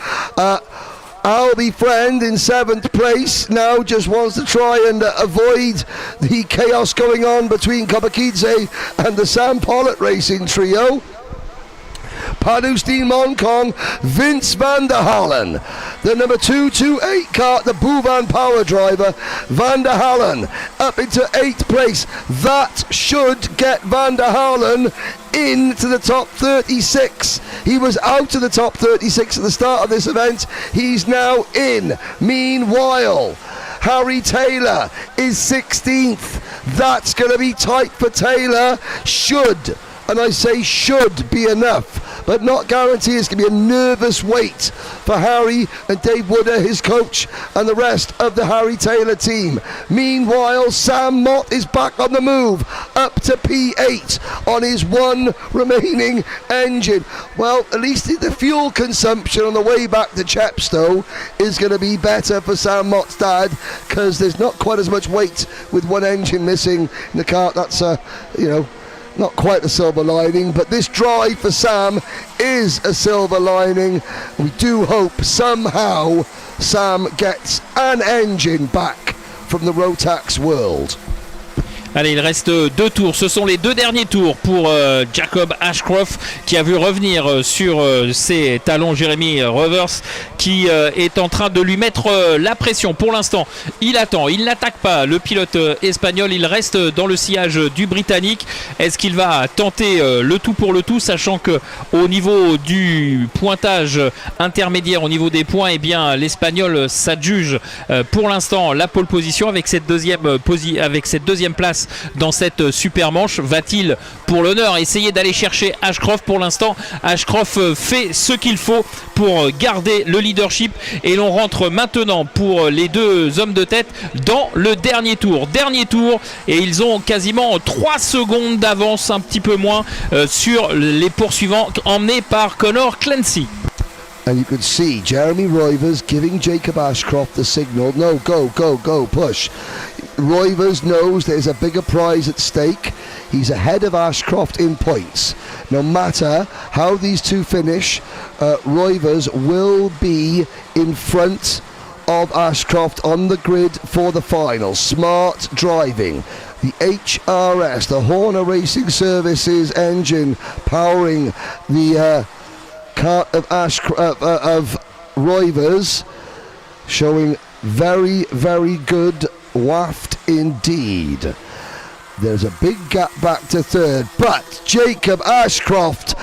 Albie Friend in 7th place now just wants to try and avoid the chaos going on between Kobakidze and the Sam Pollitt Racing trio. Padustin Monkong, Vince van der Hallen, the number 228 kart, the Bouvan power driver, van der Hallen up into 8th place. That should get van der Hallen into the top 36. He was out of the top 36 at the start of this event. He's now in. Meanwhile, Harry Taylor is 16th. That's going to be tight for Taylor. Should, and I say should, be enough, but not guarantee. It's going to be a nervous wait for Harry and Dave Wooder, his coach, and the rest of the Harry Taylor team. Meanwhile, Sam Mott is back on the move, up to P8 on his 1 remaining engine. Well, at least the fuel consumption on the way back to Chepstow is going to be better for Sam Mott's dad, because there's not quite as much weight with 1 engine missing in the kart. That's not quite a silver lining, but this drive for Sam is a silver lining. We do hope somehow Sam gets an engine back from the Rotax world. Allez, il reste 2 tours. Ce sont les 2 derniers tours pour Jacob Ashcroft qui a vu revenir sur ses talons Jeremy Rivers qui est en train de lui mettre la pression. Pour l'instant, il attend, il n'attaque pas le pilote espagnol, il reste dans le sillage du britannique. Est-ce qu'il va tenter le tout pour le tout, sachant que au niveau du pointage intermédiaire, au niveau des points, eh bien l'espagnol s'adjuge pour l'instant la pole position avec cette deuxième place dans cette super manche. Va-t-il pour l'honneur essayer d'aller chercher Ashcroft? Pour l'instant, Ashcroft fait ce qu'il faut pour garder le leadership et l'on rentre maintenant pour les 2 hommes de tête dans le dernier tour et ils ont quasiment 3 secondes d'avance, un petit peu moins sur les poursuivants emmenés par Connor Clancy. And you could see Jeremy Rivers giving Jacob Ashcroft the signal, no, go, push. Roivers knows there's a bigger prize at stake. He's ahead of Ashcroft in points. No matter how these two finish, Roivers will be in front of Ashcroft on the grid for the final. Smart driving. The HRS, the Horner Racing Services engine, powering the kart of of Roivers, showing very, very good waft indeed. There's a big gap back to third, but Jacob Ashcroft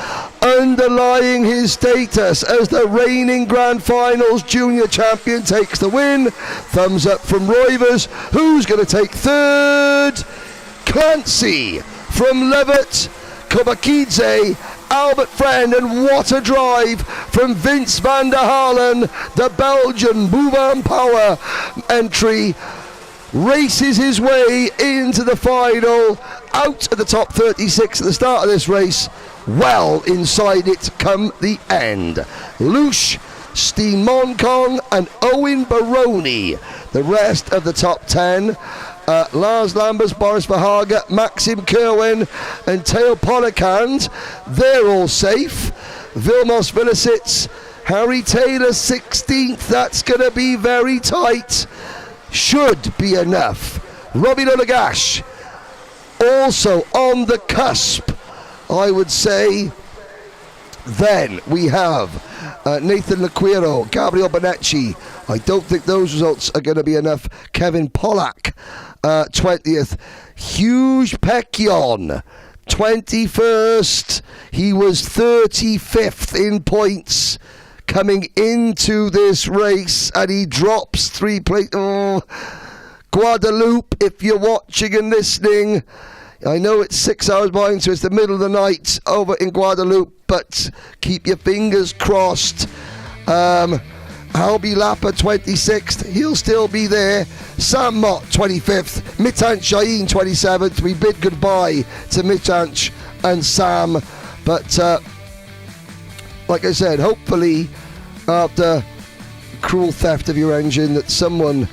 underlying his status as the reigning Grand Finals junior champion takes the win. Thumbs up from Roivers. Who's going to take third? Clancy from Levitt, Kobakidze, Albert Friend, and what a drive from Vince van der Halen, the Belgian Mouvan Power entry. Races his way into the final, out of the top 36 at the start of this race, well inside it come the end. Lush, Steen Monkong and Owen Baroni, the rest of the top 10. Lars Lambers, Boris Verhagen, Maxim Kerwin and Theo Polakand, they're all safe. Vilmos Villasits, Harry Taylor 16th, that's going to be very tight. Should be enough. Robbie Lulagash also on the cusp, I would say. Then we have Nathan Laquiro, Gabriel Bonecci. I don't think those results are going to be enough. Kevin Pollack, 20th. Hugh Pecchion, 21st. He was 35th in points coming into this race, and he drops 3 places. Oh, Guadeloupe, if you're watching and listening, I know it's 6 hours behind, so it's the middle of the night over in Guadeloupe, but keep your fingers crossed. Albie Lapper, 26th, he'll still be there. Sam Mott, 25th. Mitanch Shaheen, 27th. We bid goodbye to Mitanch and Sam, but like I said, hopefully after cruel theft of your engine that someone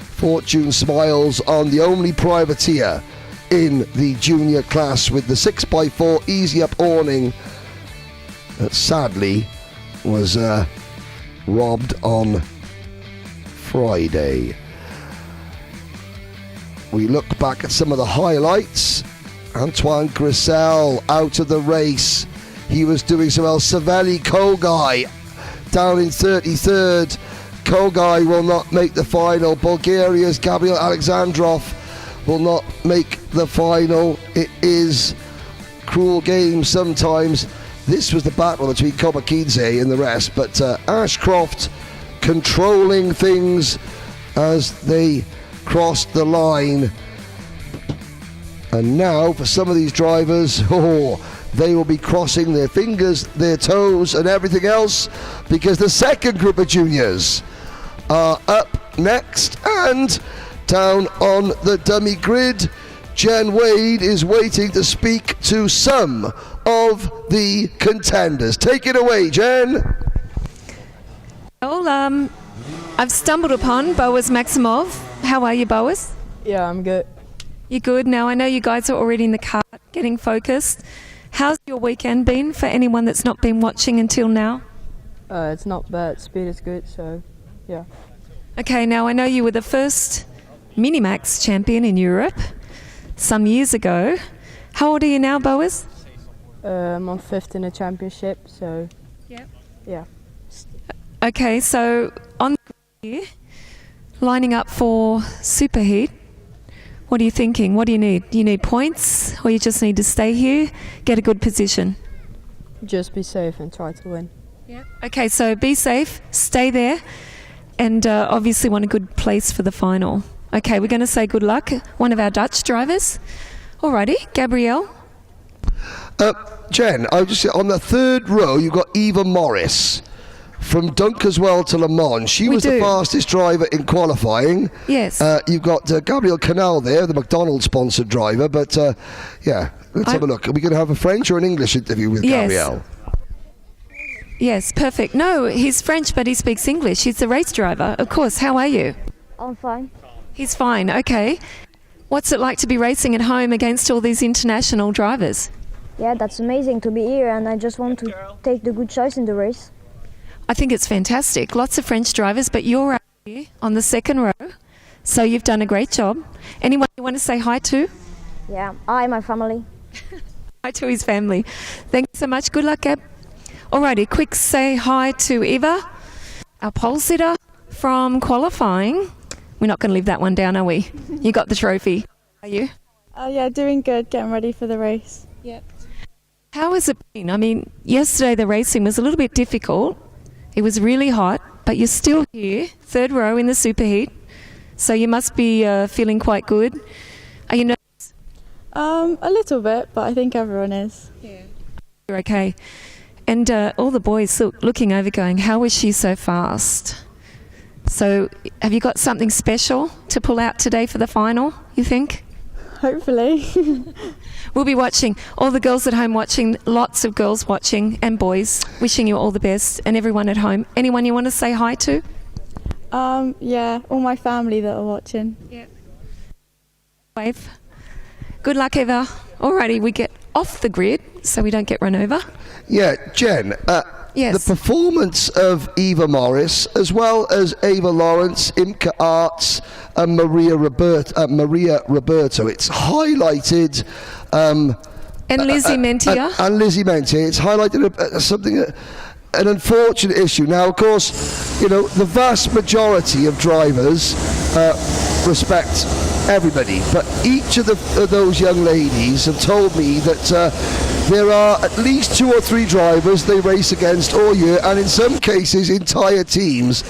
fortune smiles on the only privateer in the junior class with the 6x4 easy up awning that sadly was robbed on Friday. We look back at some of the highlights. Antoine Grissel out of the race. He was doing so well. Savelli Kogai down in 33rd. Kogai will not make the final. Bulgaria's Gabriel Alexandrov will not make the final. It is cruel game sometimes. This was the battle between Kobakidze and the rest, but Ashcroft controlling things as they crossed the line. And now for some of these drivers, they will be crossing their fingers, their toes and everything else, because the second group of juniors are up next, and down on the dummy grid, Jen Wade is waiting to speak to some of the contenders. Take it away, Jen. Well, I've stumbled upon Boas Maximov. How are you, Boas? Yeah, I'm good. You're good. Now, I know you guys are already in the car getting focused. How's your weekend been for anyone that's not been watching until now? It's not bad. Speed is good, so yeah. Okay, now I know you were the first Minimax champion in Europe some years ago. How old are you now, Boas? I'm on 5th in the championship, so yeah. Okay, so on here, lining up for Superheat, what are you thinking? What do you need? Do you need points, or you just need to stay here, get a good position? Just be safe and try to win. Yeah. Okay, so be safe, stay there, and obviously want a good place for the final. Okay, we're going to say good luck. One of our Dutch drivers. Alrighty, Gabrielle. Jen, I just on the third row you've got Eva Morris from Dunkerswell to Le Mans. She was the fastest driver in qualifying. Yes. You've got Gabriel Canal there, the McDonald's sponsored driver, but yeah, let's have a look. Are we going to have a French or an English interview with Gabriel? Yes, perfect. No, he's French, but he speaks English. He's the race driver. Of course. How are you? I'm fine. He's fine, okay. What's it like to be racing at home against all these international drivers? Yeah, that's amazing to be here, and I just want to take the good choice in the race. I think it's fantastic. Lots of French drivers, but you're out here on the second row, so you've done a great job. Anyone you want to say hi to? Yeah, I, my family. Hi to his family. Thank you so much. Good luck, Gab. Alrighty, quick say hi to Eva, our pole sitter from qualifying. We're not going to leave that one down, are we? You got the trophy. Are you? Yeah, doing good, getting ready for the race. Yep. How has it been? I mean, yesterday the racing was a little bit difficult. It was really hot, but you're still here, third row in the superheat. So you must be feeling quite good. Are you nervous? A little bit, but I think everyone is. Yeah. You're okay. And all the boys looking over going, how was she so fast? So have you got something special to pull out today for the final, you think? Hopefully. We'll be watching, all the girls at home watching, lots of girls watching and boys, wishing you all the best, and everyone at home. Anyone you want to say hi to? Yeah, all my family that are watching. Yep. Wave. Good luck, Eva. Alrighty, we get off the grid so we don't get run over. Yeah, Jen, yes. The performance of Eva Morris, as well as Ava Lawrence, Imka Arts, and Maria Roberto, it's highlighted... and Lizzie Mentier. And Lizzie Mentier. It's highlighted something... an unfortunate issue. Now, of course, you know, the vast majority of drivers respect everybody, but each of those young ladies have told me that there are at least 2 or 3 drivers they race against all year, and in some cases entire teams,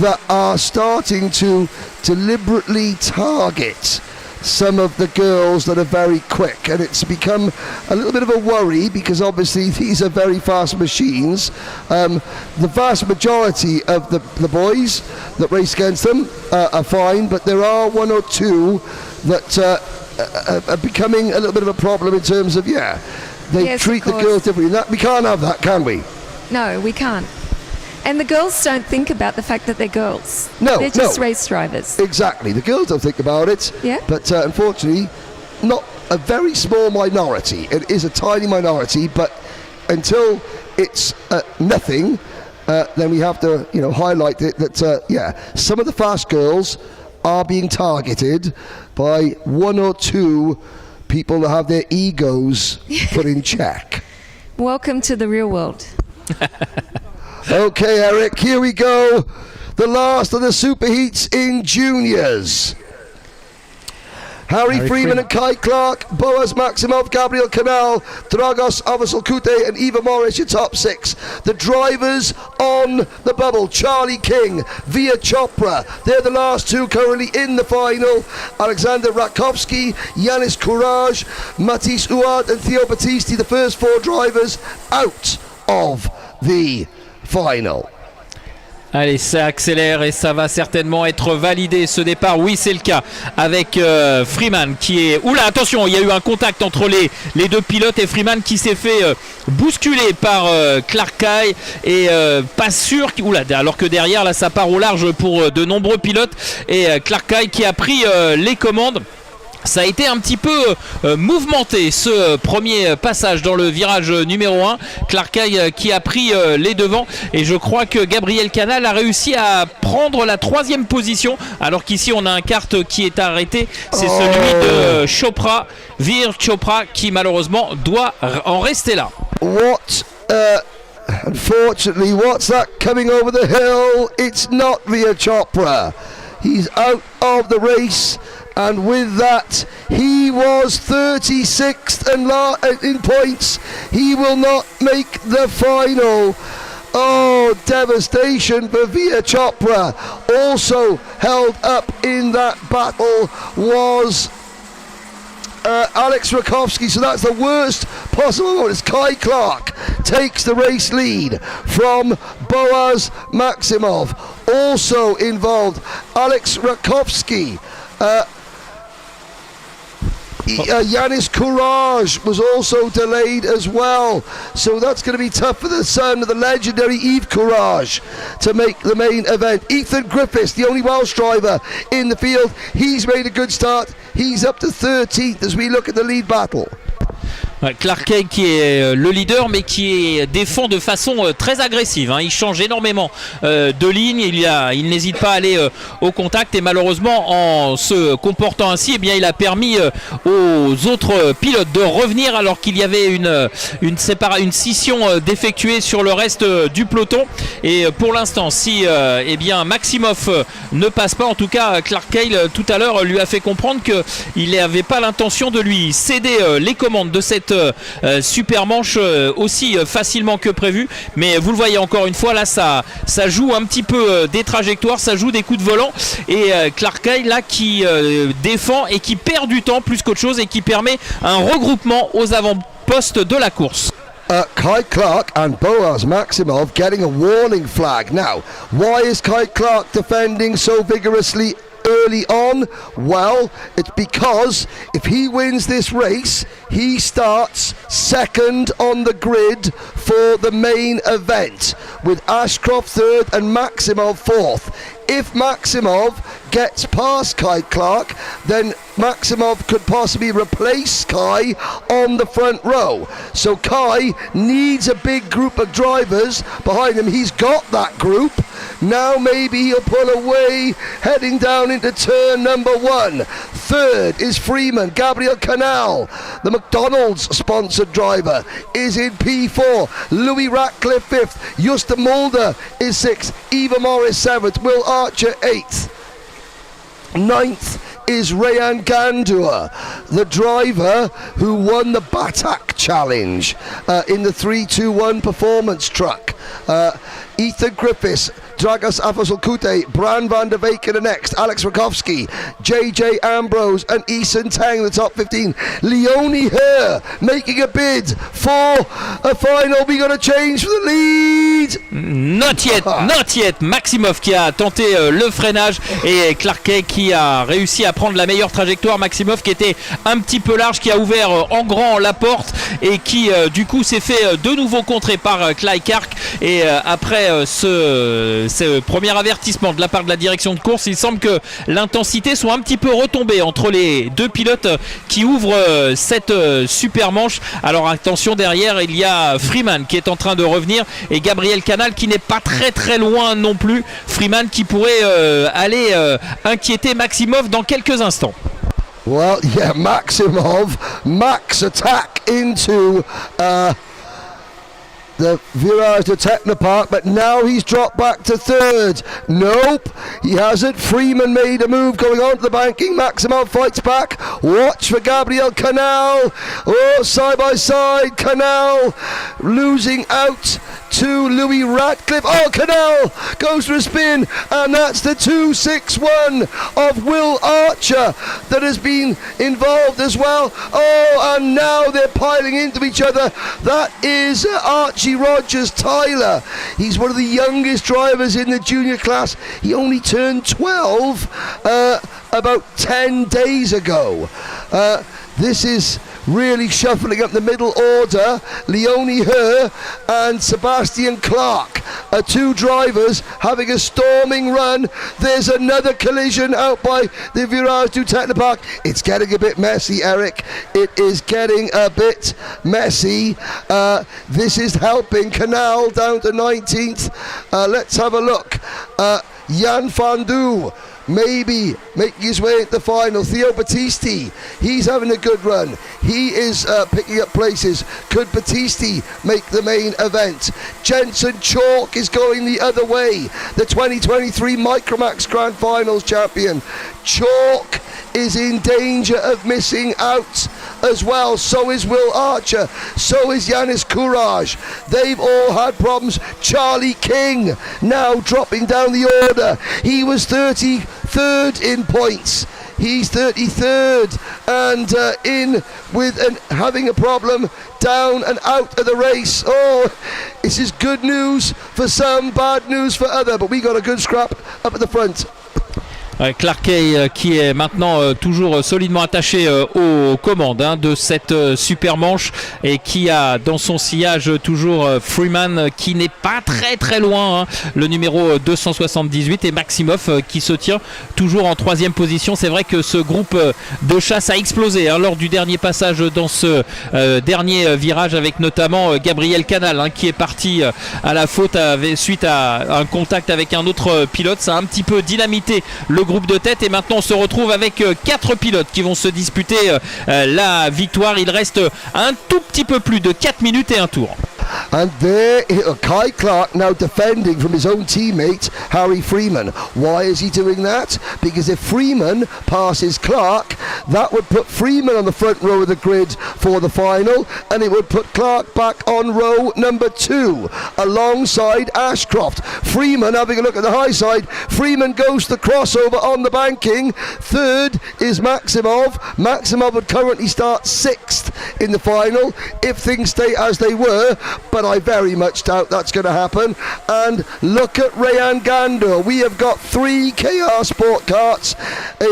that are starting to deliberately target some of the girls that are very quick, and it's become a little bit of a worry because obviously these are very fast machines. The vast majority of the boys that race against them are fine, but there are 1 or 2 that are becoming a little bit of a problem in terms of, they treat the girls differently. We can't have that, can we? No, we can't. And the girls don't think about the fact that they're girls. No, they're just race drivers. Exactly. The girls don't think about it. Yeah. But unfortunately, not a very small minority. It is a tiny minority, but until it's nothing, then we have to, highlight it that some of the fast girls are being targeted by 1 or 2 people that have their egos put in check. Welcome to the real world. Okay, Eric, here we go. The last of the superheats in juniors. Harry Freeman and Kai Clark, Boaz Maximov, Gabriel Canal, Dragos Avasalkute and Eva Morris, your top 6. The drivers on the bubble, Charlie King, Via Chopra, they're the last 2 currently in the final. Alexander Rakovsky, Yanis Courage, Matisse Ouad and Theo Battisti, the first 4 drivers out of the final. Allez, ça accélère et ça va certainement être validé ce départ. Oui, c'est le cas avec Freeman qui est... Oula, attention, il y a eu un contact entre les 2 pilotes et Freeman qui s'est fait bousculer par Clark Kai et pas sûr... Oula, alors que derrière, là, ça part au large pour de nombreux pilotes et Clark Kai qui a pris les commandes. Ça a été un petit peu mouvementé ce premier passage dans le virage numéro 1. Clark Kai qui a pris les devants et je crois que Gabriel Canal a réussi à prendre la 3e position alors qu'ici on a un kart qui est arrêté. C'est celui de Chopra, Veer Chopra qui malheureusement doit en rester là. Unfortunately, what's that coming over the hill? It's not Veer Chopra. He's out of the race. And with that, he was 36th and in points. He will not make the final. Oh, devastation for Via Chopra. Also held up in that battle was Alex Rakovsky. So that's the worst possible moment. As Kai Clark takes the race lead from Boaz Maximov. Also involved, Alex Rakovsky. Yanis Courage was also delayed as well, so that's going to be tough for the son of the legendary Yves Courage to make the main event. Ethan Griffiths, the only Welsh driver in the field, he's made a good start. He's up to 13th as we look at the lead battle. Clark Kay qui est le leader mais qui défend de façon très agressive, hein. Il change énormément de ligne, il n'hésite pas à aller au contact et malheureusement en se comportant ainsi, eh bien, il a permis aux autres pilotes de revenir alors qu'il y avait une scission d'effectuer sur le reste du peloton. Et pour l'instant, si eh bien, Maximov ne passe pas, en tout cas Clark Kay tout à l'heure lui a fait comprendre qu'il n'avait pas l'intention de lui céder les commandes de cette super manche aussi facilement que prévu, mais vous le voyez encore une fois là, ça joue un petit peu des trajectoires, ça joue des coups de volant et Clark Kay là qui défend et qui perd du temps plus qu'autre chose et qui permet un regroupement aux avant-postes de la course. Kai Clark and Boaz Maximov getting a warning flag. Now, why is Kai Clark defending so vigorously early on? Well, it's because if he wins this race, he starts second on the grid for the main event, with Ashcroft third and Maximov fourth. If Maximov gets past Kai Clark, then Maximov could possibly replace Kai on the front row. So Kai needs a big group of drivers behind him. He's got that group. Now maybe he'll pull away, heading down into turn number 1. Third is Freeman. Gabriel Canal, the McDonald's sponsored driver, is in P4. Louis Ratcliffe 5th. Justin Mulder is 6th. Eva Morris 7th. Will Archer 8th. 9th is Rayan Gandour, the driver who won the Batak Challenge in the 321 performance truck. Ethan Griffiths, Dragos Afosulkute, Bran van der Veken are next, Alex Rakowski, JJ Ambrose and Eason Tang, the top 15. Leonie Herr making a bid for a final. We got a change for the lead. Not yet. Maximov qui a tenté le freinage et Clark Kay qui a réussi à prendre la meilleure trajectoire. Maximov qui était un petit peu large, qui a ouvert en grand la porte et qui du coup s'est fait de nouveau contrer par Clay Clark. Et après ce premier avertissement de la part de la direction de course, il semble que l'intensité soit un petit peu retombée entre les deux pilotes qui ouvrent cette super manche. Alors attention, derrière il y a Freeman qui est en train de revenir et Gabriel Canal qui n'est pas très loin non plus. Freeman qui pourrait aller inquiéter Maximov dans quelques instants. Well, yeah, Maximov, max attack into the virage to Technopark, but now he's dropped back to third. Nope, he hasn't. Freeman made a move going on to the banking. Maximov fights back. Watch for Gabriel Canal. Oh, side by side, Canal losing out to Louis Ratcliffe. Oh, Canal goes for a spin, and that's the 261 of Will Archer that has been involved as well. Oh, and now they're piling into each other. That is Archie Rogers Tyler. He's one of the youngest drivers in the junior class. He only turned 12 about 10 days ago. This is really shuffling up the middle order. Leonie Herr and Sebastian Clark are two drivers having a storming run. There's another collision out by the Virage du Technopark. It's getting a bit messy, Eric. It is getting a bit messy. This is helping Canal down to 19th. Let's have a look. Jan van Doo maybe making his way into the final. Theo Battisti, he's having a good run. He is picking up places. Could Battisti make the main event? Jensen Chalk is going the other way. The 2023 Micromax Grand Finals champion. Chalk is in danger of missing out as well. So is Will Archer. So is Yanis Courage. They've all had problems. Charlie King now dropping down the order. He was 33rd in points. He's 33rd and in with having a problem, down and out of the race. Oh, this is good news for some, bad news for other, but we got a good scrap up at the front. Clark Kay qui est maintenant toujours solidement attaché aux commandes de cette super manche et qui a dans son sillage toujours Freeman qui n'est pas très loin, le numéro 278, et Maximov qui se tient toujours en 3e position. C'est vrai que ce groupe de chasse a explosé lors du dernier passage dans ce dernier virage, avec notamment Gabriel Canal qui est parti à la faute suite à un contact avec un autre pilote. Ça a un petit peu dynamité le groupe de tête, et maintenant on se retrouve avec 4 pilotes qui vont se disputer la victoire. Il reste un tout petit peu plus de 4 minutes et un tour. And there, Kai Clark now defending from his own teammate, Harry Freeman. Why is he doing that? Because if Freeman passes Clark, that would put Freeman on the front row of the grid for the final, and it would put Clark back on row number 2, alongside Ashcroft. Freeman having a look at the high side. Freeman goes to the crossover on the banking. Third is Maximov. Maximov would currently start 6th in the final if things stay as they were, but I very much doubt that's going to happen. And look at Rayan Gandur. We have got 3 KR Sport Karts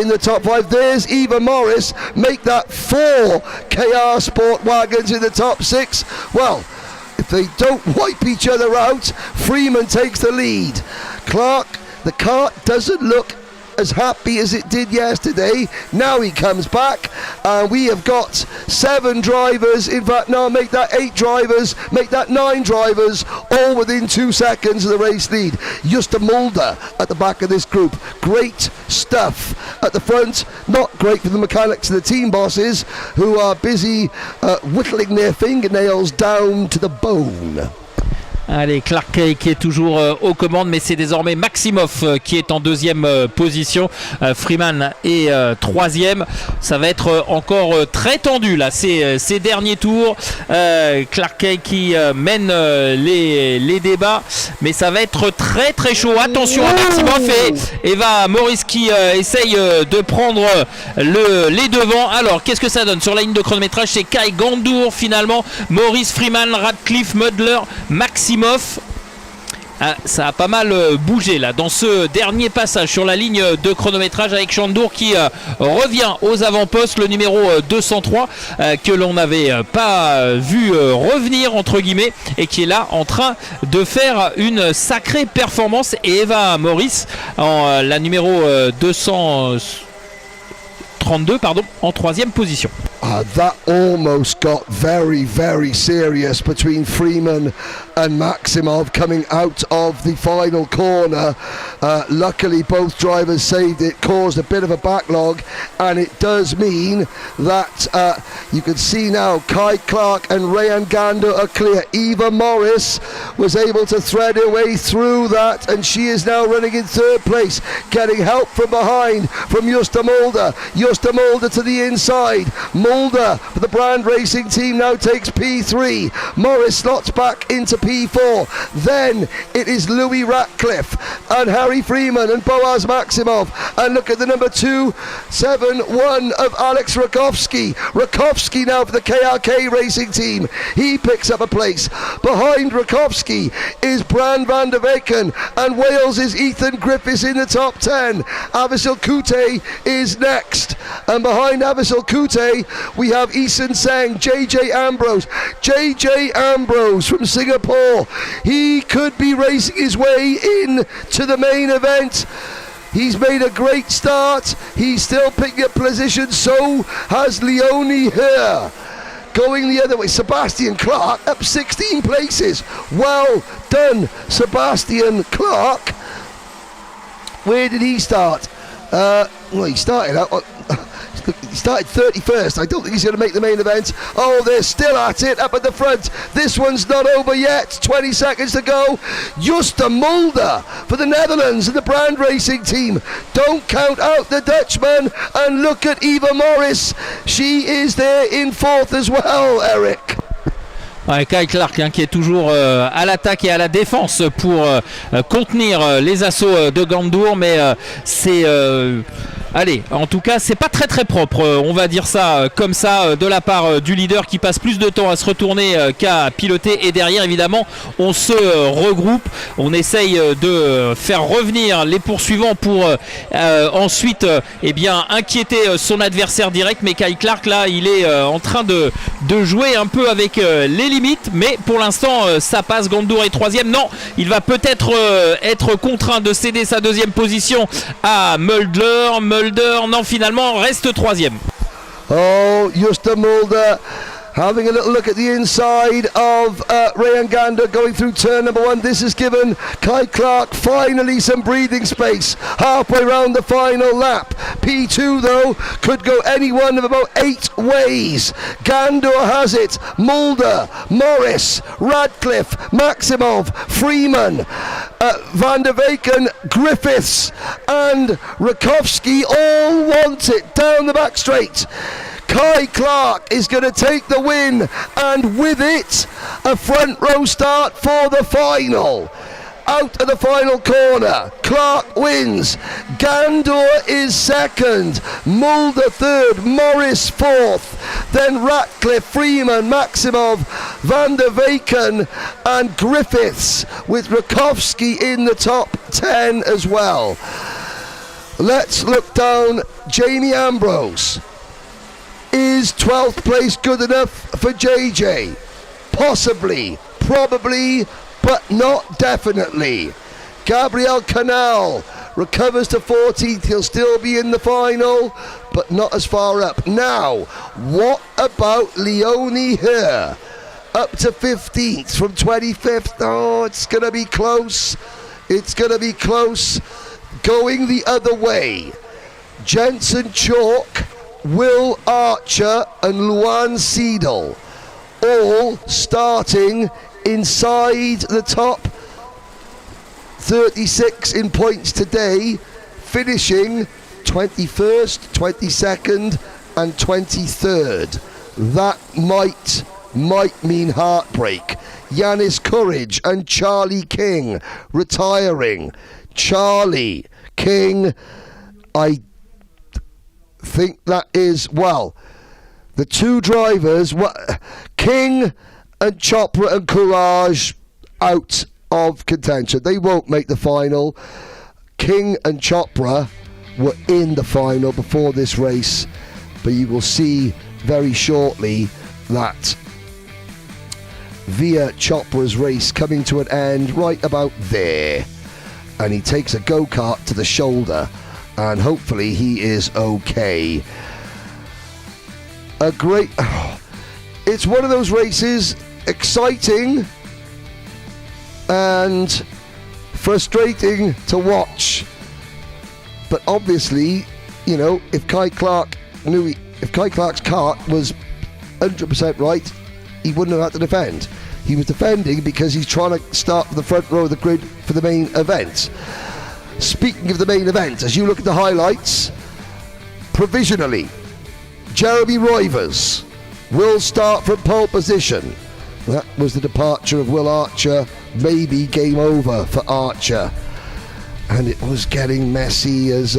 in the top 5. There's Eva Morris. Make that 4 KR Sport wagons in the top 6. Well, if they don't wipe each other out, Freeman takes the lead. Clark, the kart doesn't look as happy as it did yesterday. Now he comes back, and we have got 7 drivers, in fact no, make that 8 drivers, make that 9 drivers, all within 2 seconds of the race lead. Justa Mulder at the back of this group, great stuff at the front, not great for the mechanics and the team bosses who are busy whittling their fingernails down to the bone. Allez, Clark Kay qui est toujours aux commandes, mais c'est désormais Maximov qui est en 2e position. Freeman est 3e. Ça va être encore très tendu là, ces derniers tours. Clark Kay qui mène les débats, mais ça va être très chaud. Attention à Maximov et Eva Morris qui essaye de prendre les devants. Alors, qu'est-ce que ça donne sur la ligne de chronométrage? C'est Kai Gandour finalement, Morris, Freeman, Radcliffe, Mudler, Maximov. Ça a pas mal bougé là dans ce dernier passage sur la ligne de chronométrage, avec Chandour qui revient aux avant-postes, le numéro 203 que l'on n'avait pas vu revenir entre guillemets, et qui est là en train de faire une sacrée performance. Et Eva Morris la numéro 232 en 3e position. That almost got very serious between Freeman and Maximov coming out of the final corner. Luckily both drivers saved it, caused a bit of a backlog, and it does mean that you can see now Kai Clark and Rayan Gandur are clear. Eva Morris was able to thread her way through that, and she is now running in 3rd place, getting help from behind from Justa Mulder. Justa Mulder to the inside. Mulder for the Brand Racing team now takes P3. Morris slots back into P4. Then it is Louis Ratcliffe and Harry Freeman and Boaz Maximov. And look at the number 271 of Alex Rakowski. Rakowski now for the KRK Racing team. He picks up a place. Behind Rakowski is Brand van der Weken, and Wales is Ethan Griffiths in the top 10. Avisil Kute is next, and behind Avisil Kute we have Eason Seng, JJ Ambrose. JJ Ambrose from Singapore. He could be racing his way in to the main event. He's made a great start. He's still picking up position. So has Leonie here. Going the other way, Sebastian Clark up 16 places. Well done, Sebastian Clark. Where did he start? Well, he started out. He started 31st. I don't think he's going to make the main event. Oh, they're still at it up at the front. This one's not over yet. 20 seconds to go. Justa Mulder for the Netherlands and the Brand Racing team. Don't count out the Dutchman. And look at Eva Morris. She is there in 4th as well, Eric. Ouais, Kai Clark qui est toujours à l'attaque et à la défense pour contenir les assauts de Gandour, mais c'est Allez, en tout cas, c'est pas très très propre, on va dire ça comme ça, de la part du leader qui passe plus de temps à se retourner qu'à piloter. Et derrière, évidemment, on se regroupe, on essaye de faire revenir les poursuivants pour ensuite eh bien, inquiéter son adversaire direct. Mais Kyle Clark, là, il est en train de jouer un peu avec les limites. Mais pour l'instant, ça passe. Gandour est troisième. Non, il va peut-être être contraint de céder sa deuxième position à Mulder. Non, finalement, reste troisième. Oh, Justin Mulder having a little look at the inside of Rayan Gander going through turn number one. This has given Kai Clark finally some breathing space halfway round the final lap. P2 though could go any one of about 8 ways. Gander has it, Mulder, Morris, Radcliffe, Maximov, Freeman, Van der Weyken, Griffiths and Rakowski all want it down the back straight. Kai Clark is going to take the win, and with it, a front row start for the final. Out of the final corner, Clark wins. Gandor is second, Mulder third, Morris fourth, then Ratcliffe, Freeman, Maximov, Van der Weyken and Griffiths, with Rakowski in the top 10 as well. Let's look down. Jamie Ambrose. Is 12th place good enough for JJ? Possibly, probably, but not definitely. Gabriel Canal recovers to 14th. He'll still be in the final, but not as far up. Now, what about Leonie Herr? Up to 15th from 25th. Oh, it's going to be close. It's going to be close. Going the other way. Jensen Chalk, Will Archer and Luan Seidel all starting inside the top 36 in points today, finishing 21st, 22nd and 23rd. That might mean heartbreak. Yanis Courage and Charlie King retiring. Charlie King, I think that is, well, the two drivers, King and Chopra and Courage, out of contention. They won't make the final. King and Chopra were in the final before this race, but you will see very shortly that via Chopra's race coming to an end right about there, and he takes a go-kart to the shoulder, and hopefully he is okay. It's one of those races, exciting and frustrating to watch, but obviously, you know, if Kai Clark's kart was 100% right, he wouldn't have had to defend. He was defending because he's trying to start the front row of the grid for the main event. Speaking of the main event, as you look at the highlights, provisionally, Jeremy Roivers will start from pole position. That was the departure of Will Archer. Maybe game over for Archer. And it was getting messy as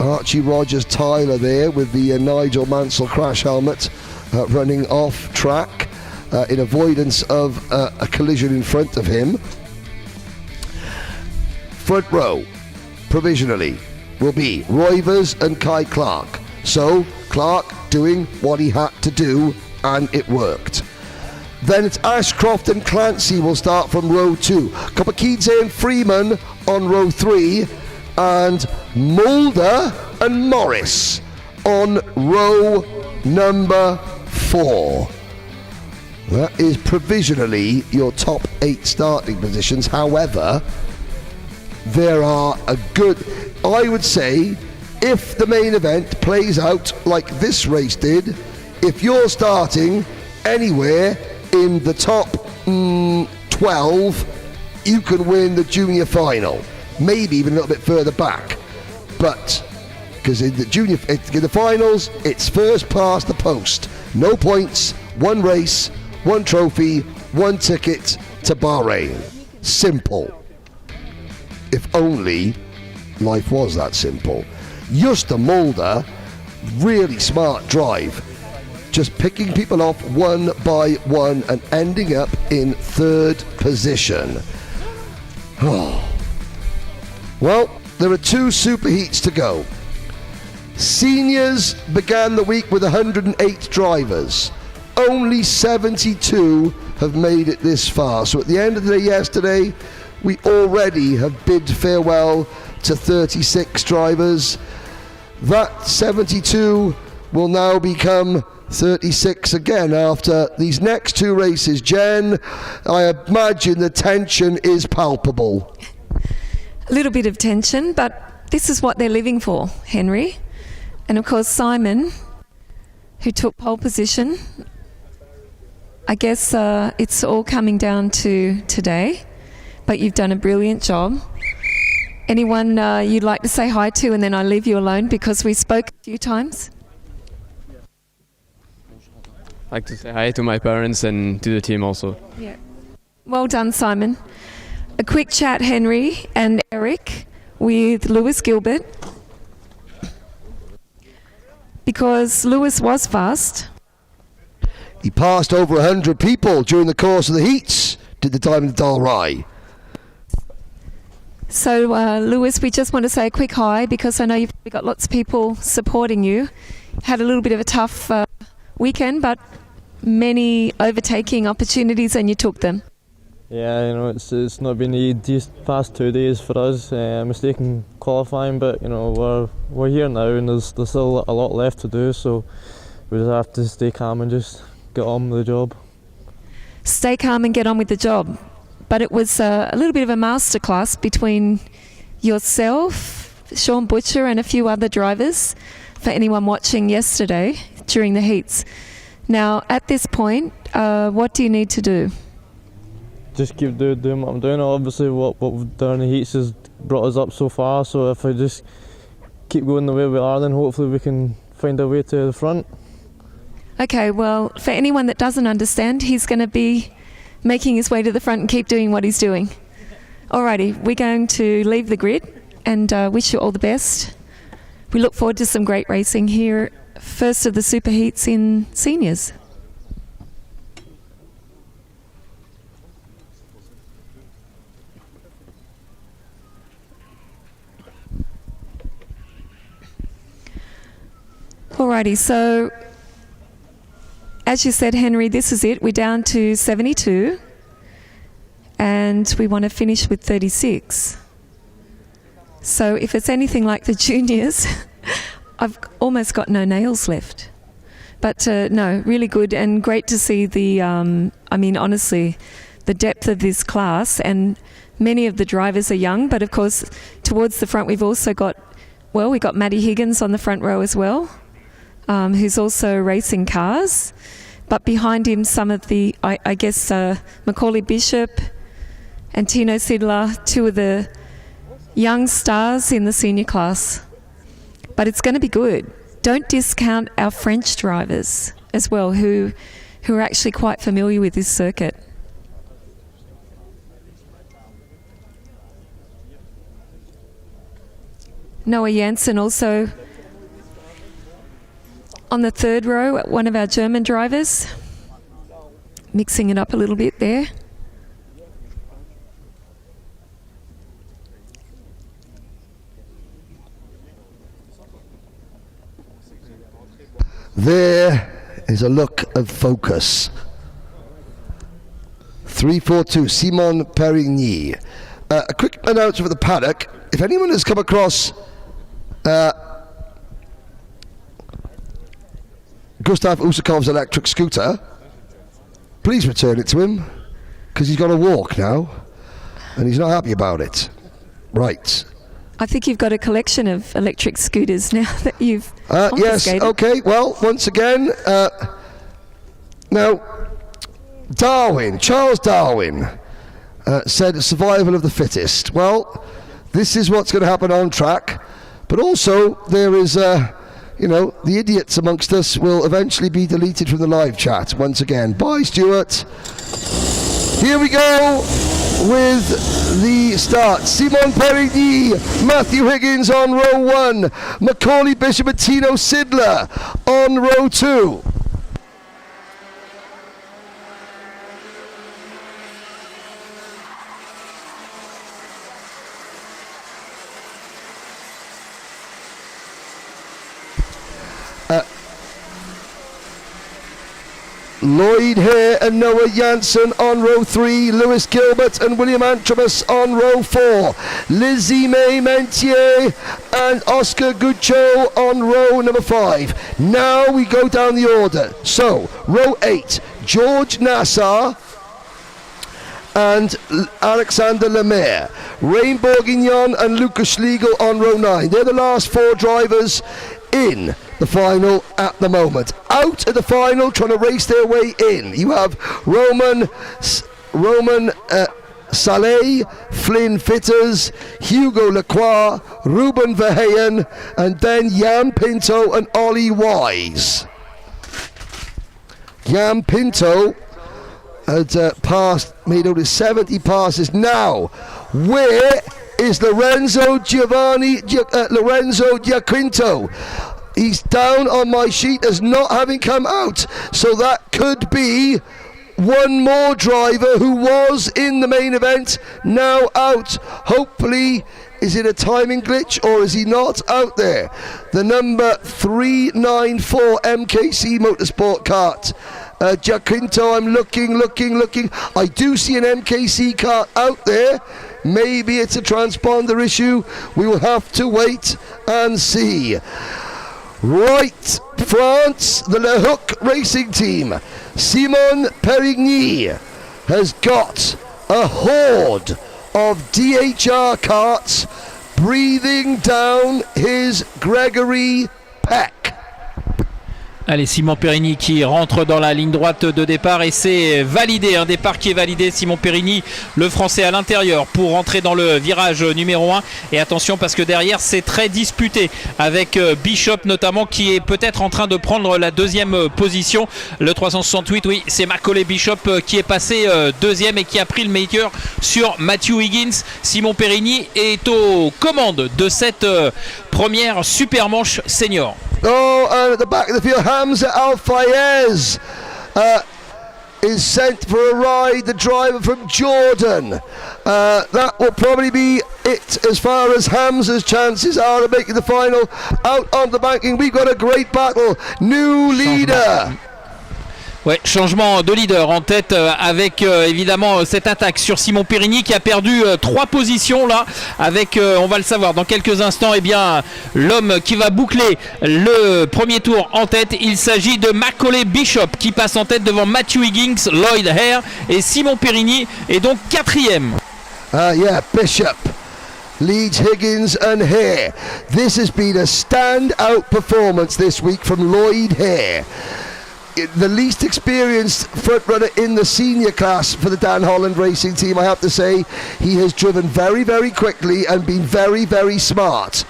Archie Rogers-Tyler there with the Nigel Mansell crash helmet running off track in avoidance of a collision in front of him. Front row, provisionally, will be Roivers and Kai Clark. So, Clark doing what he had to do, and it worked. Then it's Ashcroft and Clancy will start from row 2. Kopakidze and Freeman on row 3, and Mulder and Morris on row number 4. That is provisionally your top 8 starting positions. However, there are a good, I would say, if the main event plays out like this race did, if you're starting anywhere in the top 12, you can win the junior final, maybe even a little bit further back. But because in the finals, it's first past the post. No points, one race, one trophy, one ticket to Bahrain. Simple. If only life was that simple. Justa Mulder, really smart drive. Just picking people off one by one and ending up in third position. Oh. Well, there are 2 superheats to go. Seniors began the week with 108 drivers. Only 72 have made it this far. So at the end of the day yesterday, we already have bid farewell to 36 drivers. That 72 will now become 36 again after these next 2 races. Jen, I imagine the tension is palpable. A little bit of tension, but this is what they're living for, Henry. And of course Simon, who took pole position. I guess it's all coming down to today, but you've done a brilliant job. Anyone you'd like to say hi to, and then I leave you alone because we spoke a few times? I'd like to say hi to my parents and to the team also. Yeah. Well done, Simon. A quick chat, Henry and Eric, with Lewis Gilbert. Because Lewis was fast. He passed over 100 people during the course of the heats, did the time in the Dalry. So, Lewis, we just want to say a quick hi because I know you've got lots of people supporting you. Had a little bit of a tough weekend, but many overtaking opportunities and you took them. Yeah, you know, it's not been these past 2 days for us. Mistake in qualifying, but you know we're here now, and there's still a lot left to do. So we just have to stay calm and just get on with the job. Stay calm and get on with the job. But it was a little bit of a masterclass between yourself, Sean Butcher, and a few other drivers. For anyone watching yesterday during the heats. Now, at this point, what do you need to do? Just keep doing what I'm doing. Obviously what we've done in the heats has brought us up so far, so if I just keep going the way we are, then hopefully we can find our way to the front. Okay, well, for anyone that doesn't understand, he's going to be making his way to the front and keep doing what he's doing. Alrighty, we're going to leave the grid and wish you all the best. We look forward to some great racing here, first of the super heats in seniors. Alrighty, so as you said, Henry, this is it. We're down to 72 and we want to finish with 36. So if it's anything like the juniors, I've almost got no nails left. But no, really good and great to see the, I mean, honestly, the depth of this class, and many of the drivers are young, but of course towards the front we've also got, well, we got Matty Higgins on the front row as well. Who's also racing cars, but behind him some of the, I guess, Macaulay Bishop and Tino Sidler, 2 of the young stars in the senior class. But it's going to be good. Don't discount our French drivers as well, who are actually quite familiar with this circuit. Noah Janssen also on the third row, one of our German drivers, mixing it up a little bit there. There is a look of focus. 342, Simon Perigny. A quick announcement for the paddock. If anyone has come across Gustav Usakov's electric scooter, please return it to him, because he's got to walk now and he's not happy about it. Right. I think you've got a collection of electric scooters now that you've yes, okay, well, once again, now Charles Darwin said survival of the fittest. Well, this is what's going to happen on track, but also there is you know, the idiots amongst us will eventually be deleted from the live chat once again. Bye, Stuart. Here we go. with the start. Simon Perigny, Matthew Higgins on row 1, Macaulay Bishop and Tino Sidler on row 2. Lloyd Hare and Noah Janssen on row 3, Lewis Gilbert and William Antremus on row 4, Lizzie May Mentier and Oscar Guccio on row number 5. Now we go down the order. So, row 8, George Nassar and Alexander Lemaire, Rain Bourguignon and Lucas Schlegel on row 9. They're the last 4 drivers in the final at the moment. Out of the final, trying to race their way in, you have Roman Saleh, Flynn Fitters, Hugo Lacroix, Ruben Verheyen, and then Jan Pinto and Ollie Wise. Jan Pinto had made over 70 passes. Now, where is Lorenzo Giaquinto? He's down on my sheet as not having come out, so that could be one more driver who was in the main event now out. Hopefully, is it a timing glitch or is he not out there? The number 394 MKC Motorsport kart. Giaquinto, I'm looking. I do see an MKC kart out there. Maybe it's a transponder issue. We will have to wait and see. Right, France, the Le Hook Racing Team. Simon Perigny has got a horde of DHR karts breathing down his Gregory Peck. Allez, Simon Perigny qui rentre dans la ligne droite de départ et c'est validé, un départ qui est validé. Simon Perigny, le français à l'intérieur pour rentrer dans le virage numéro 1. Et attention parce que derrière c'est très disputé avec Bishop notamment qui est peut-être en train de prendre la deuxième position. Le 368, oui, c'est Macaulay Bishop qui est passé deuxième et qui a pris le meilleur sur Matthew Higgins. Simon Perigny est aux commandes de cette première super manche senior. Oh, and at the back of the field, Hamza Al-Fayez is sent for a ride, the driver from Jordan. That will probably be it as far as Hamza's chances are of making the final. Out on the banking, we've got a great battle. New leader. Ouais, changement de leader en tête avec évidemment cette attaque sur Simon Perigny qui a perdu 3 positions là avec, on va le savoir dans quelques instants, et bien l'homme qui va boucler le premier tour en tête. Il s'agit de Macaulay Bishop qui passe en tête devant Matthew Higgins, Lloyd Hare et Simon Perigny est donc 4e. Yeah, Bishop leads Higgins and Hare. This has been a stand-out performance this week from Lloyd Hare. The least experienced front runner in the senior class for the Dan Holland Racing Team, I have to say. He has driven very, very quickly and been very, very smart.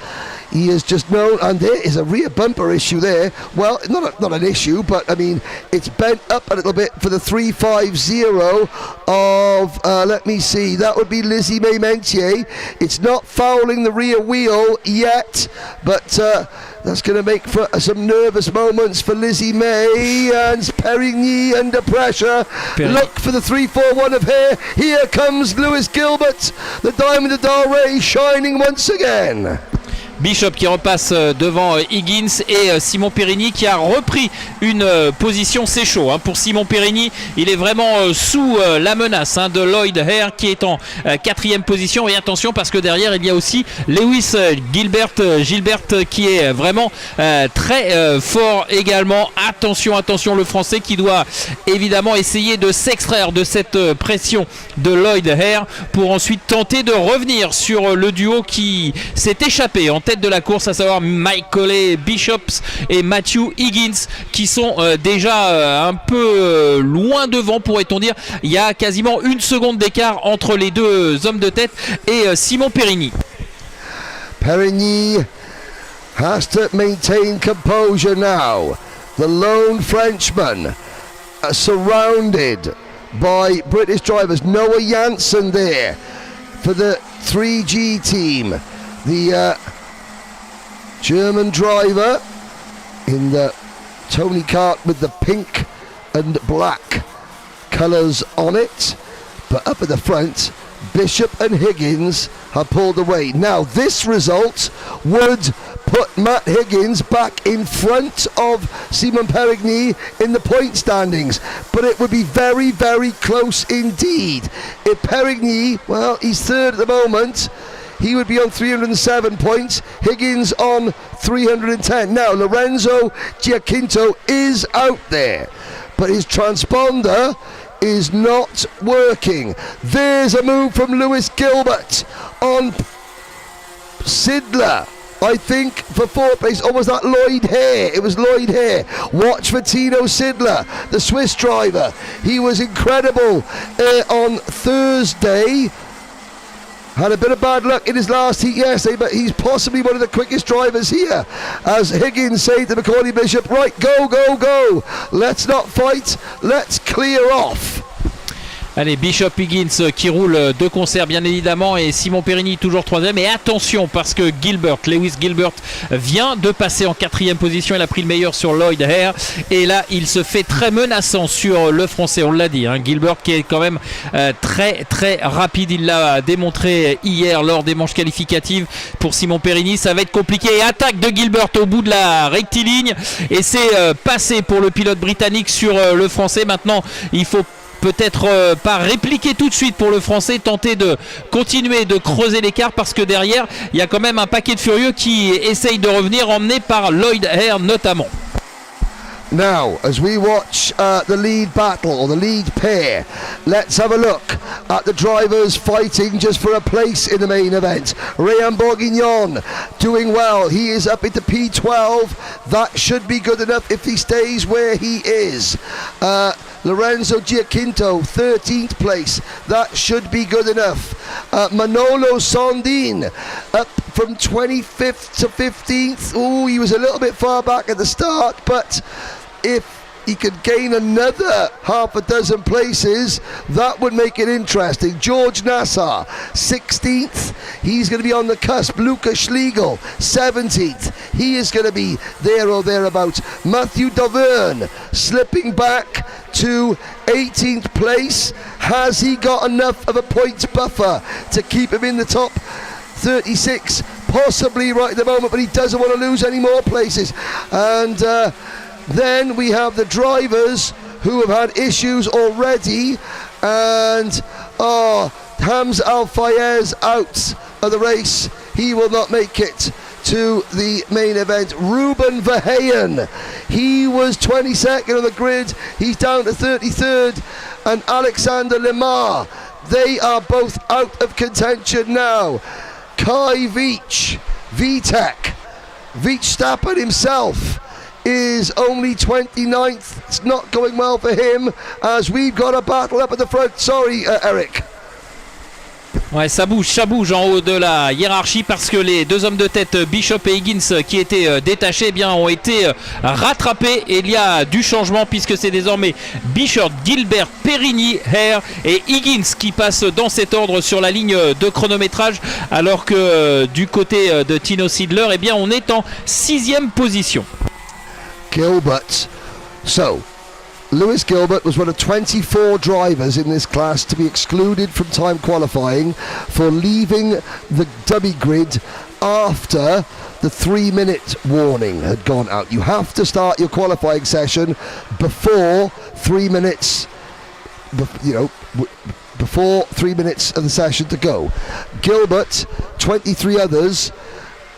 He has just known, and there is a rear bumper issue there. Well, not an issue, but I mean, it's bent up a little bit for the 350 of, let me see, that would be Lizzie May Mentier. It's not fouling the rear wheel yet, but that's going to make for some nervous moments for Lizzie May, and Perigny under pressure. Look for the 341 of Hare. Here comes Lewis Gilbert, the Diamond of Dalray shining once again. Bishop qui repasse devant Higgins et Simon Perigny qui a repris une position. C'est chaud pour Simon Perigny, il est vraiment sous la menace de Lloyd Hare qui est en 4e position. Et attention parce que derrière il y a aussi Lewis Gilbert qui est vraiment très fort également. Attention le français qui doit évidemment essayer de s'extraire de cette pression de Lloyd Hare pour ensuite tenter de revenir sur le duo qui s'est échappé en tête de la course, à savoir Macaulay Bishops et Matthew Higgins qui sont déjà un peu loin devant, pourrait-on dire. Il y a quasiment 1 seconde d'écart entre les deux hommes de tête et Simon Perigny. Perigny has to maintain composure now. The lone Frenchman surrounded by British drivers. Noah Janssen there for the 3G team. The German driver in the Tony Kart with the pink and black colours on it. But up at the front, Bishop and Higgins have pulled away. Now this result would put Matt Higgins back in front of Simon Perigny in the point standings, but it would be very, very close indeed. If Perigny, well, he's third at the moment, he would be on 307 points, Higgins on 310. Now Lorenzo Giacinto is out there, but his transponder is not working. There's a move from Lewis Gilbert on Sidler, I think, for fourth place. Or was that Lloyd Hare? It was Lloyd Hare. Watch for Tino Sidler, the Swiss driver. He was incredible on Thursday. Had a bit of bad luck in his last heat yesterday, but he's possibly one of the quickest drivers here. As Higgins said to Macaulay Bishop, right, go, go, go. Let's not fight, let's clear off. Allez, Bishop Higgins qui roule de concert bien évidemment, et Simon Perigny toujours troisième. Et attention, parce que Lewis Gilbert vient de passer en quatrième position. Il a pris le meilleur sur Lloyd Hare, et là il se fait très menaçant sur le français, on l'a dit, hein. Gilbert qui est quand même très très rapide. Il l'a démontré hier lors des manches qualificatives. Pour Simon Perigny, ça va être compliqué. Et attaque de Gilbert au bout de la rectiligne, et c'est passé pour le pilote britannique sur le français. Maintenant il faut peut-être pas répliquer tout de suite pour le français, tenter de continuer de creuser l'écart, parce que derrière il y a quand même un paquet de furieux qui essayent de revenir, emmenés par Lloyd Hare notamment. Now, as we watch the lead battle, or the lead pair, let's have a look at the drivers fighting just for a place in the main event. Rayan Bourguignon doing well. He is up into P12. That should be good enough if he stays where he is. Lorenzo Giacinto, 13th place. That should be good enough. Manolo Sondin up from 25th to 15th. Oh, he was a little bit far back at the start, but if he could gain another half a dozen places, that would make it interesting. George Nassar, 16th. He's going to be on the cusp. Lucas Schlegel, 17th. He is going to be there or thereabouts. Matthew Daverne slipping back to 18th place. Has he got enough of a points buffer to keep him in the top 36? Possibly right at the moment, but he doesn't want to lose any more places. And then we have the drivers who have had issues already, and Hamza Al-Fayez out of the race. He will not make it to the main event. Ruben Verheyen, he was 22nd on the grid, he's down to 33rd. And Alexander Lemar, they are both out of contention now. Kai Veach, VTEC, Verstappen himself is only 29th. It's not going well for him, as we've got a battle up at the front. Sorry, Eric. Ouais, ça bouge en haut de la hiérarchie, parce que les deux hommes de tête, Bishop et Higgins, qui étaient détachés, ont été rattrapés, et il y a du changement, puisque c'est désormais Bishop, Gilbert, Perigny, Hare et Higgins qui passent dans cet ordre sur la ligne de chronométrage, alors que du côté de Tino Sidler, on est en 6e position. Gilbert. So, Lewis Gilbert was one of 24 drivers in this class to be excluded from time qualifying for leaving the dummy grid after the 3-minute warning had gone out. You have to start your qualifying session before 3 minutes, before 3 minutes of the session to go. Gilbert, 23 others,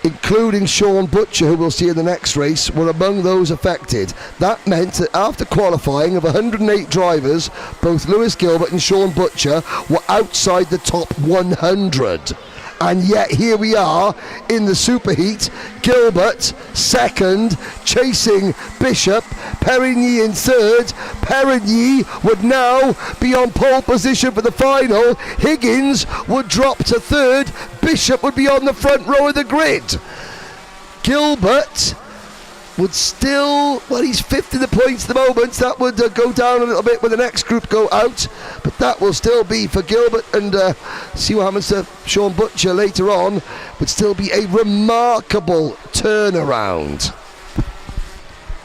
including Sean Butcher, who we'll see in the next race, were among those affected. That meant that after qualifying of 108 drivers, both Lewis Gilbert and Sean Butcher were outside the top 100. And yet here we are in the superheat. Gilbert second, chasing Bishop. Perigny in third. Perigny would now be on pole position for the final. Higgins would drop to third. Bishop would be on the front row of the grid. Gilbert would still, well, he's fifth in the points at the moment. That would go down a little bit when the next group go out, but that will still be for Gilbert, and see what happens to Sean Butcher later on, would still be a remarkable turnaround.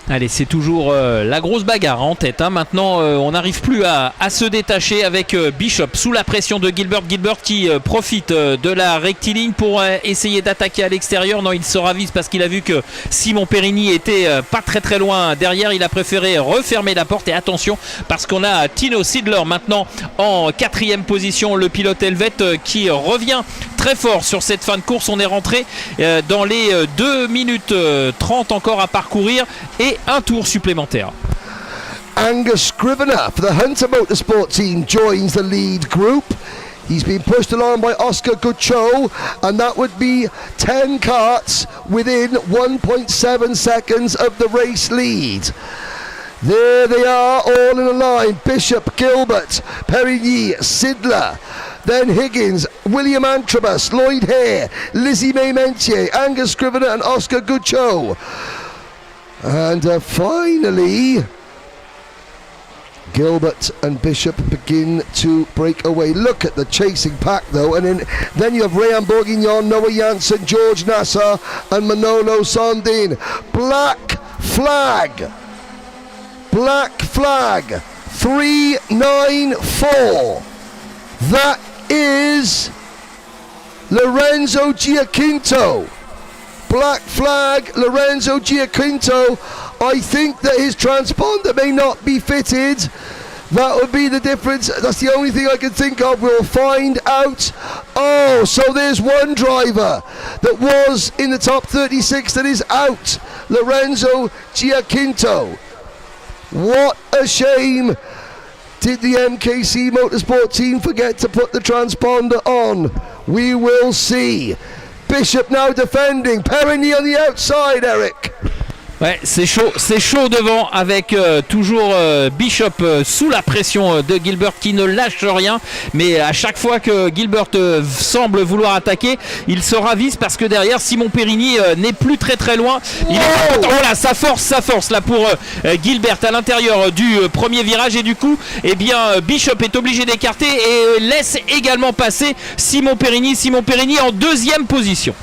Allez, c'est toujours la grosse bagarre en tête. Maintenant, on n'arrive plus à se détacher avec Bishop sous la pression de Gilbert. Gilbert qui profite de la rectiligne pour essayer d'attaquer à l'extérieur. Non, il se ravise parce qu'il a vu que Simon Perini était pas très loin derrière. Il a préféré refermer la porte. Et attention, parce qu'on a Tino Sidler maintenant en 4e position. Le pilote helvète qui revient très fort sur cette fin de course. On est rentré dans les 2 minutes 30 encore à parcourir et un tour supplémentaire. Angus Scrivener for the Hunter Motorsport team joins the lead group. He's been pushed along by Oscar Gucho, and that would be 10 karts within 1.7 seconds of the race lead. There they are, all in a line. Bishop, Gilbert, Perigny, Sidler, then Higgins, William Antrobus, Lloyd Hare, Lizzie May Mentier, Angus Scrivener and Oscar Gucho. And finally, Gilbert and Bishop begin to break away. Look at the chasing pack though, and then you have Rayan Bourguignon, Noah Janssen, George Nassar and Manolo Sondin. Black flag 394. That is Lorenzo Giacinto. Black flag, Lorenzo Giacinto. I think that his transponder may not be fitted. That would be the difference. That's the only thing I can think of. We'll find out. Oh, so there's one driver that was in the top 36 that is out. Lorenzo Giacinto. What a shame. Did the MKC Motorsport team forget to put the transponder on? We will see. Bishop now defending. Perigny on the outside, Eric. Ouais, c'est chaud devant avec toujours Bishop sous la pression de Gilbert qui ne lâche rien, mais à chaque fois que Gilbert semble vouloir attaquer, il se ravise parce que derrière Simon Perini n'est plus très loin. Il est voilà, ça force là pour Gilbert à l'intérieur du premier virage, et du coup, eh bien Bishop est obligé d'écarter et laisse également passer Simon Perini en 2e position.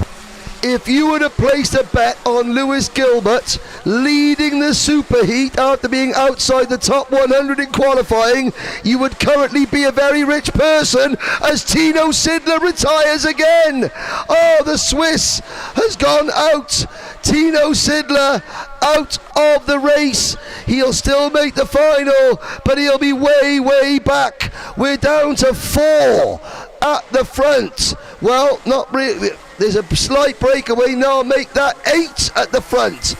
If you would have placed a bet on Lewis Gilbert leading the superheat after being outside the top 100 in qualifying, you would currently be a very rich person, as Tino Sidler retires again. Oh, the Swiss has gone out. Tino Sidler out of the race. He'll still make the final, but he'll be way back. We're down to 4 at the front. Well, not really. There's a slight breakaway now. Make that 8 at the front.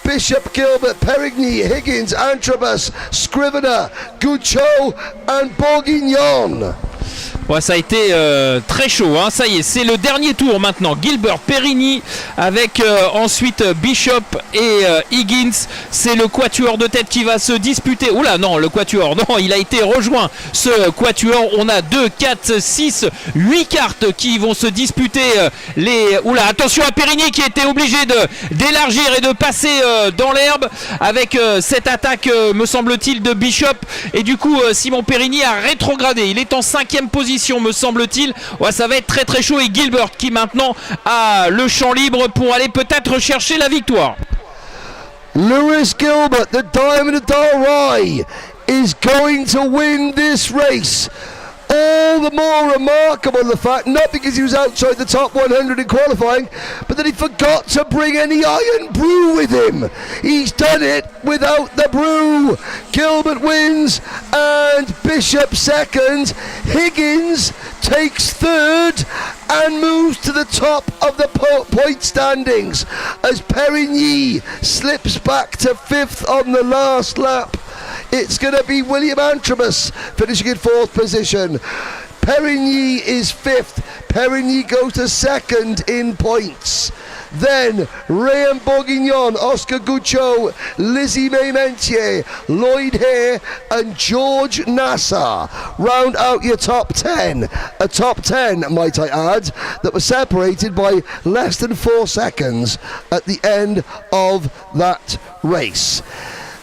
Bishop, Gilbert, Perigny, Higgins, Antrobus, Scrivener, Gucho and Bourguignon. Ouais, ça a été très chaud, hein. Ça y est, c'est le dernier tour maintenant. Gilbert, Perigny avec ensuite Bishop et Higgins. C'est le quatuor de tête qui va se disputer. Oula, non, le quatuor, non, il a été rejoint. Ce quatuor, on a 2, 4, 6, 8 cartes qui vont se disputer les... Oula, attention à Perigny qui était obligé d'élargir et de passer dans l'herbe avec cette attaque, me semble-t-il, de Bishop. Et du coup, Simon Perigny a rétrogradé. Il est en 5e position, me semble-t-il. Ouais, ça va être très chaud, et Gilbert qui maintenant a le champ libre pour aller peut-être chercher la victoire. Lewis Gilbert, the Diamond of Dalry, is going to win this race. All the more remarkable the fact, not because he was outside the top 100 in qualifying, but that he forgot to bring any iron brew with him. He's done it without the brew. Gilbert wins and Bishop second. Higgins takes third and moves to the top of the point standings as Perigny slips back to 5th on the last lap. It's going to be William Antrobus finishing in 4th position. Perigny is 5th. Perigny goes to 2nd in points. Then Rayan Bourguignon, Oscar Guccio, Lizzie Maymentier, Lloyd Hare and George Nassar round out your top 10. A top 10, might I add, that was separated by less than 4 seconds at the end of that race.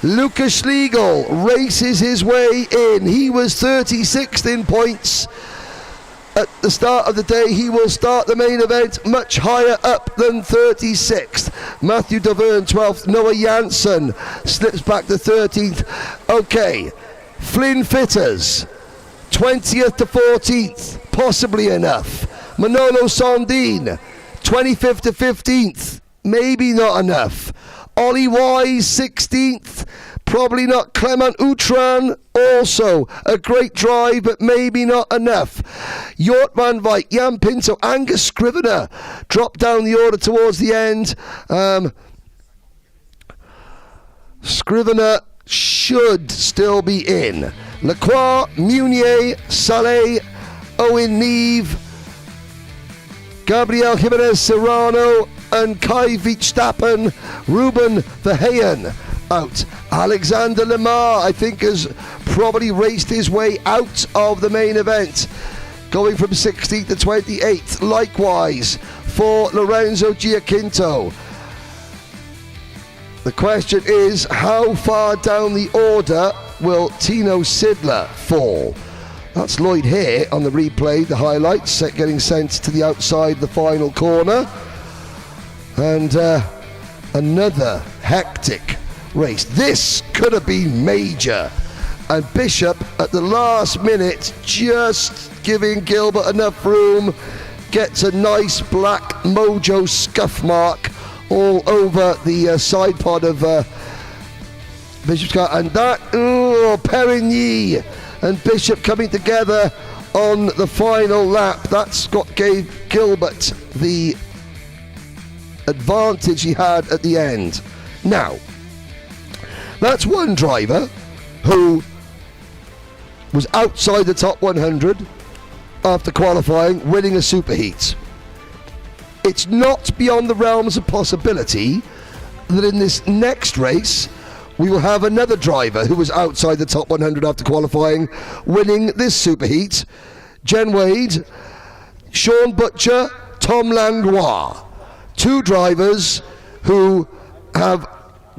Lucas Schlegel races his way in. He was 36th in points. At the start of the day, he will start the main event much higher up than 36th. Matthew Davern 12th. Noah Janssen slips back to 13th. Okay, Flynn Fitters 20th to 14th, possibly enough. Manolo Sondin 25th to 15th, maybe not enough. Ollie Wise 16th, probably not. Clement Outram, also a great drive, but maybe not enough. Jort van Wyk, Jan Pinto, Angus Scrivener dropped down the order towards the end. Scrivener should still be in. Lacroix, Munier, Saleh, Owen Neve, Gabriel Jimenez Serrano and Kai Verstappen. Ruben Verheyen out. Alexander Lemar, I think, has probably raced his way out of the main event, going from 16th to 28th. Likewise for Lorenzo Giacinto. The question is, how far down the order will Tino Sidler fall? That's Lloyd Hare on the replay, the highlights, getting sent to the outside the final corner. And another hectic race. This could have been major. And Bishop at the last minute, just giving Gilbert enough room, gets a nice black Mojo scuff mark all over the side pod of Bishop's car. And that, Perigny and Bishop coming together on the final lap. That's what gave Gilbert the advantage he had at the end. Now, that's one driver who was outside the top 100 after qualifying, winning a superheat. It's not beyond the realms of possibility that in this next race we will have another driver who was outside the top 100 after qualifying, winning this superheat. Jen Wade, Sean Butcher, Tom Langlois. Two drivers who have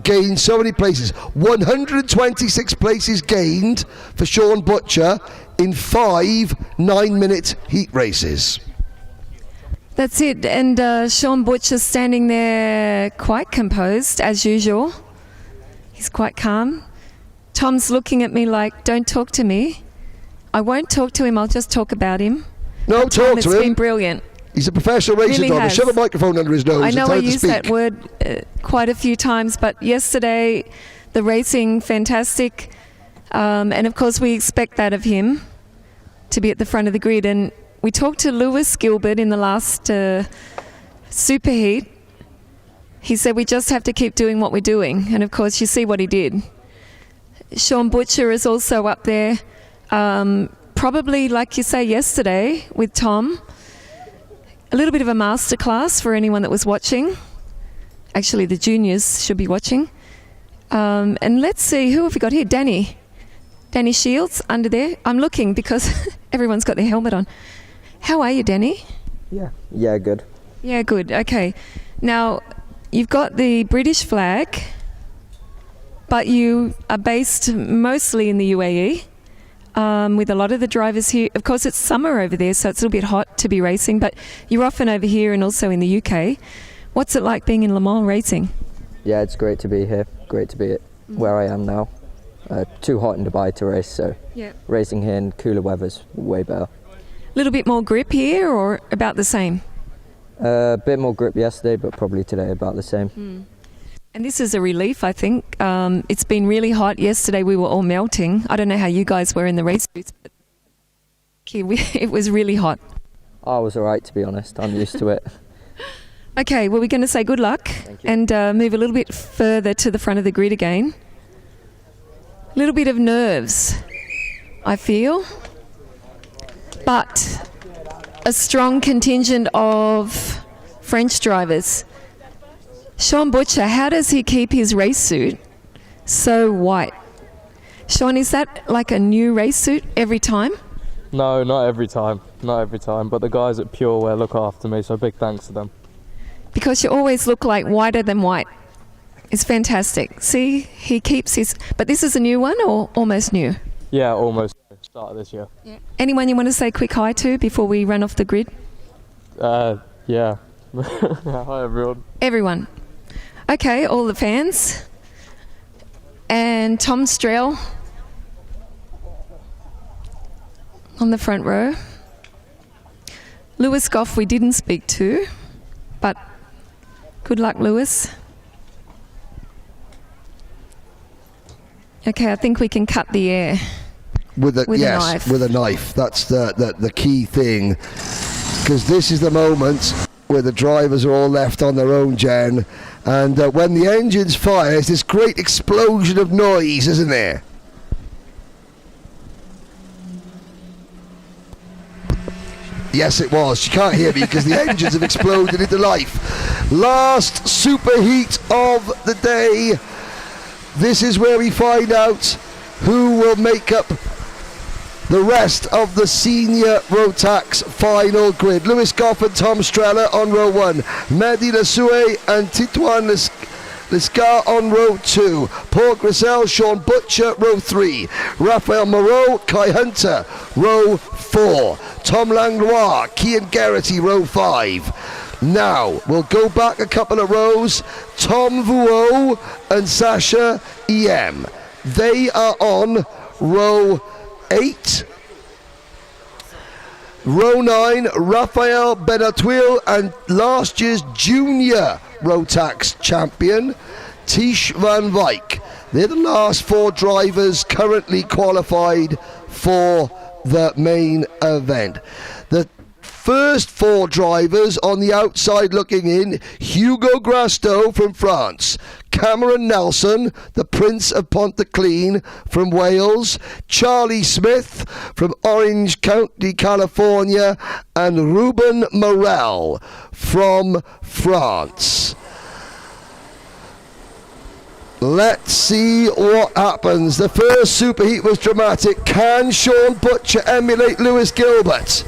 gained so many places. 126 places gained for Sean Butcher in 5 9-minute heat races. That's it. And Sean Butcher standing there quite composed as usual. He's quite calm. Tom's looking at me like, don't talk to me. I won't talk to him, I'll just talk about him. No, talk to him. It's been brilliant. He's a professional racing Really driver. has. Shove a microphone under his nose. I know and tell I him to used speak. that word quite a few times, but yesterday the racing, fantastic. And of course we expect that of him, to be at the front of the grid. And we talked to Lewis Gilbert in the last superheat. He said we just have to keep doing what we're doing. And of course you see what he did. Sean Butcher is also up there, probably like you say yesterday with Tom. A little bit of a masterclass for anyone that was watching. Actually, the juniors should be watching. And let's see, who have we got here? Danny Shields under there. I'm looking because everyone's got their helmet on. How are you, Danny? Yeah, good. Yeah, good. Okay. Now, you've got the British flag, but you are based mostly in the UAE. With a lot of the drivers here. Of course, it's summer over there, so it's a little bit hot to be racing, but you're often over here and also in the UK. What's it like being in Le Mans racing? Yeah, it's great to be here. Great to be where I am now. Too hot in Dubai to race, so racing here in cooler weather's way better. A little bit more grip here or about the same? A bit more grip yesterday, but probably today about the same. And this is a relief, I think. It's been really hot. Yesterday we were all melting. I don't know how you guys were in the race boots, but it was really hot. I was all right, to be honest. I'm used to it. Okay, well, we're going to say good luck and move a little bit further to the front of the grid again. A little bit of nerves, I feel. but a strong contingent of French drivers. Sean Butcher, how does he keep his race suit so white? Sean, is that like a new race suit every time? No, not every time. Not every time. But the guys at Pure Wear look after me, so big thanks to them. Because you always look like whiter than white. It's fantastic. See, he keeps his... But this is a new one or almost new? Yeah, almost. Started this year. Yeah. Anyone you want to say quick hi to before we run off the grid? Yeah. Hi, everyone. Everyone. Okay, all the fans. And Tom Strell on the front row. Lewis Goff we didn't speak to, but good luck, Lewis. Okay, I think we can cut the air with a knife. With a knife. That's the key thing, because this is the moment where the drivers are all left on their own, Jen, and when the engines fire, there's this great explosion of noise, isn't there? Yes, it was. You can't hear me because the engines have exploded into life. Last superheat of the day. This is where we find out who will make up the rest of the senior Rotax final grid. Lewis Goff and Tom Streller on row 1. Mehdi Lasue and Titouan Liscar on row 2. Paul Grissel, Sean Butcher, row 3. Raphael Moreau, Kai Hunter, row 4. Tom Langlois, Kian Garrity, row 5. Now, we'll go back a couple of rows. Tom Vuo and Sasha EM. They are on row 8. Row 9, Raphael Benatuil and last year's junior Rotax champion, Tish Van Wyk. They're the last 4 drivers currently qualified for the main event. The first 4 drivers on the outside looking in: Hugo Grasto from France, Cameron Nelson, the Prince of Ponteclean from Wales, Charlie Smith from Orange County, California, and Ruben Morel from France. Let's see what happens. The first superheat was dramatic. Can Sean Butcher emulate Lewis Gilbert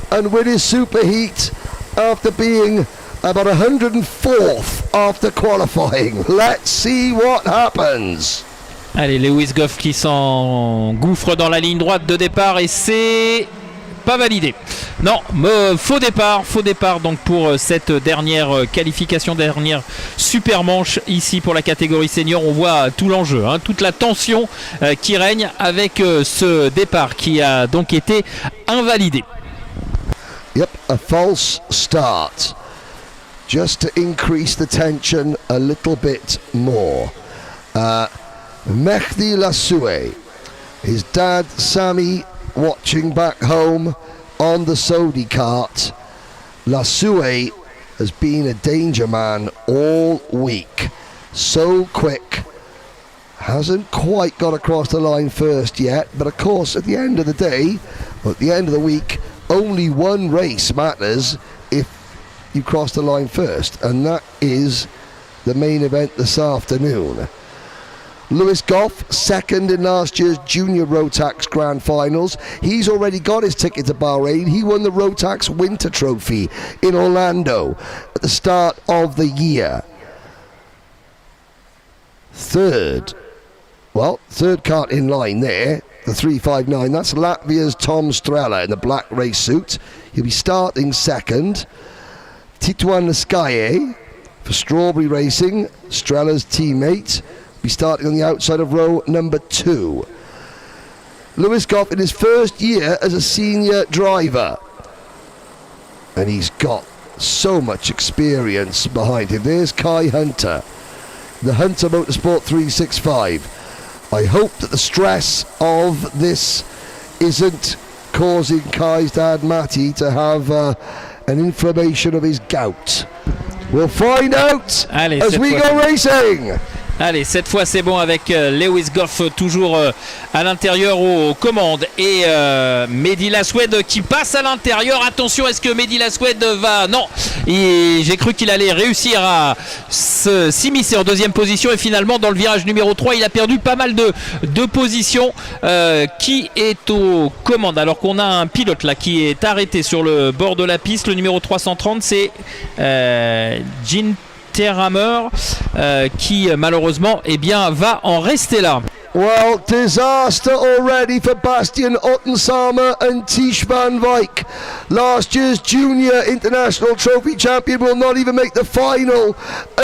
and win his superheat after being about 104th after qualifying? Let's see what happens. Allez, Lewis Goff qui s'engouffre dans la ligne droite de départ et c'est pas validé. Non, faux départ donc pour cette dernière qualification, dernière super manche ici pour la catégorie senior. On voit tout l'enjeu, toute la tension qui règne avec ce départ qui a donc été invalidé. Yep, a false start. Just to increase the tension a little bit more. Mehdi Lasue, his dad Sami watching back home on the Sodi kart. Lasue has been a danger man all week. So quick. Hasn't quite got across the line first yet, but of course at the end of the day, or at the end of the week, only one race matters if you cross the line first, and that is the main event this afternoon. Lewis Goff, second in last year's Junior Rotax Grand Finals. He's already got his ticket to Bahrain. He won the Rotax Winter Trophy in Orlando at the start of the year. Third kart in line there, the 359. That's Latvia's Tom Streller in the black race suit. He'll be starting second. Titouan Liscar for Strawberry Racing, Streller's teammate, be starting on the outside of row number 2. Lewis Goff in his first year as a senior driver, and he's got so much experience behind him. There's Kai Hunter, the Hunter Motorsport 365. I hope that the stress of this isn't causing Kai's dad Matty to have an inflammation of his gout. We'll find out as we go racing. Allez, cette fois c'est bon avec Lewis Goff toujours à l'intérieur aux commandes et Mehdi Laswed qui passe à l'intérieur. Attention, est-ce que Mehdi Laswed va... Non, j'ai cru qu'il allait réussir à s'immiscer en deuxième position et finalement dans le virage numéro 3 il a perdu pas mal de positions. Qui est aux commandes alors qu'on a un pilote là qui est arrêté sur le bord de la piste. Le numéro 330 c'est Jean Terhammer qui malheureusement va en rester là. Well, disaster already for Bastian Ottensama and Tish van Wyk. Last year's Junior International Trophy champion will not even make the final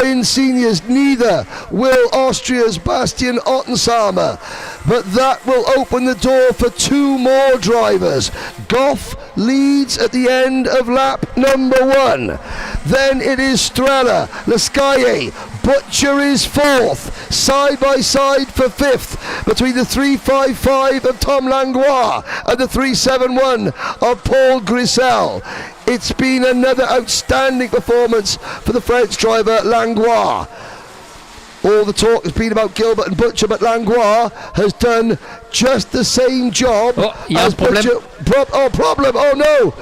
in seniors. Neither will Austria's Bastian Ottensama. But that will open the door for two more drivers. Goff leads at the end of lap number 1. Then it is Strella, Lescaille, Butcher is 4th, side by side for 5th, between the 355 of Tom Langlois and the 371 of Paul Grisel. It's been another outstanding performance for the French driver Langlois. All the talk has been about Gilbert and Butcher, but Langlois has done just the same job as Butcher. Problem! Oh no!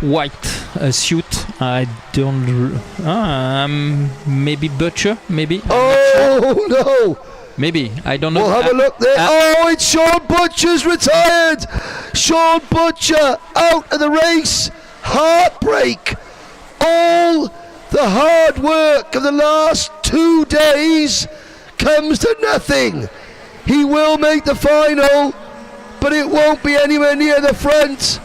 White suit. I don't. Maybe Butcher. Maybe. Oh no! Maybe. I don't know. We'll have a look there. It's Sean Butcher's retired. Sean Butcher out of the race. Heartbreak. All the hard work of the last 2 days comes to nothing. He will make the final, but it won't be anywhere near the front.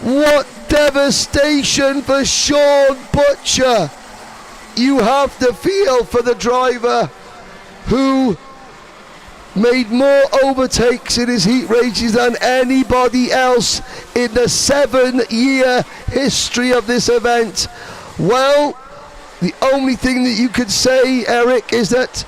What devastation for Sean Butcher. You have to feel for the driver who made more overtakes in his heat races than anybody else in the 7-year history of this event. Well, the only thing that you could say, Eric, is that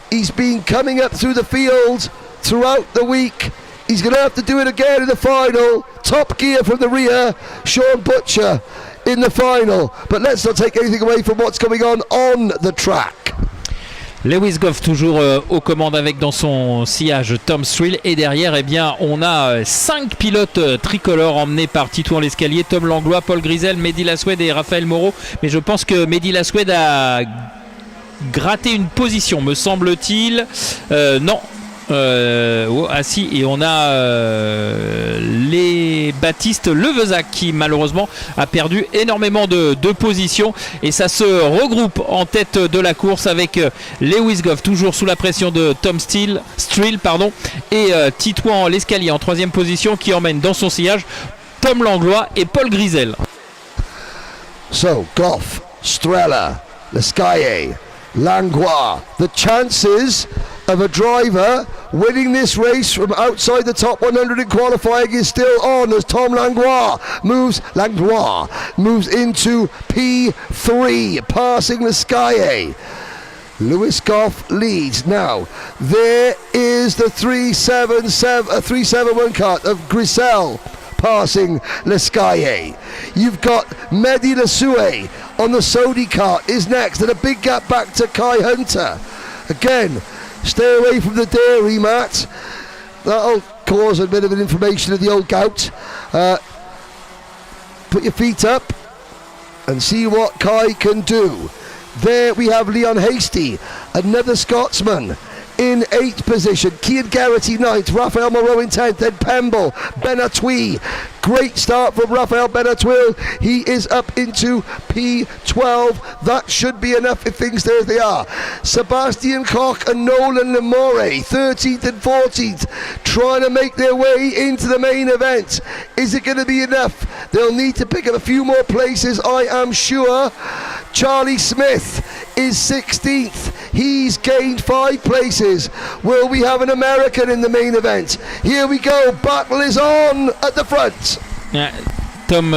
he's been coming up through the field throughout the week. He's going to have to do it again in the final. Top gear from the rear, Sean Butcher in the final. But let's not take anything away from what's going on the track. Lewis Goff toujours aux commandes avec dans son sillage Tom Strill et derrière on a 5 pilotes tricolores emmenés par Titouan Lescalier, Tom Langlois, Paul Grisel, Mehdi Laswed et Raphaël Moreau, mais je pense que Mehdi Laswed a gratté une position me semble-t-il. Non. Si, et on a les Baptiste Levezac qui malheureusement a perdu énormément de positions et ça se regroupe en tête de la course avec Lewis Goff toujours sous la pression de Tom Strill et Titouan Lescalier en 3e position qui emmène dans son sillage Tom Langlois et Paul Grisel. So Goff, Strella, Lescaille, Langlois, the chances of a driver winning this race from outside the top 100 in qualifying is still on as Tom Langlois moves into P3, passing Lescaille. Lewis Goff leads now. There is the 371 kart of Grisel passing Lescaille. You've got Mehdi Lasue on the Sodi kart is next, and a big gap back to Kai Hunter. Again, stay away from the dairy, Matt. That'll cause a bit of an inflammation of the old gout. Put your feet up and see what Kai can do. There we have Leon Hasty, another Scotsman, in 8th position. Cian Garrity 9th, Raphael Moreau in 10th, then Pemble, Benatui. Great start from Raphael Benatui. He is up into P12. That should be enough if things stay as they are. Sebastian Koch and Nolan Lemore, 13th and 14th, trying to make their way into the main event. Is it going to be enough? They'll need to pick up a few more places, I am sure. Charlie Smith is 16th. He's gained 5 places. Will we have an American in the main event? Here we go. Battle is on at the front. Tom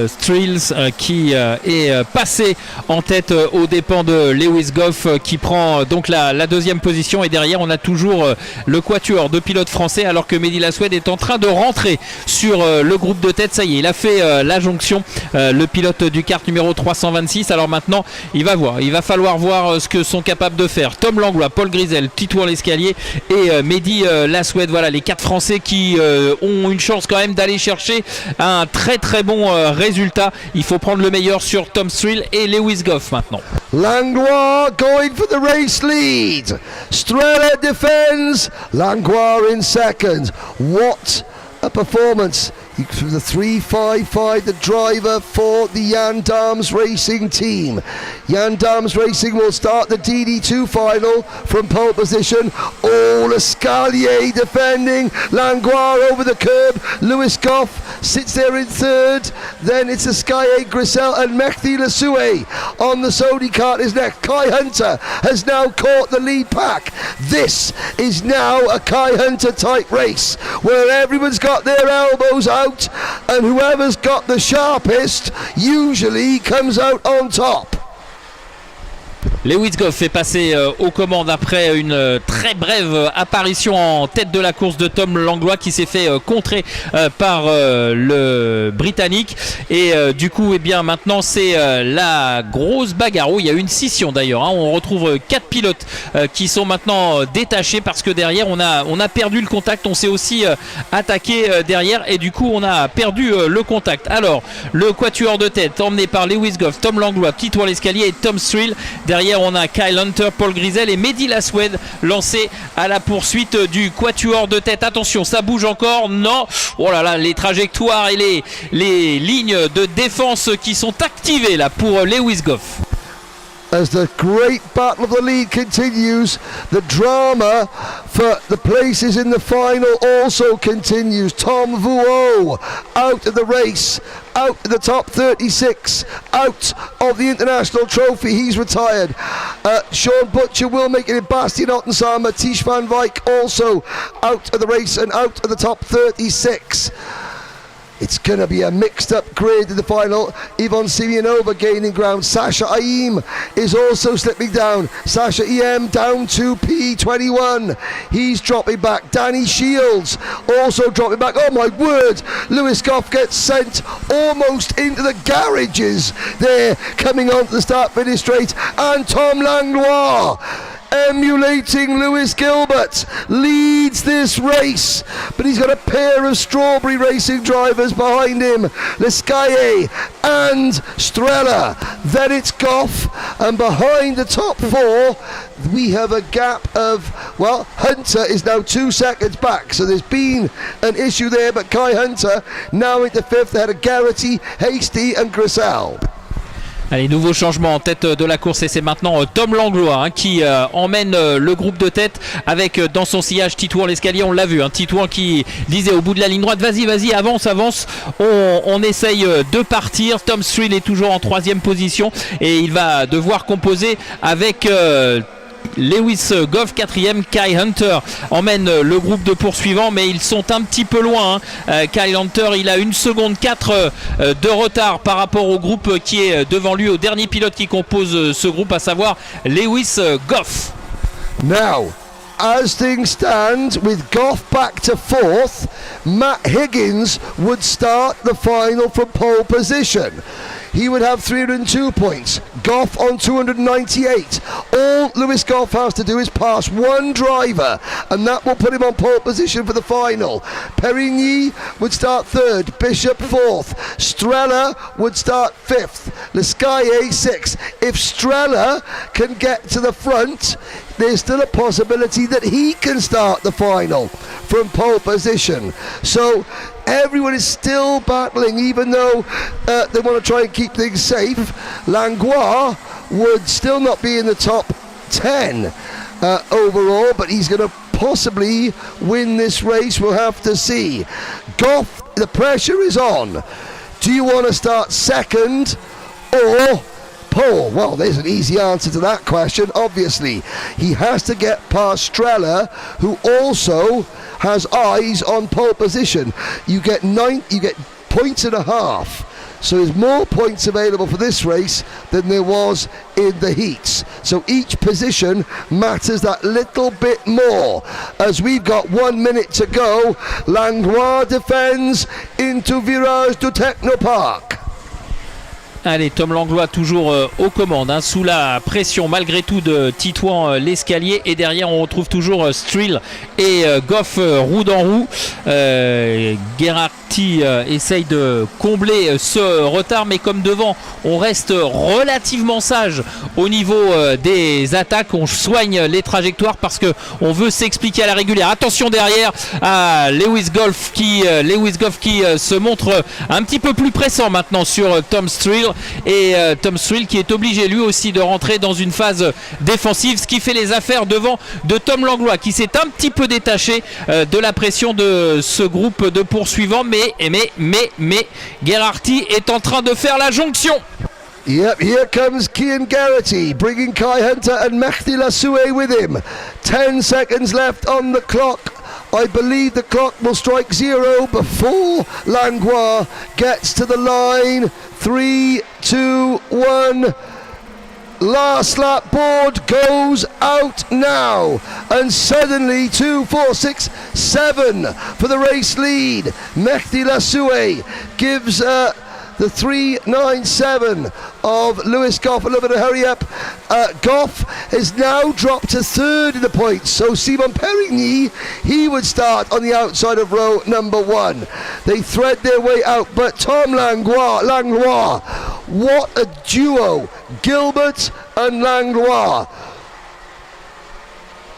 Strills qui est passé en tête aux dépens de Lewis Goff qui prend donc la deuxième position, et derrière on a toujours le quatuor de pilotes français, alors que Mehdi Laswed est en train de rentrer sur le groupe de tête. Ça y est, il a fait la jonction, le pilote du kart numéro 326. Alors maintenant il va falloir voir ce que sont capables de faire Tom Langlois, Paul Grisel, Titouan Lescalier et Mehdi Laswed. Voilà les 4 Français qui ont une chance quand même d'aller chercher un très bon résultat. Il faut prendre le meilleur sur Tom Strill et Lewis Goff maintenant. Langlois going for the race lead. Strella defends. Langlois in second. What a performance. The 355, the driver for the Jan Darms Racing team. Jan Darms Racing will start the DD2 final from pole position. Oh, Lescalier defending. Langlois over the curb. Lewis Goff sits there in third. Then it's Lescalier, Grissel and Mehdi Lasue on the Sony kart is next. Kai Hunter has now caught the lead pack. This is now a Kai Hunter type race where everyone's got their elbows out, and whoever's got the sharpest usually comes out on top. Lewis Goff fait passer aux commandes après une très brève apparition en tête de la course de Tom Langlois qui s'est fait contrer par le Britannique, et du coup eh bien maintenant c'est la grosse bagarre. Il y a une scission d'ailleurs, hein. On retrouve 4 pilotes qui sont maintenant détachés parce que derrière on a perdu le contact. On s'est aussi attaqué derrière et du coup on a perdu le contact. Alors le quatuor de tête emmené par Lewis Goff, Tom Langlois, Titouan Lescalier et Tom Strill. Derrière on a Kyle Hunter, Paul Grisel et Mehdi Laswed lancés à la poursuite du quatuor de tête. Attention, ça bouge encore. Non, oh là là, les trajectoires et les lignes de défense qui sont activées là pour Lewis Goff. As the great battle of the lead continues, the drama for the places in the final also continues. Tom Vuo out of the race, out of the top 36, out of the international trophy. He's retired. Sean Butcher will make it in Bastien Ottensama. Tish van Wyk also out of the race and out of the top 36. It's going to be a mixed up grid in the final. Yvonne Simeonova gaining ground. Sasha Aim is also slipping down. Sasha EM down to P21. He's dropping back. Danny Shields also dropping back. Oh my word. Lewis Goff gets sent almost into the garages there, coming onto the start finish straight. And Tom Langlois, emulating Lewis Gilbert, leads this race, but he's got a pair of Strawberry Racing drivers behind him, Lescaille and Strella. Then it's Goff, and behind the top 4 we have a gap of, well, Hunter is now 2 seconds back, so there's been an issue there, but Kai Hunter now into 5th ahead of Garrity, Hasty and Grissel. Allez, nouveau changement en tête de la course et c'est maintenant Tom Langlois qui emmène le groupe de tête avec dans son sillage Titouan Lescalier. On l'a vu, Titouan qui disait au bout de la ligne droite, vas-y, avance, on essaye de partir. Tom Strill est toujours en 3e position et il va devoir composer avec Lewis Goff 4e. Kyle Hunter emmène le groupe de poursuivants, mais ils sont un petit peu loin. Kyle Hunter, il a 1 seconde 4 de retard par rapport au groupe qui est devant lui, au dernier pilote qui compose ce groupe, à savoir Lewis Goff. Now, as things stand, with Goff back to 4th, Matt Higgins would start the final from pole position. He would have 302 points, Goff on 298. All Lewis Goff has to do is pass one driver, and that will put him on pole position for the final. Perigny would start 3rd, Bishop 4th, Strella would start 5th, Lescaille 6th. If Strella can get to the front, there's still a possibility that he can start the final from pole position. So everyone is still battling, even though they want to try and keep things safe. Langlois would still not be in the top 10 overall, but he's going to possibly win this race. We'll have to see. Goff, the pressure is on. Do you want to start 2nd or pole? Well, there's an easy answer to that question. Obviously, he has to get past Strella, who also has eyes on pole position. You get 1.5. So there's more points available for this race than there was in the heats. So each position matters that little bit more. As we've got 1 minute to go, Langlois defends into virage du Technopark. Allez, Tom Langlois toujours aux commandes, hein, sous la pression malgré tout de Titouan l'escalier. Et derrière, on retrouve toujours Strill et Goff roue dans roue. Gerhardt essaye de combler ce retard, mais comme devant, on reste relativement sage au niveau des attaques. On soigne les trajectoires parce qu'on veut s'expliquer à la régulière. Attention derrière à Lewis Goff qui se montre un petit peu plus pressant maintenant sur Tom Strill. Et Tom Strill qui est obligé lui aussi de rentrer dans une phase défensive, ce qui fait les affaires devant de Tom Langlois qui s'est un petit peu détaché de la pression de ce groupe de poursuivants, mais Gerhardt est en train de faire la jonction. Yep, here comes Kian Garrity, bringing Kai Hunter and Mehdi Lassoue with him. 10 seconds left on the clock. I believe the clock will strike 0 before Langlois gets to the line. 3, 2, 1. Last lap board goes out now, and suddenly 2, 4, 6, 7 for the race lead. Mehdi Lassoue gives the 3.97 of Lewis Goff a little bit of hurry up. Goff has now dropped to third in the points, so Simon Perigny, he would start on the outside of row number 1. They thread their way out, but Tom Langlois, what a duo, Gilbert and Langlois.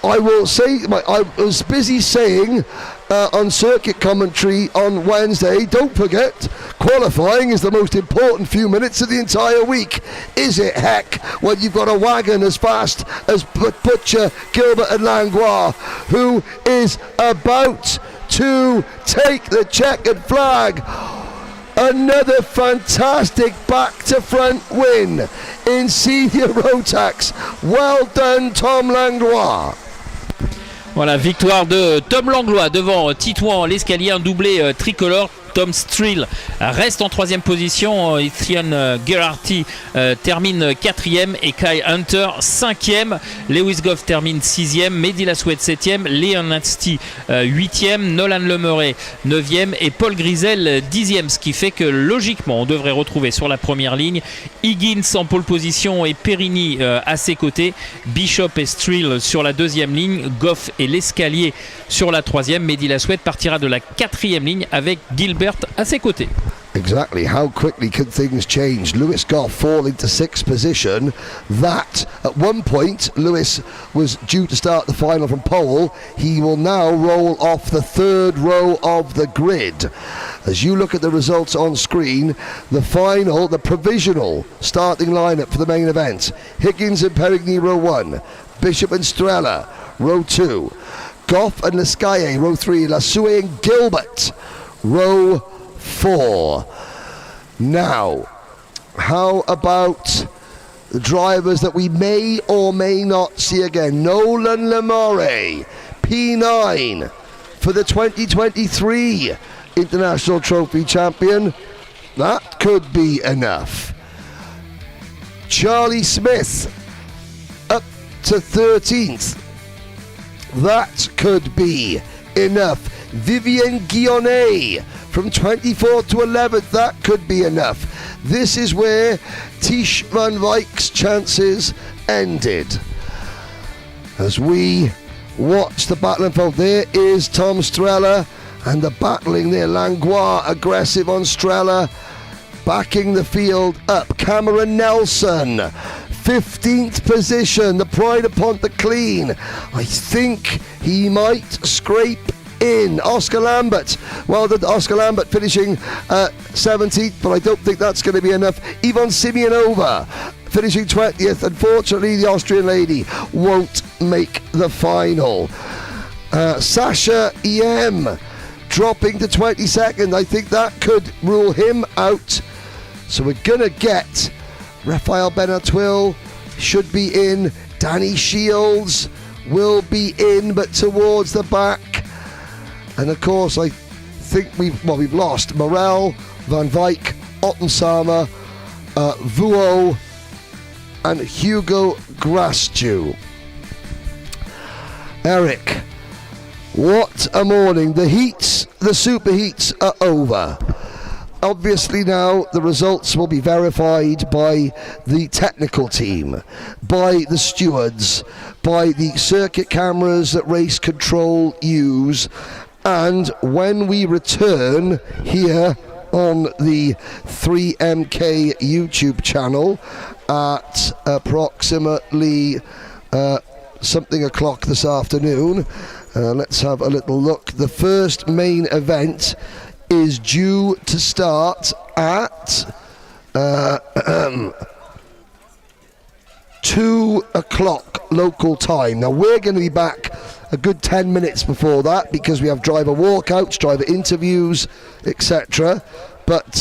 I will say, I was busy saying on circuit commentary on Wednesday, don't forget, qualifying is the most important few minutes of the entire week. Is it, heck, when you've got a wagon as fast as Butcher, Gilbert and Langlois, who is about to take the checkered flag. Another fantastic back-to-front win in Senior Rotax. Well done, Tom Langlois. Voilà, victoire de Tom Langlois devant Titouan l'escalier, un doublé tricolore. Tom Strill reste en 3e position, Etienne Gerhardt termine 4e et Kai Hunter 5e. Lewis Goff termine 6e, Mehdi Lassoue 7e, Leon Nasty 8e, Nolan Lemeray 9e et Paul Grisel 10e, ce qui fait que logiquement on devrait retrouver sur la première ligne Higgins en pole position et Perigny à ses côtés, Bishop et Strill sur la 2e ligne, Goff et l'escalier sur la 3e. Mehdi Lassoue partira de la 4e ligne avec Gilbert à ses côtés. Exactly. How quickly can things change? Lewis Goff fall into 6th position. That, at one point, Lewis was due to start the final from pole. He will now roll off the 3rd row of the grid. As you look at the results on screen, the final, the provisional starting lineup for the main event. Higgins and Perigny, row 1. Bishop and Strella, row 2. Goff and Lescaille, row 3. Lassoue and Gilbert, row 4. Now, how about the drivers that we may or may not see again? Nolan Lemeray, P9 for the 2023 International Trophy Champion. That could be enough. Charlie Smith up to 13th. That could be enough. Vivian Guillaumet from 24th to 11th, that could be enough. This is where Tish Van Wyck's chances ended. As we watch the battle unfold, there is Tom Strella and the battling there. Langlois aggressive on Strella, backing the field up. Cameron Nelson, 15th position, the pride of Ponteclean. I think he might scrape in. Oscar Lambert, well done Oscar Lambert, finishing 17th, but I don't think that's going to be enough. Yvonne Simeonova finishing 20th. Unfortunately, the Austrian lady won't make the final. Sasha EM dropping to 22nd. I think that could rule him out. So we're going to get Raphael Benatwil should be in. Danny Shields will be in, but towards the back. And of course, I think we've lost Morel, Van Wyk, Ottensama, Vuo, and Hugo Grasdew. Eric, what a morning. The heats, the super heats are over. Obviously now the results will be verified by the technical team, by the stewards, by the circuit cameras that Race Control use, and when we return here on the 3MK YouTube channel at approximately something o'clock this afternoon. Let's have a little look. The first main event is due to start at 2 o'clock local time. Now we're going to be back a good 10 minutes before that because we have driver walkouts, driver interviews, etc. But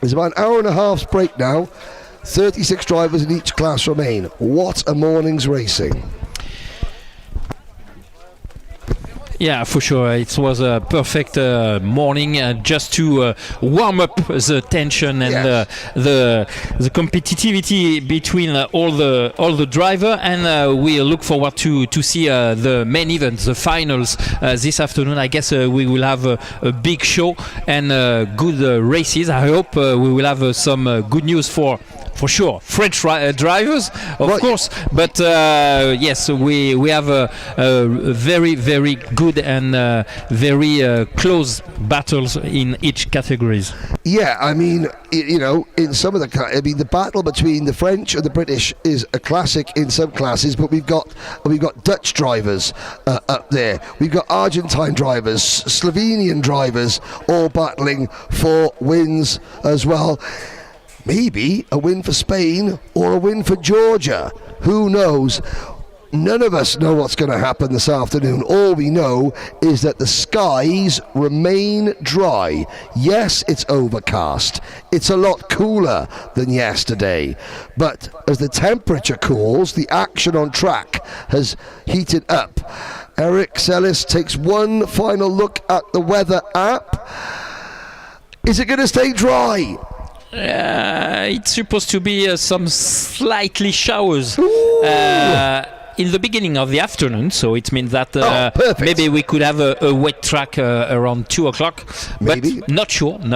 there's about an hour and a half's break now. 36 drivers in each class remain. What a morning's racing. Yeah, for sure. It was a perfect morning just to warm up the tension and the competitivity between all the driver, and we look forward to see the main event, the finals this afternoon. I guess we will have a big show and good races. I hope we will have some good news for sure French drivers, of course, but yes, we have a very, very good and very close battles in each categories. Yeah, I mean, you know, in some of the battle between the French and the British is a classic in some classes, but we've got Dutch drivers up there. We've got Argentine drivers, Slovenian drivers, all battling for wins as well. Maybe a win for Spain or a win for Georgia. Who knows? None of us know what's going to happen this afternoon. All we know is that the skies remain dry. Yes, it's overcast. It's a lot cooler than yesterday. But as the temperature cools, the action on track has heated up. Eric Sellis takes one final look at the weather app. Is it going to stay dry? It's supposed to be some slightly showers in the beginning of the afternoon, so it means that maybe we could have a wet track around 2 o'clock, maybe. But not sure. You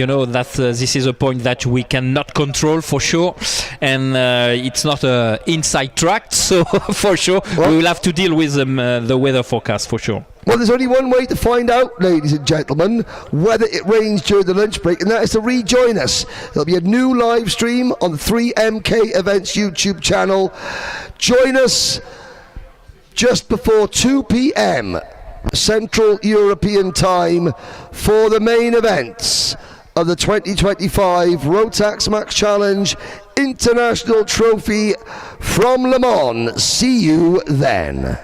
know that this is a point that we cannot control for sure, and it's not an inside track, so for sure we will have to deal with the weather forecast for sure. Well, there's only one way to find out, ladies and gentlemen, whether it rains during the lunch break, and that is to rejoin us. There'll be a new live stream on the 3MK Events YouTube channel. Join us just before 2 p.m. Central European Time for the main events of the 2025 Rotax Max Challenge International Trophy from Le Mans. See you then.